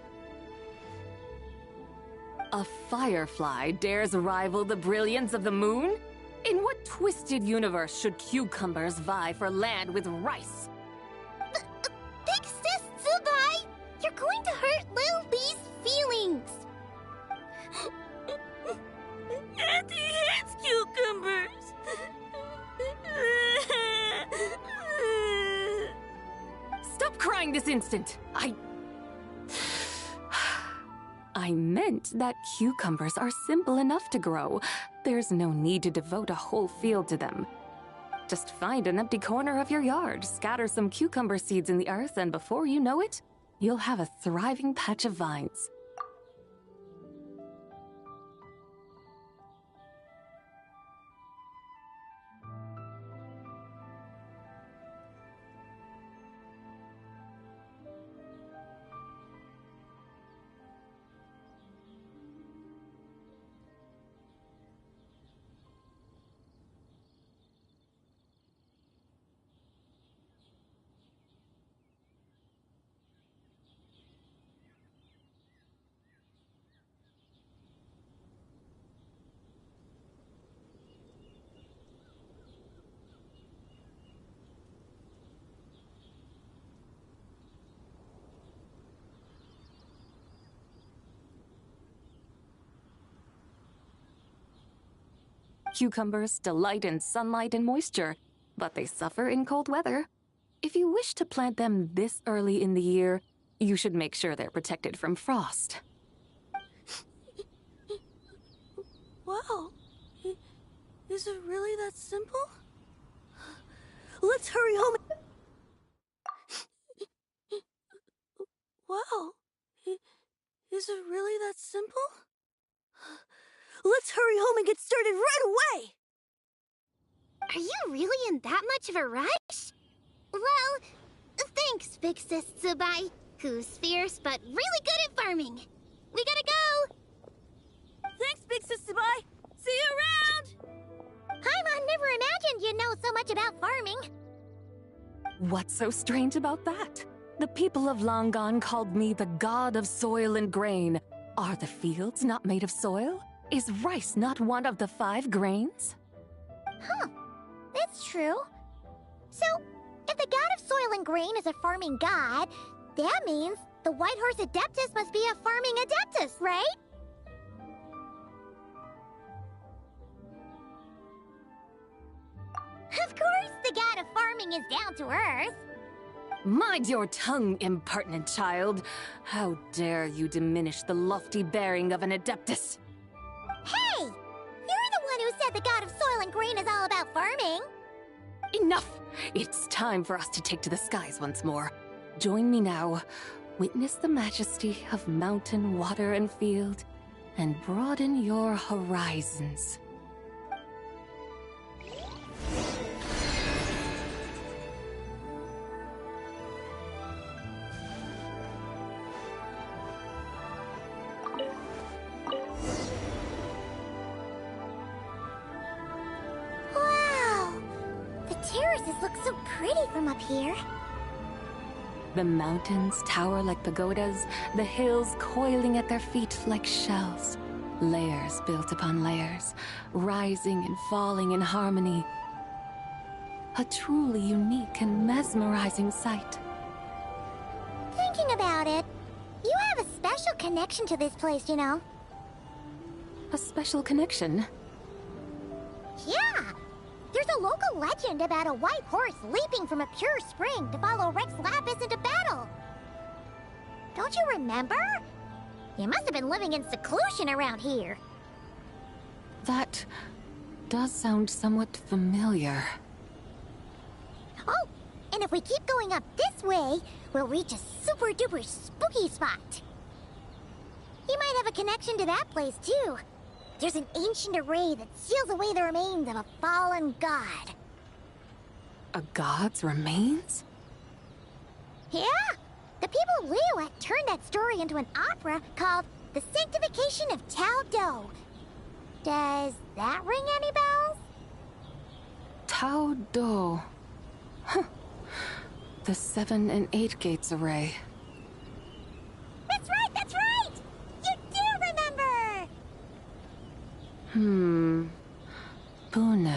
A firefly dares rival the brilliance of the moon? In what twisted universe should cucumbers vie for land with rice? Big Sis Zubai, you're going to hurt Lil Lee's feelings! Auntie hates cucumbers! Stop crying this instant! I meant that cucumbers are simple enough to grow. There's no need to devote a whole field to them. Just find an empty corner of your yard, scatter some cucumber seeds in the earth, and before you know it, you'll have a thriving patch of vines. Cucumbers delight in sunlight and moisture, but they suffer in cold weather. If you wish to plant them this early in the year, you should make sure they're protected from frost. Wow. Is it really that simple? Let's hurry home. Wow. Is it really that simple? Let's hurry home and get started right away! Are you really in that much of a rush? Well, thanks, Big Sis Zubai, who's fierce but really good at farming. We gotta go! Thanks, Big Sis Zubai! See you around! Paimon never imagined you'd know so much about farming. What's so strange about that? The people of Longon called me the god of soil and grain. Are the fields not made of soil? Is rice not one of the 5 grains? Huh. That's true. So, if the god of soil and grain is a farming god, that means the White Horse Adeptus must be a farming adeptus, right? Of course, the god of farming is down to earth. Mind your tongue, impertinent child. How dare you diminish the lofty bearing of an adeptus? Hey! You're the one who said the god of soil and grain is all about farming. Enough! It's time for us to take to the skies once more. Join me now. Witness the majesty of mountain, water, and field, and broaden your horizons. Look so pretty from up here. The mountains tower like pagodas, the hills coiling at their feet like shells. Layers built upon layers, rising and falling in harmony. A truly unique and mesmerizing sight. Thinking about it, you have a special connection to this place, you know. A special connection? Yeah! There's a local legend about a white horse leaping from a pure spring to follow Rex Lapis into battle. Don't you remember? You must have been living in seclusion around here. That does sound somewhat familiar. Oh, and if we keep going up this way, we'll reach a super-duper spooky spot. You might have a connection to that place, too. There's an ancient array that seals away the remains of a fallen god. A god's remains? Yeah! The people of Liyue turned that story into an opera called The Sanctification of Pt.2. Does that ring any bells? Pt.2. Huh. The 7 and 8 gates array. That's right, that's right! You do remember! Bune,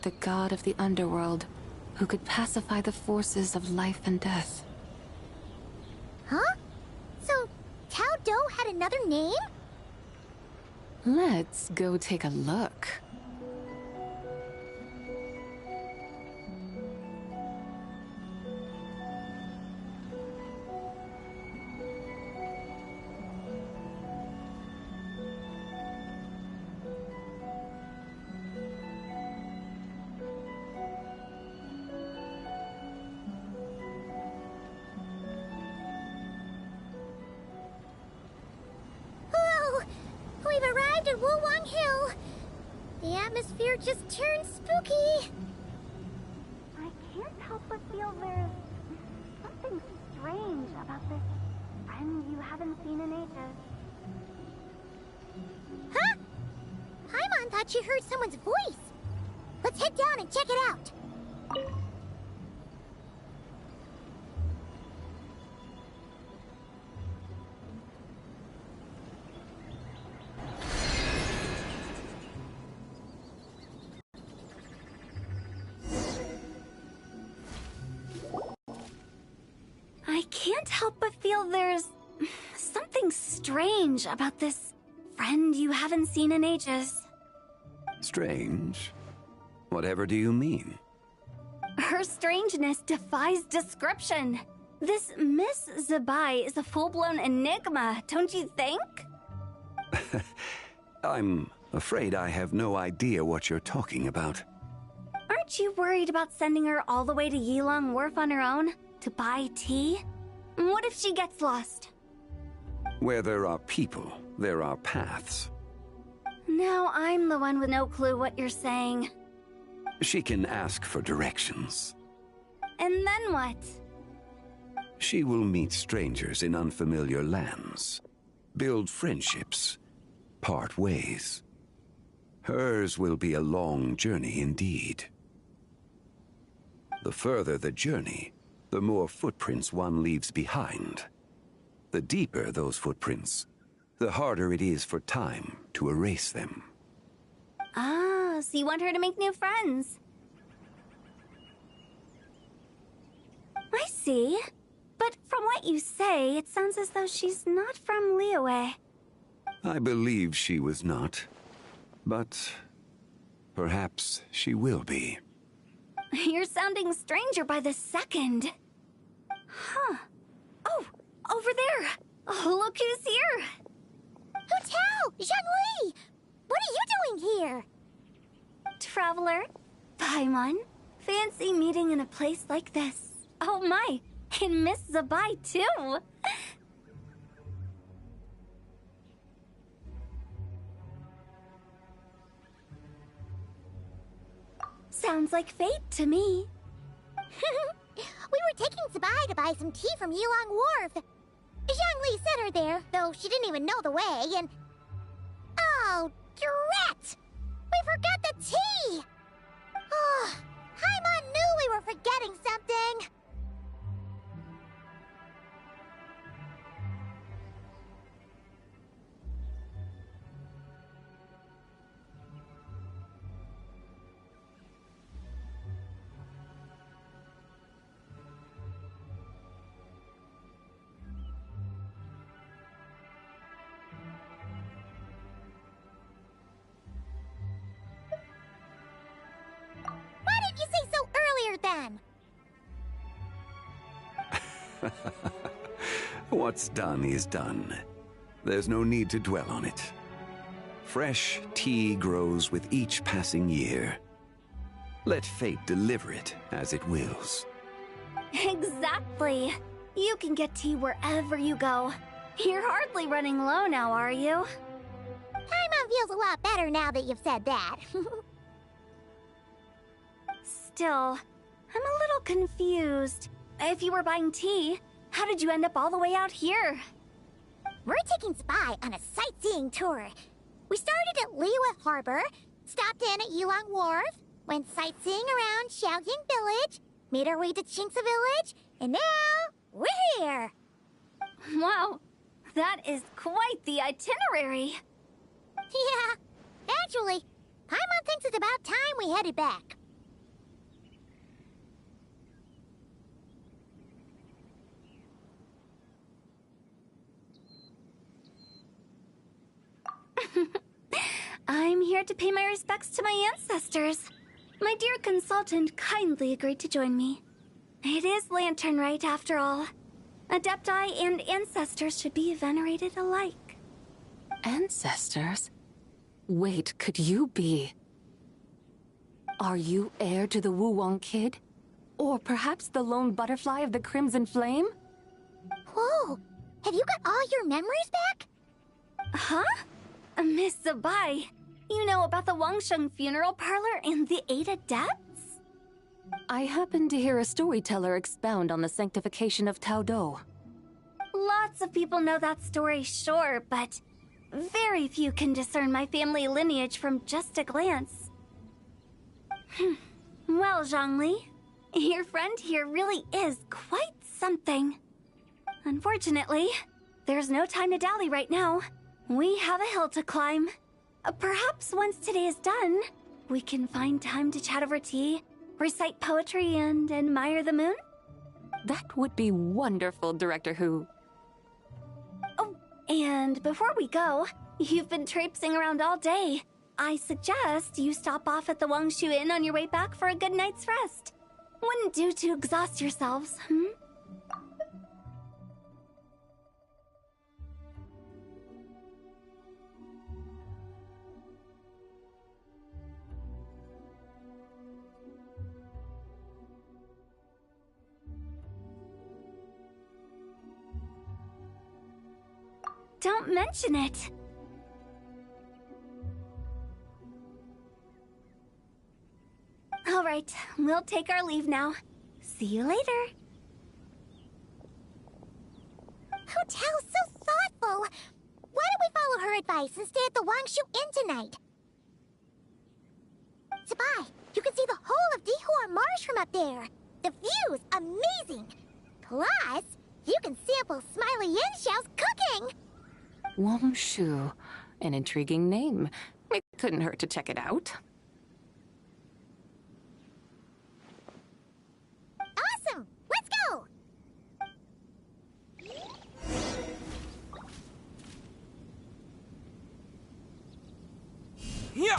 the god of the underworld, who could pacify the forces of life and death. Huh? So, Pt.2 had another name? Let's go take a look. The atmosphere just turned spooky. I can't help but feel there's something strange about this friend you haven't seen in ages. Huh? Paimon thought she heard someone's voice. Let's head down and check it out. I can't help but feel there's something strange about this friend you haven't seen in ages. Strange? Whatever do you mean? Her strangeness defies description. This Miss Zabai is a full-blown enigma, don't you think? I'm afraid I have no idea what you're talking about. Aren't you worried about sending her all the way to Yilong Wharf on her own to buy tea? What if she gets lost? Where there are people, there are paths. Now I'm the one with no clue what you're saying. She can ask for directions. And then what? She will meet strangers in unfamiliar lands, build friendships, part ways. Hers will be a long journey indeed. The further the journey, the more footprints one leaves behind. The deeper those footprints, the harder it is for time to erase them. Ah, so you want her to make new friends? I see. But from what you say, it sounds as though she's not from Liyue. I believe she was not, but perhaps she will be. You're sounding stranger by the second. Huh. Oh, over there. Oh, look who's here. Hotel! Zhongli! What are you doing here? Traveler, Paimon, fancy meeting in a place like this. Oh my, and Miss Zabai too. Sounds like fate to me. We were taking Zabai to buy some tea from Yilong Wharf. Zhongli sent her there, though she didn't even know the way, and... Oh, drat! We forgot the tea! Oh, Paimon knew we were forgetting something! Why didn't you say so earlier then? What's done is done. There's no need to dwell on it. Fresh tea grows with each passing year. Let fate deliver it as it wills. Exactly. You can get tea wherever you go. You're hardly running low now, are you? Paimon feels a lot better now that you've said that. Still, I'm a little confused. If you were buying tea, how did you end up all the way out here? We're taking Spy on a sightseeing tour. We started at Liyue Harbor, stopped in at Yilong Wharf, went sightseeing around Xiaoying Village, made our way to Qingce Village, and now we're here. Wow, that is quite the itinerary. Yeah, actually, Paimon thinks it's about time we headed back. I'm here to pay my respects to my ancestors. My dear consultant kindly agreed to join me. It is Lantern Rite, after all. Adepti and ancestors should be venerated alike. Ancestors? Wait, could you be? Are you heir to the Wu-Wong kid? Or perhaps the lone butterfly of the Crimson Flame? Whoa, have you got all your memories back? Huh? Miss Zabai, you know about the Wangsheng funeral parlor and the 8 adepts? I happened to hear a storyteller expound on the sanctification of Tao. Lots of people know that story, sure, but very few can discern my family lineage from just a glance. Well, Zhongli, your friend here really is quite something. Unfortunately, there's no time to dally right now. We have a hill to climb. Perhaps once today is done, we can find time to chat over tea, recite poetry, and admire the moon? That would be wonderful, Director Who. Oh, and before we go, you've been traipsing around all day. I suggest you stop off at the Wangshu Inn on your way back for a good night's rest. Wouldn't do to exhaust yourselves, hmm? Don't mention it. All right, we'll take our leave now. See you later. Hotel's so thoughtful. Why don't we follow her advice and stay at the Wangshu Inn tonight? Sabai, you can see the whole of Dihua Marsh from up there. The view's amazing. Plus, you can sample Smiley Yinxiao's cooking. Wangshu, an intriguing name. It couldn't hurt to check it out. Awesome! Let's go! Yeah!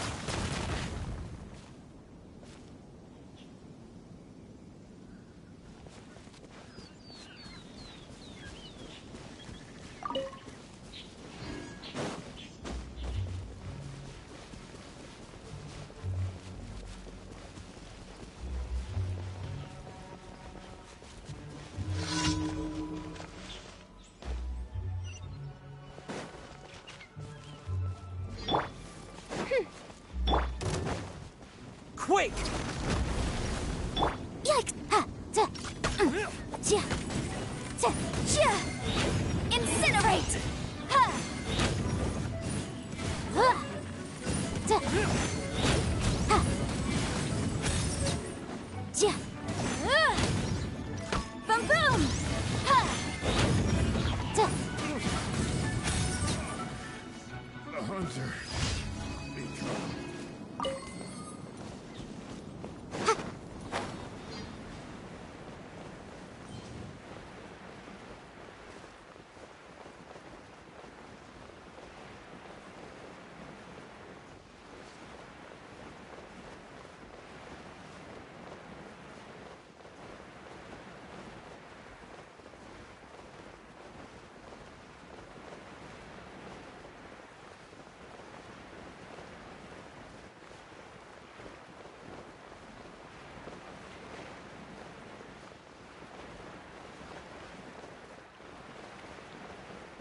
Quake! Yikes! Ha! Ta! Ja! Ta! Ja! Incinerate! Ha! Ta! Ha! Ja! Boom boom! Ha! Ta! The hunter.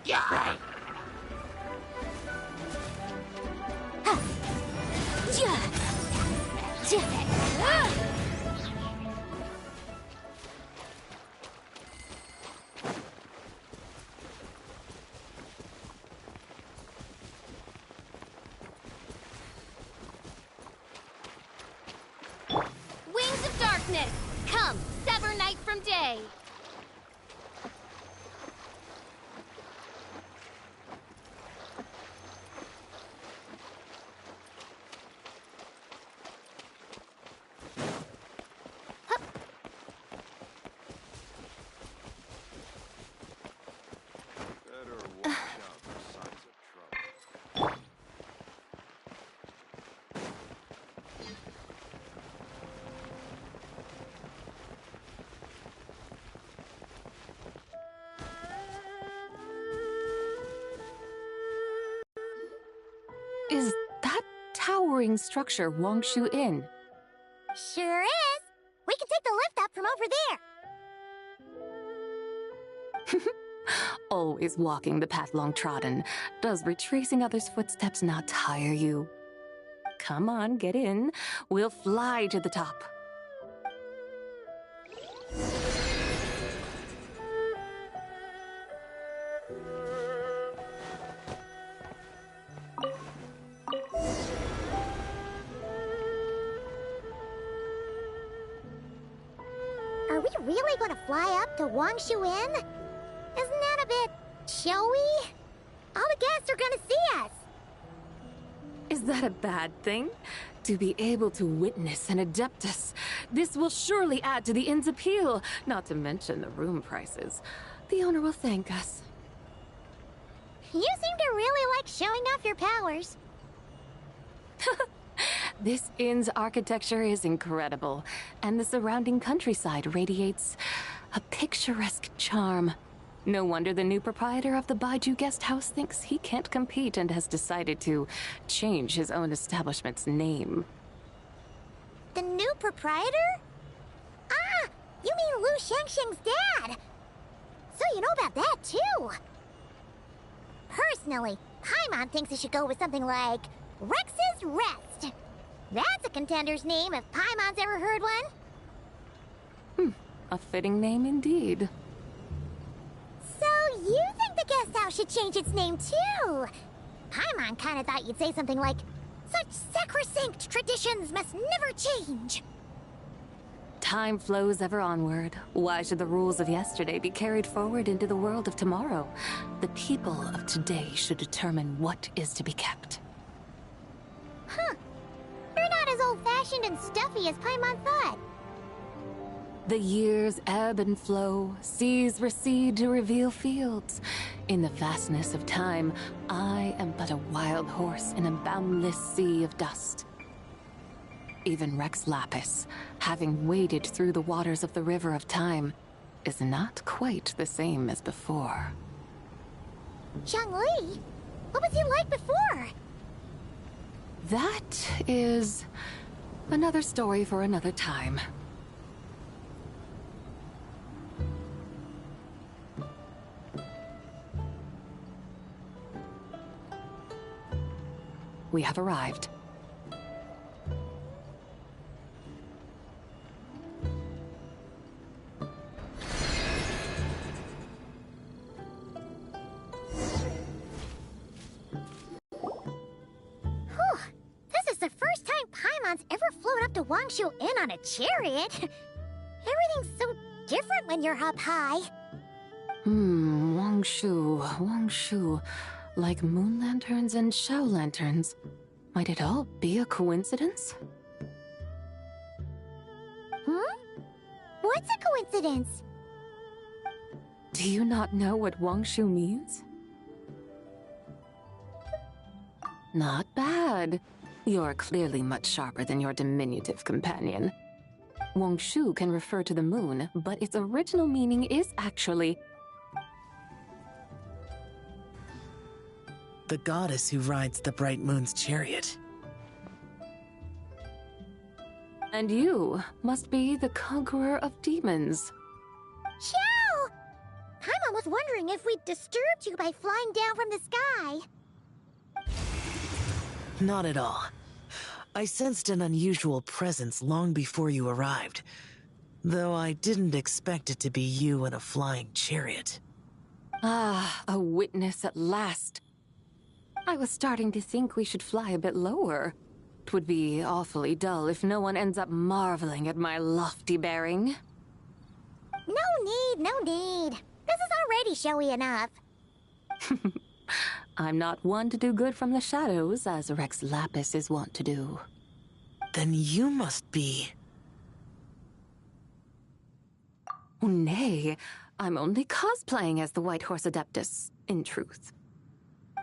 Yeah! Ha! Ja! Ja! Wings of darkness, come, sever night from day. Is that towering structure Wangshu Inn? Sure is. We can take the lift up from over there. Always walking the path long trodden. Does retracing others' footsteps not tire you? Come on, get in. We'll fly to the top. Are we really going to fly up to Wangshu Inn? Isn't that a bit showy? All the guests are going to see us. Is that a bad thing? To be able to witness an Adeptus. This will surely add to the inn's appeal, not to mention the room prices. The owner will thank us. You seem to really like showing off your powers. This inn's architecture is incredible, and the surrounding countryside radiates a picturesque charm. No wonder the new proprietor of the Pt.2 guest house thinks he can't compete and has decided to change his own establishment's name. The new proprietor? Ah, you mean Lu Shengsheng's dad. So you know about that, too. Personally, Paimon thinks it should go with something like Rex's Rest. That's a contender's name if Paimon's ever heard one. A fitting name indeed. So you think the guest house should change its name, too? Paimon kinda thought you'd say something like, such sacrosanct traditions must never change. Time flows ever onward. Why should the rules of yesterday be carried forward into the world of tomorrow? The people of today should determine what is to be kept. Huh. You're not as old-fashioned and stuffy as Paimon thought. The years ebb and flow, seas recede to reveal fields. In the vastness of time, I am but a wild horse in a boundless sea of dust. Even Rex Lapis, having waded through the waters of the river of time, is not quite the same as before. Zhongli? What was he like before? That is another story for another time. We have arrived. This is the first time Paimon's ever flown up to Wangshu Inn on a chariot. Everything's so different when you're up high. Wangshu. Like moon lanterns and Shao lanterns. Might it all be a coincidence? What's a coincidence? Do you not know what Wangshu means? Not bad. You're clearly much sharper than your diminutive companion. Wangshu can refer to the moon, but its original meaning is actually the goddess who rides the bright moon's chariot. And you must be the conqueror of demons. Xiao! Paimon was wondering if we'd disturbed you by flying down from the sky. Not at all. I sensed an unusual presence long before you arrived, though I didn't expect it to be you in a flying chariot. Ah, a witness at last. I was starting to think we should fly a bit lower. It would be awfully dull if no one ends up marveling at my lofty bearing. No need. This is already showy enough. I'm not one to do good from the shadows, as Rex Lapis is wont to do. Then you must be... Nay, I'm only cosplaying as the White Horse Adeptus, in truth.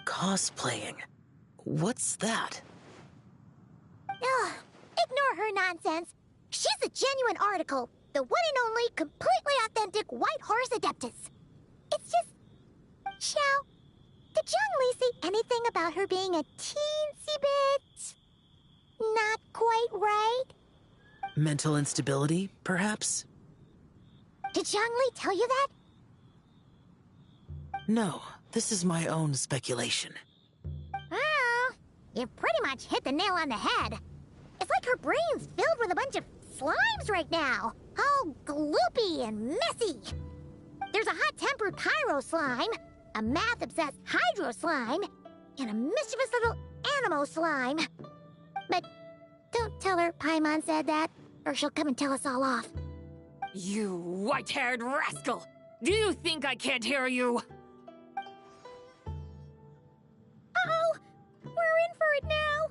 Cosplaying? What's that? Ugh, ignore her nonsense. She's the genuine article, the one and only, completely authentic White Horse Adeptus. It's just... Xiao, did Zhongli say anything about her being a teensy bit... not quite right? Mental instability, perhaps? Did Zhongli tell you that? No, this is my own speculation. Well, you pretty much hit the nail on the head. It's like her brain's filled with a bunch of slimes right now. All gloopy and messy. There's a hot-tempered pyro slime, a math-obsessed hydro slime, and a mischievous little animo slime. But don't tell her Paimon said that, or she'll come and tell us all off. You white-haired rascal! Do you think I can't hear you? Uh-oh! We're in for it now!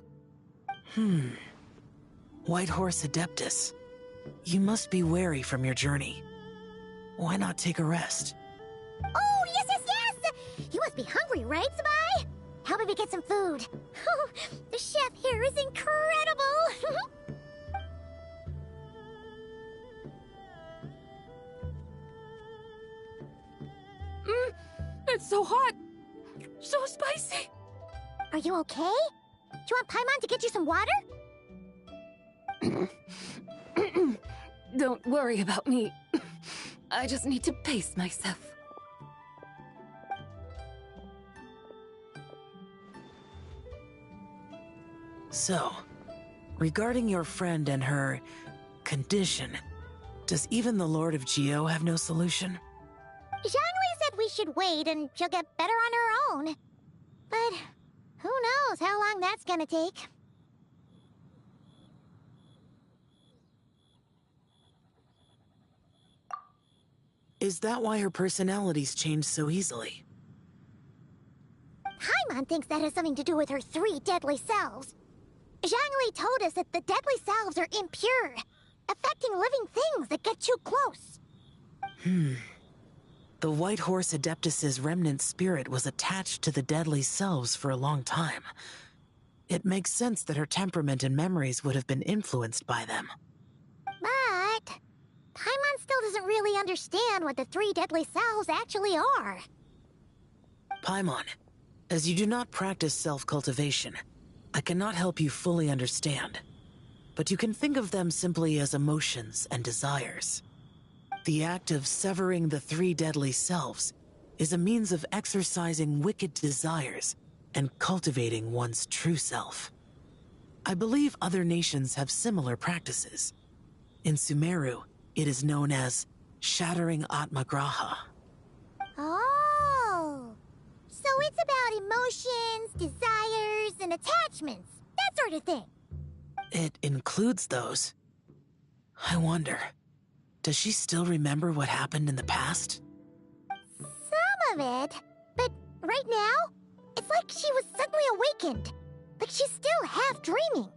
White Horse Adeptus. You must be weary from your journey. Why not take a rest? Oh, yes! You must be hungry, right, Sabai? how about we get some food? The chef here is incredible! It's so hot! So spicy! Are you okay? Do you want Paimon to get you some water? Don't worry about me. I just need to pace myself. So, regarding your friend and her condition, does even the Lord of Geo have no solution? Zhangli said we should wait and she'll get better on her own. But who knows how long that's gonna take. Is that why her personalities change so easily? Paimon thinks that has something to do with her 3 deadly selves. Zhangli told us that the deadly selves are impure, affecting living things that get too close. The White Horse Adeptus's remnant spirit was attached to the deadly selves for a long time. It makes sense that her temperament and memories would have been influenced by them. But Paimon still doesn't really understand what the 3 deadly selves actually are. Paimon, as you do not practice self-cultivation, I cannot help you fully understand. But you can think of them simply as emotions and desires. The act of severing the 3 deadly selves is a means of exercising wicked desires and cultivating one's true self. I believe other nations have similar practices. In Sumeru, it is known as shattering Atmagraha. Oh, so it's about emotions, desires, and attachments, that sort of thing. It includes those. I wonder, does she still remember what happened in the past? Some of it, but right now, it's like she was suddenly awakened. Like she's still half dreaming.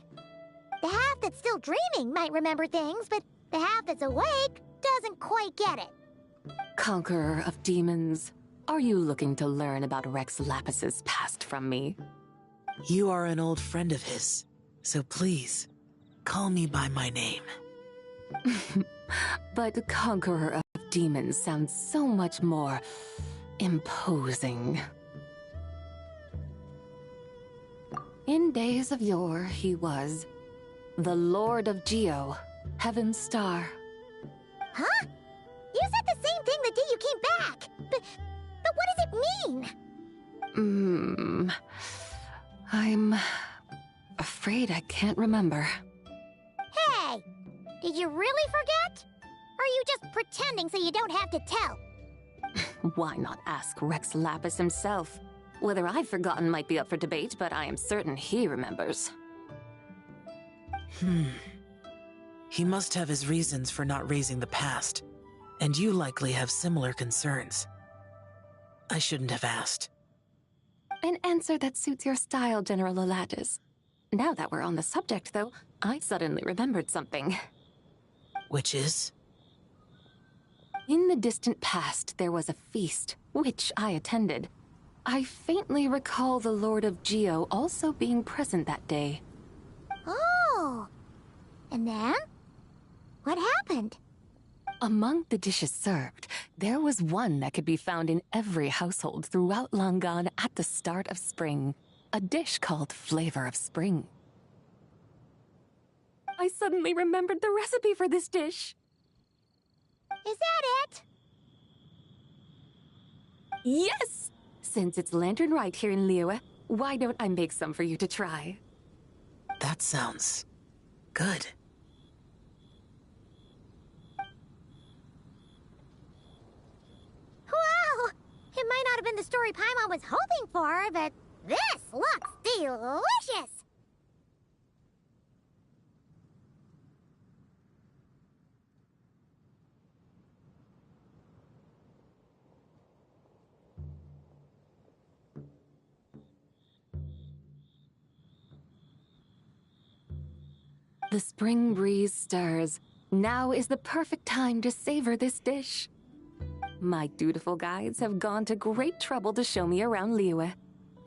The half that's still dreaming might remember things, but the half that's awake doesn't quite get it. Conqueror of demons, are you looking to learn about Rex Lapis's past from me? You are an old friend of his, so please, call me by my name. But Conqueror of Demons sounds so much more imposing. In days of yore, he was the Lord of Geo, Heaven's Star. Huh? You said the same thing the day you came back! But what does it mean? I'm afraid I can't remember. Hey! Did you really forget? Or are you just pretending so you don't have to tell? Why not ask Rex Lapis himself? Whether I've forgotten might be up for debate, but I am certain he remembers. He must have his reasons for not raising the past, and you likely have similar concerns. I shouldn't have asked. An answer that suits your style, General Elatis. Now that we're on the subject, though, I suddenly remembered something. Which is? In the distant past, there was a feast, which I attended. I faintly recall the Lord of Geo also being present that day. Oh! And then? What happened? Among the dishes served, there was one that could be found in every household throughout Langan at the start of spring. A dish called Flavor of Spring. I suddenly remembered the recipe for this dish. Is that it? Yes! Since it's Lantern Rite here in Liyue, why don't I make some for you to try? That sounds good. Wow! It might not have been the story Paimon was hoping for, but this looks delicious! The spring breeze stirs. Now is the perfect time to savor this dish. My dutiful guides have gone to great trouble to show me around Liyue.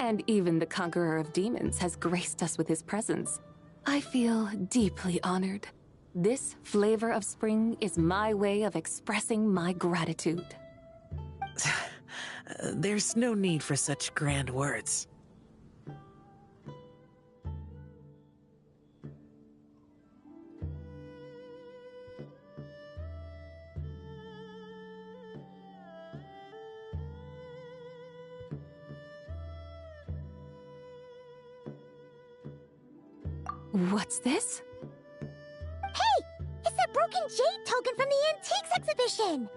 And even the conqueror of demons has graced us with his presence. I feel deeply honored. This flavor of spring is my way of expressing my gratitude. There's no need for such grand words. What's this? Hey! It's that broken jade token from the antiques exhibition!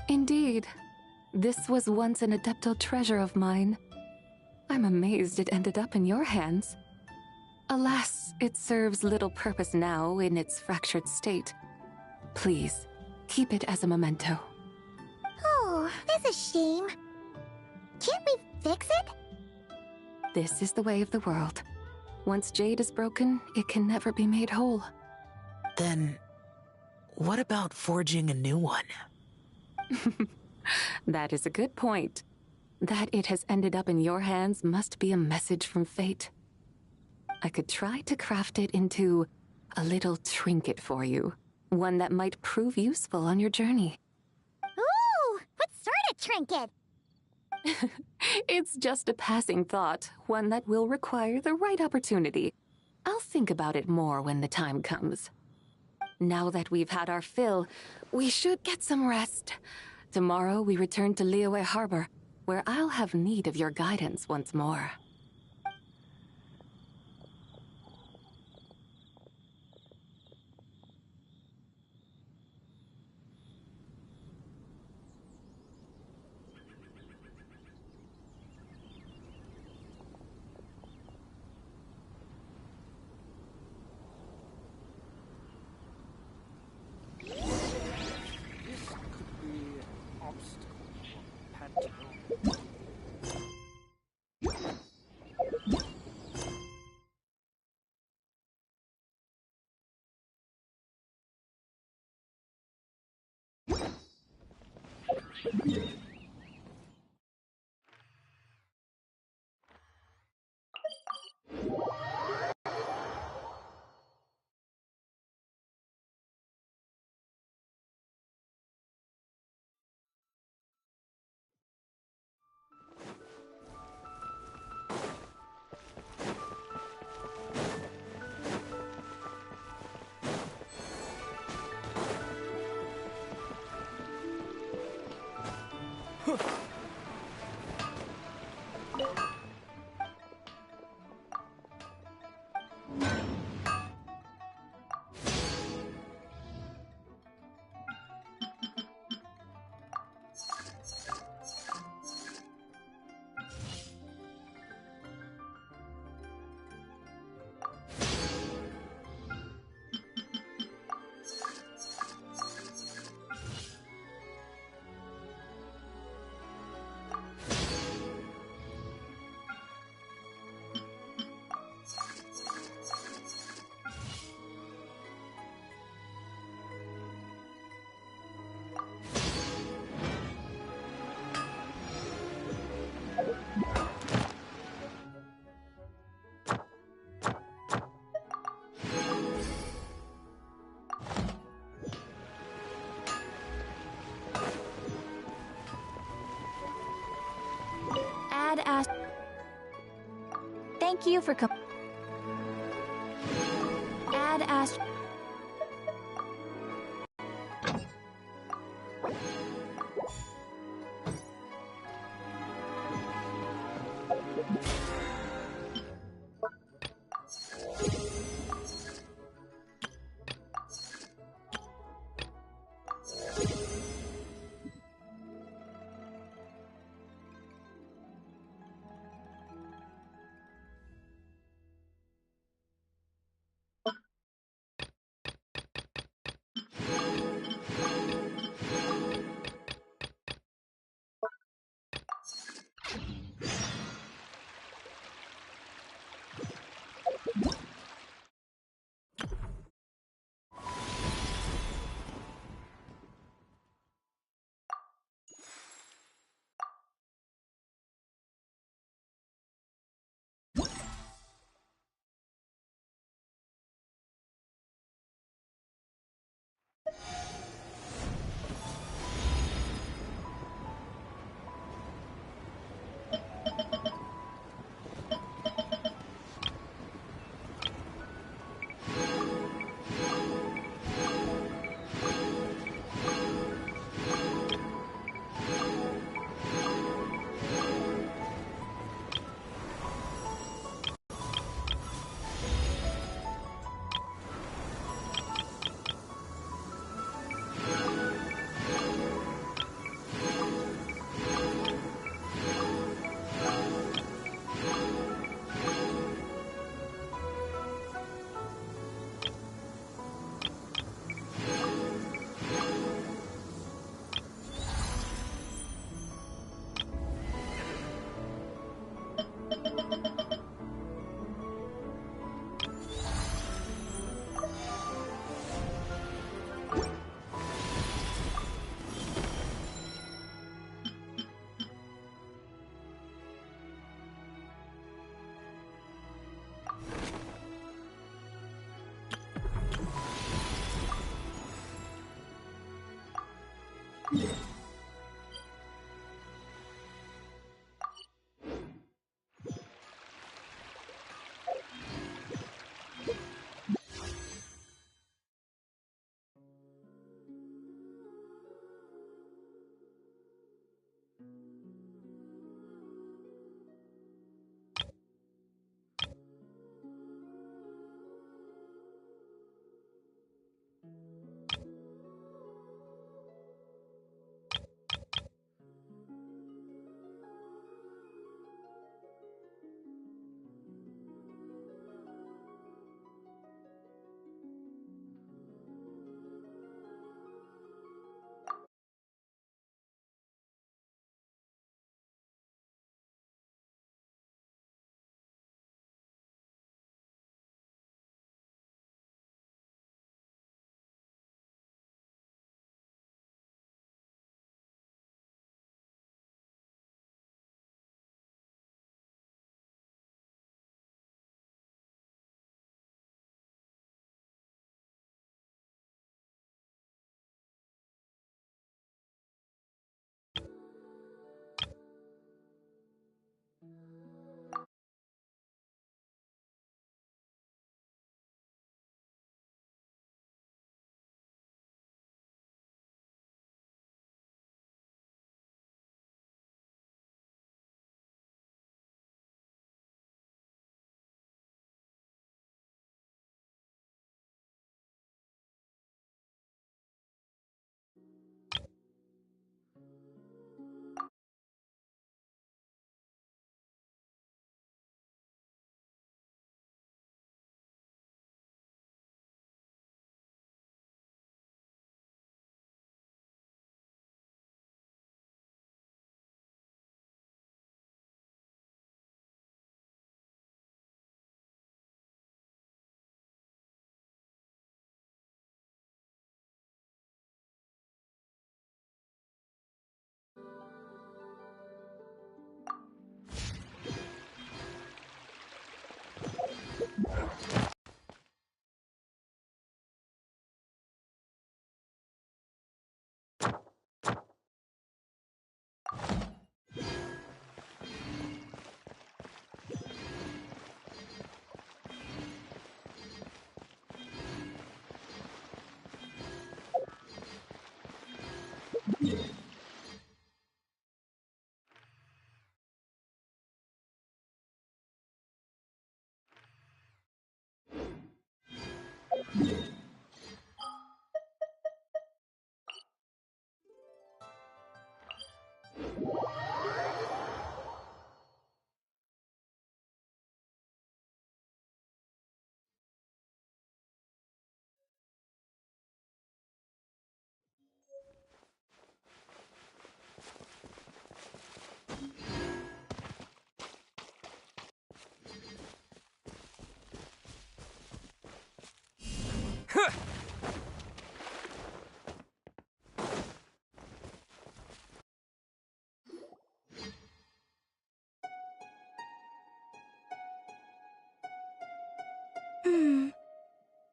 Indeed. This was once an adeptal treasure of mine. I'm amazed it ended up in your hands. Alas, it serves little purpose now in its fractured state. Please, keep it as a memento. Oh, that's a shame. Can't we fix it? This is the way of the world. Once jade is broken, it can never be made whole. Then, what about forging a new one? That is a good point. That it has ended up in your hands must be a message from fate. I could try to craft it into a little trinket for you. One that might prove useful on your journey. Ooh! What sort of trinket? It's just a passing thought, one that will require the right opportunity. I'll think about it more when the time comes. Now that we've had our fill, we should get some rest. Tomorrow we return to Liyue Harbor, where I'll have need of your guidance once more. Thank you for Add Ast.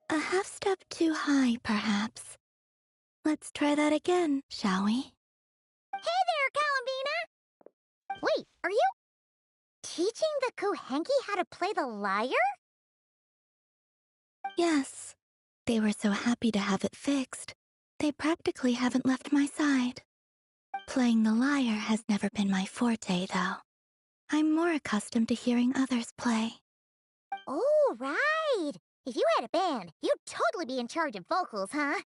A half step too high, perhaps. Let's try that again, shall we? Hey there, Columbina! Wait, are you teaching the Kuhenki how to play the lyre? Yes. They were so happy to have it fixed, they practically haven't left my side. Playing the lyre has never been my forte, though. I'm more accustomed to hearing others play. Oh, right! If you had a band, you'd totally be in charge of vocals, huh?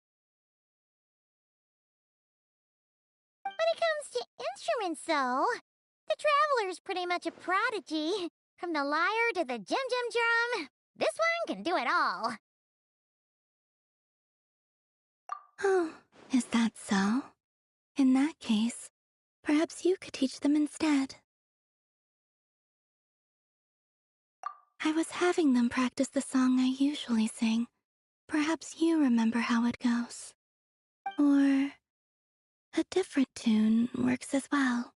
When it comes to instruments, though, the Traveler's pretty much a prodigy. From the lyre to the jim-jim drum, this one can do it all. Oh, is that so? In that case, perhaps you could teach them instead. I was having them practice the song I usually sing. Perhaps you remember how it goes. Or a different tune works as well.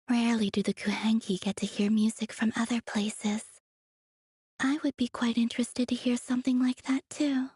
Rarely do the Kuhenki get to hear music from other places. I would be quite interested to hear something like that too.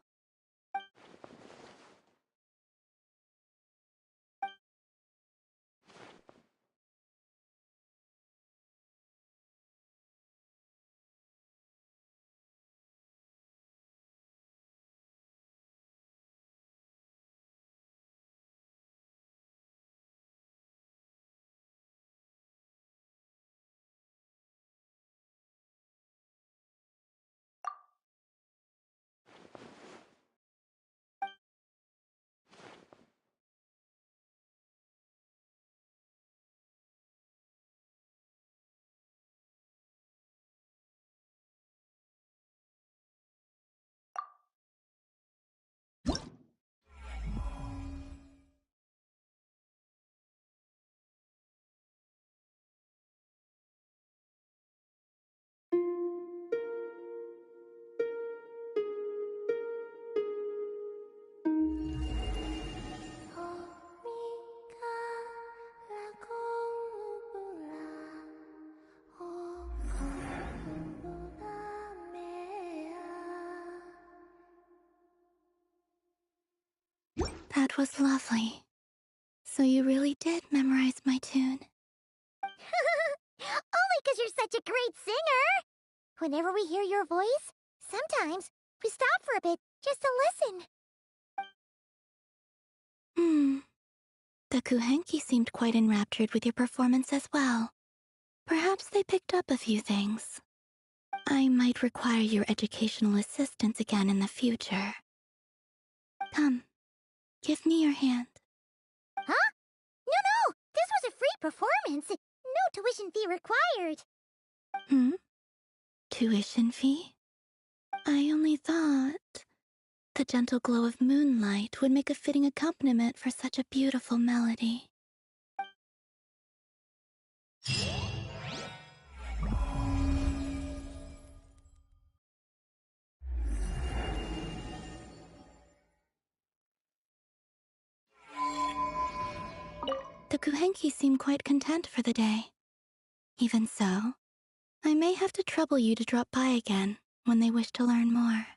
That was lovely. So you really did memorize my tune? Only 'cause you're such a great singer! Whenever we hear your voice, sometimes we stop for a bit just to listen. The Kuhenki seemed quite enraptured with your performance as well. Perhaps they picked up a few things. I might require your educational assistance again in the future. Come, give me your hand. Huh? No! This was a free performance! No tuition fee required! Tuition fee? I only thought the gentle glow of moonlight would make a fitting accompaniment for such a beautiful melody. The Kuhenki seem quite content for the day. Even so, I may have to trouble you to drop by again when they wish to learn more.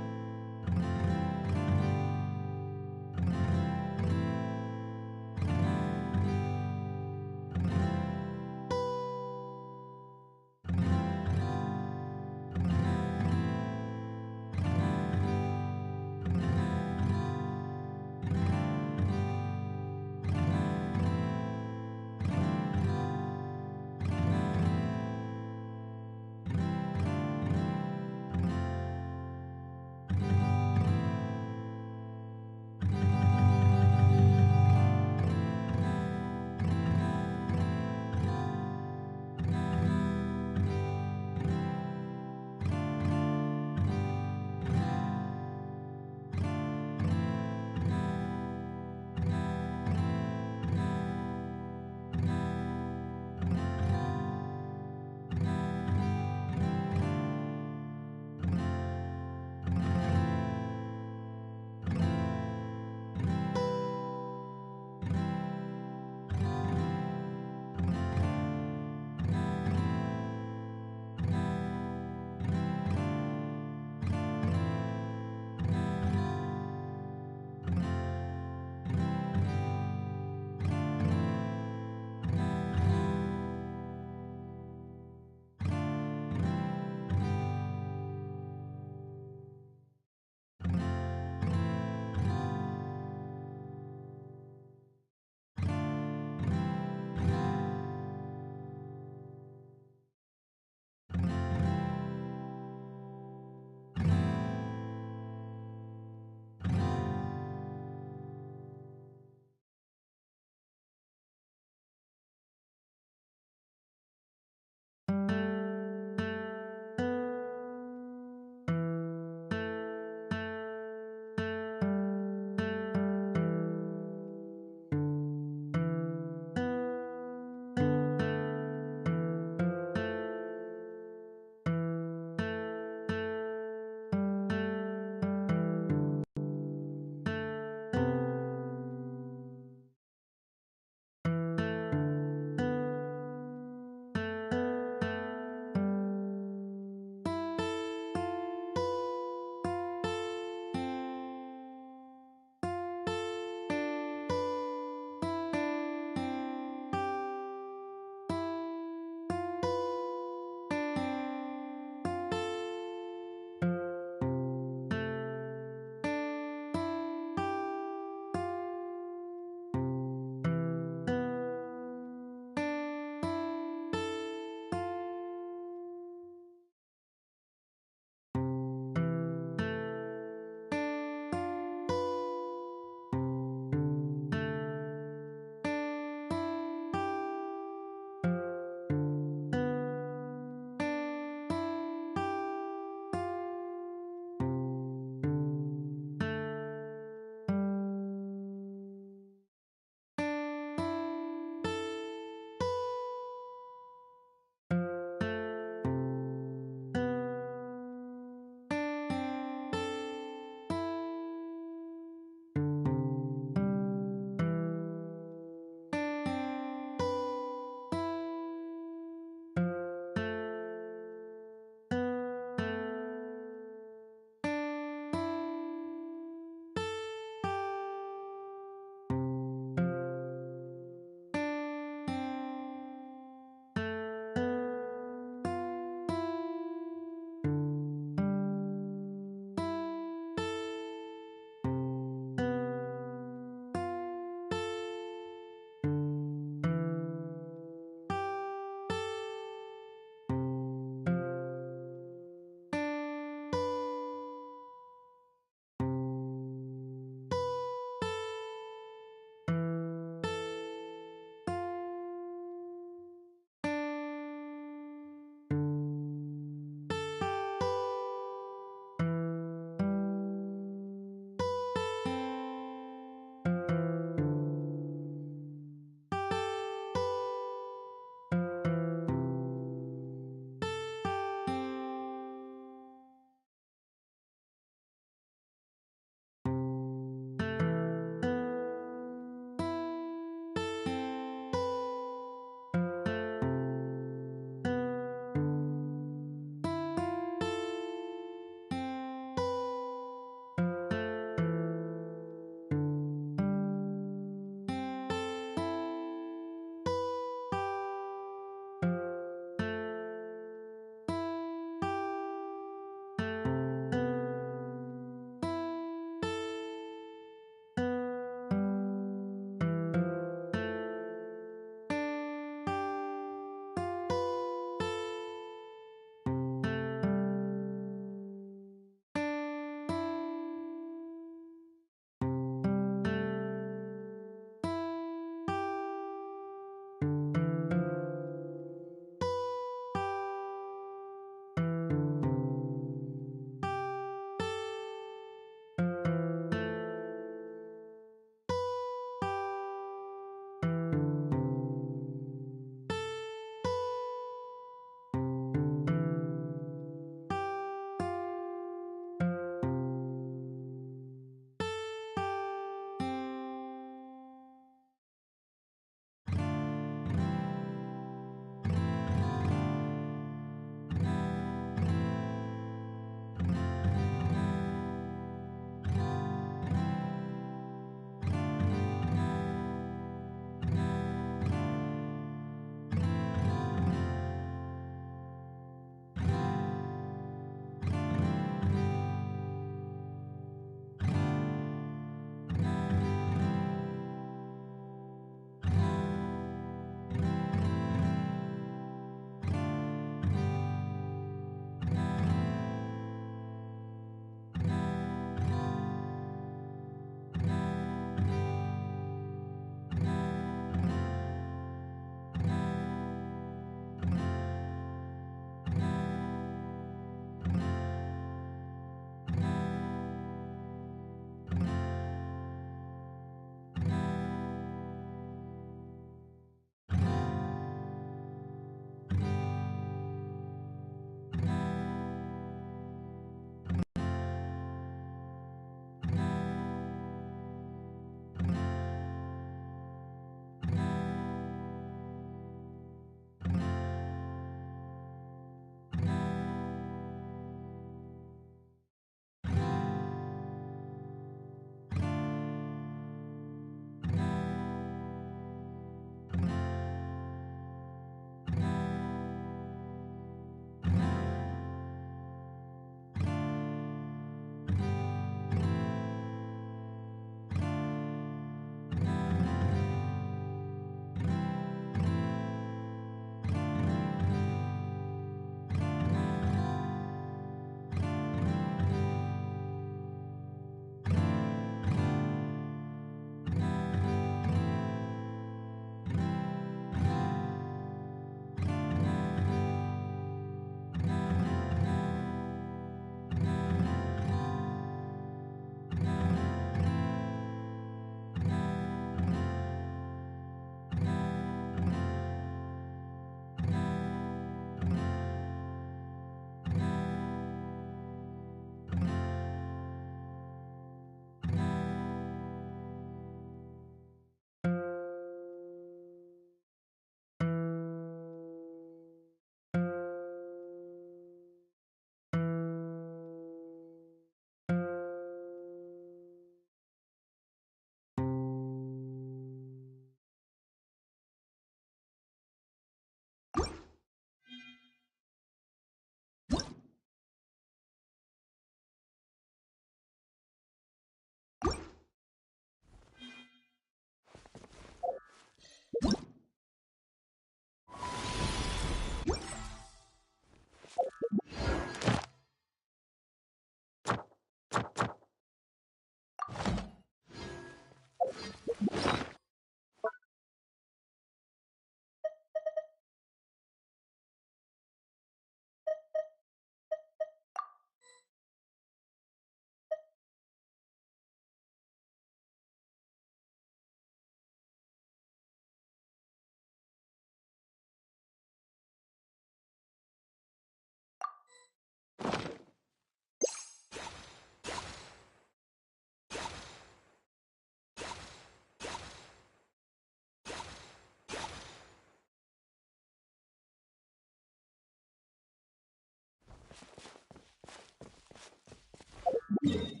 Yeah.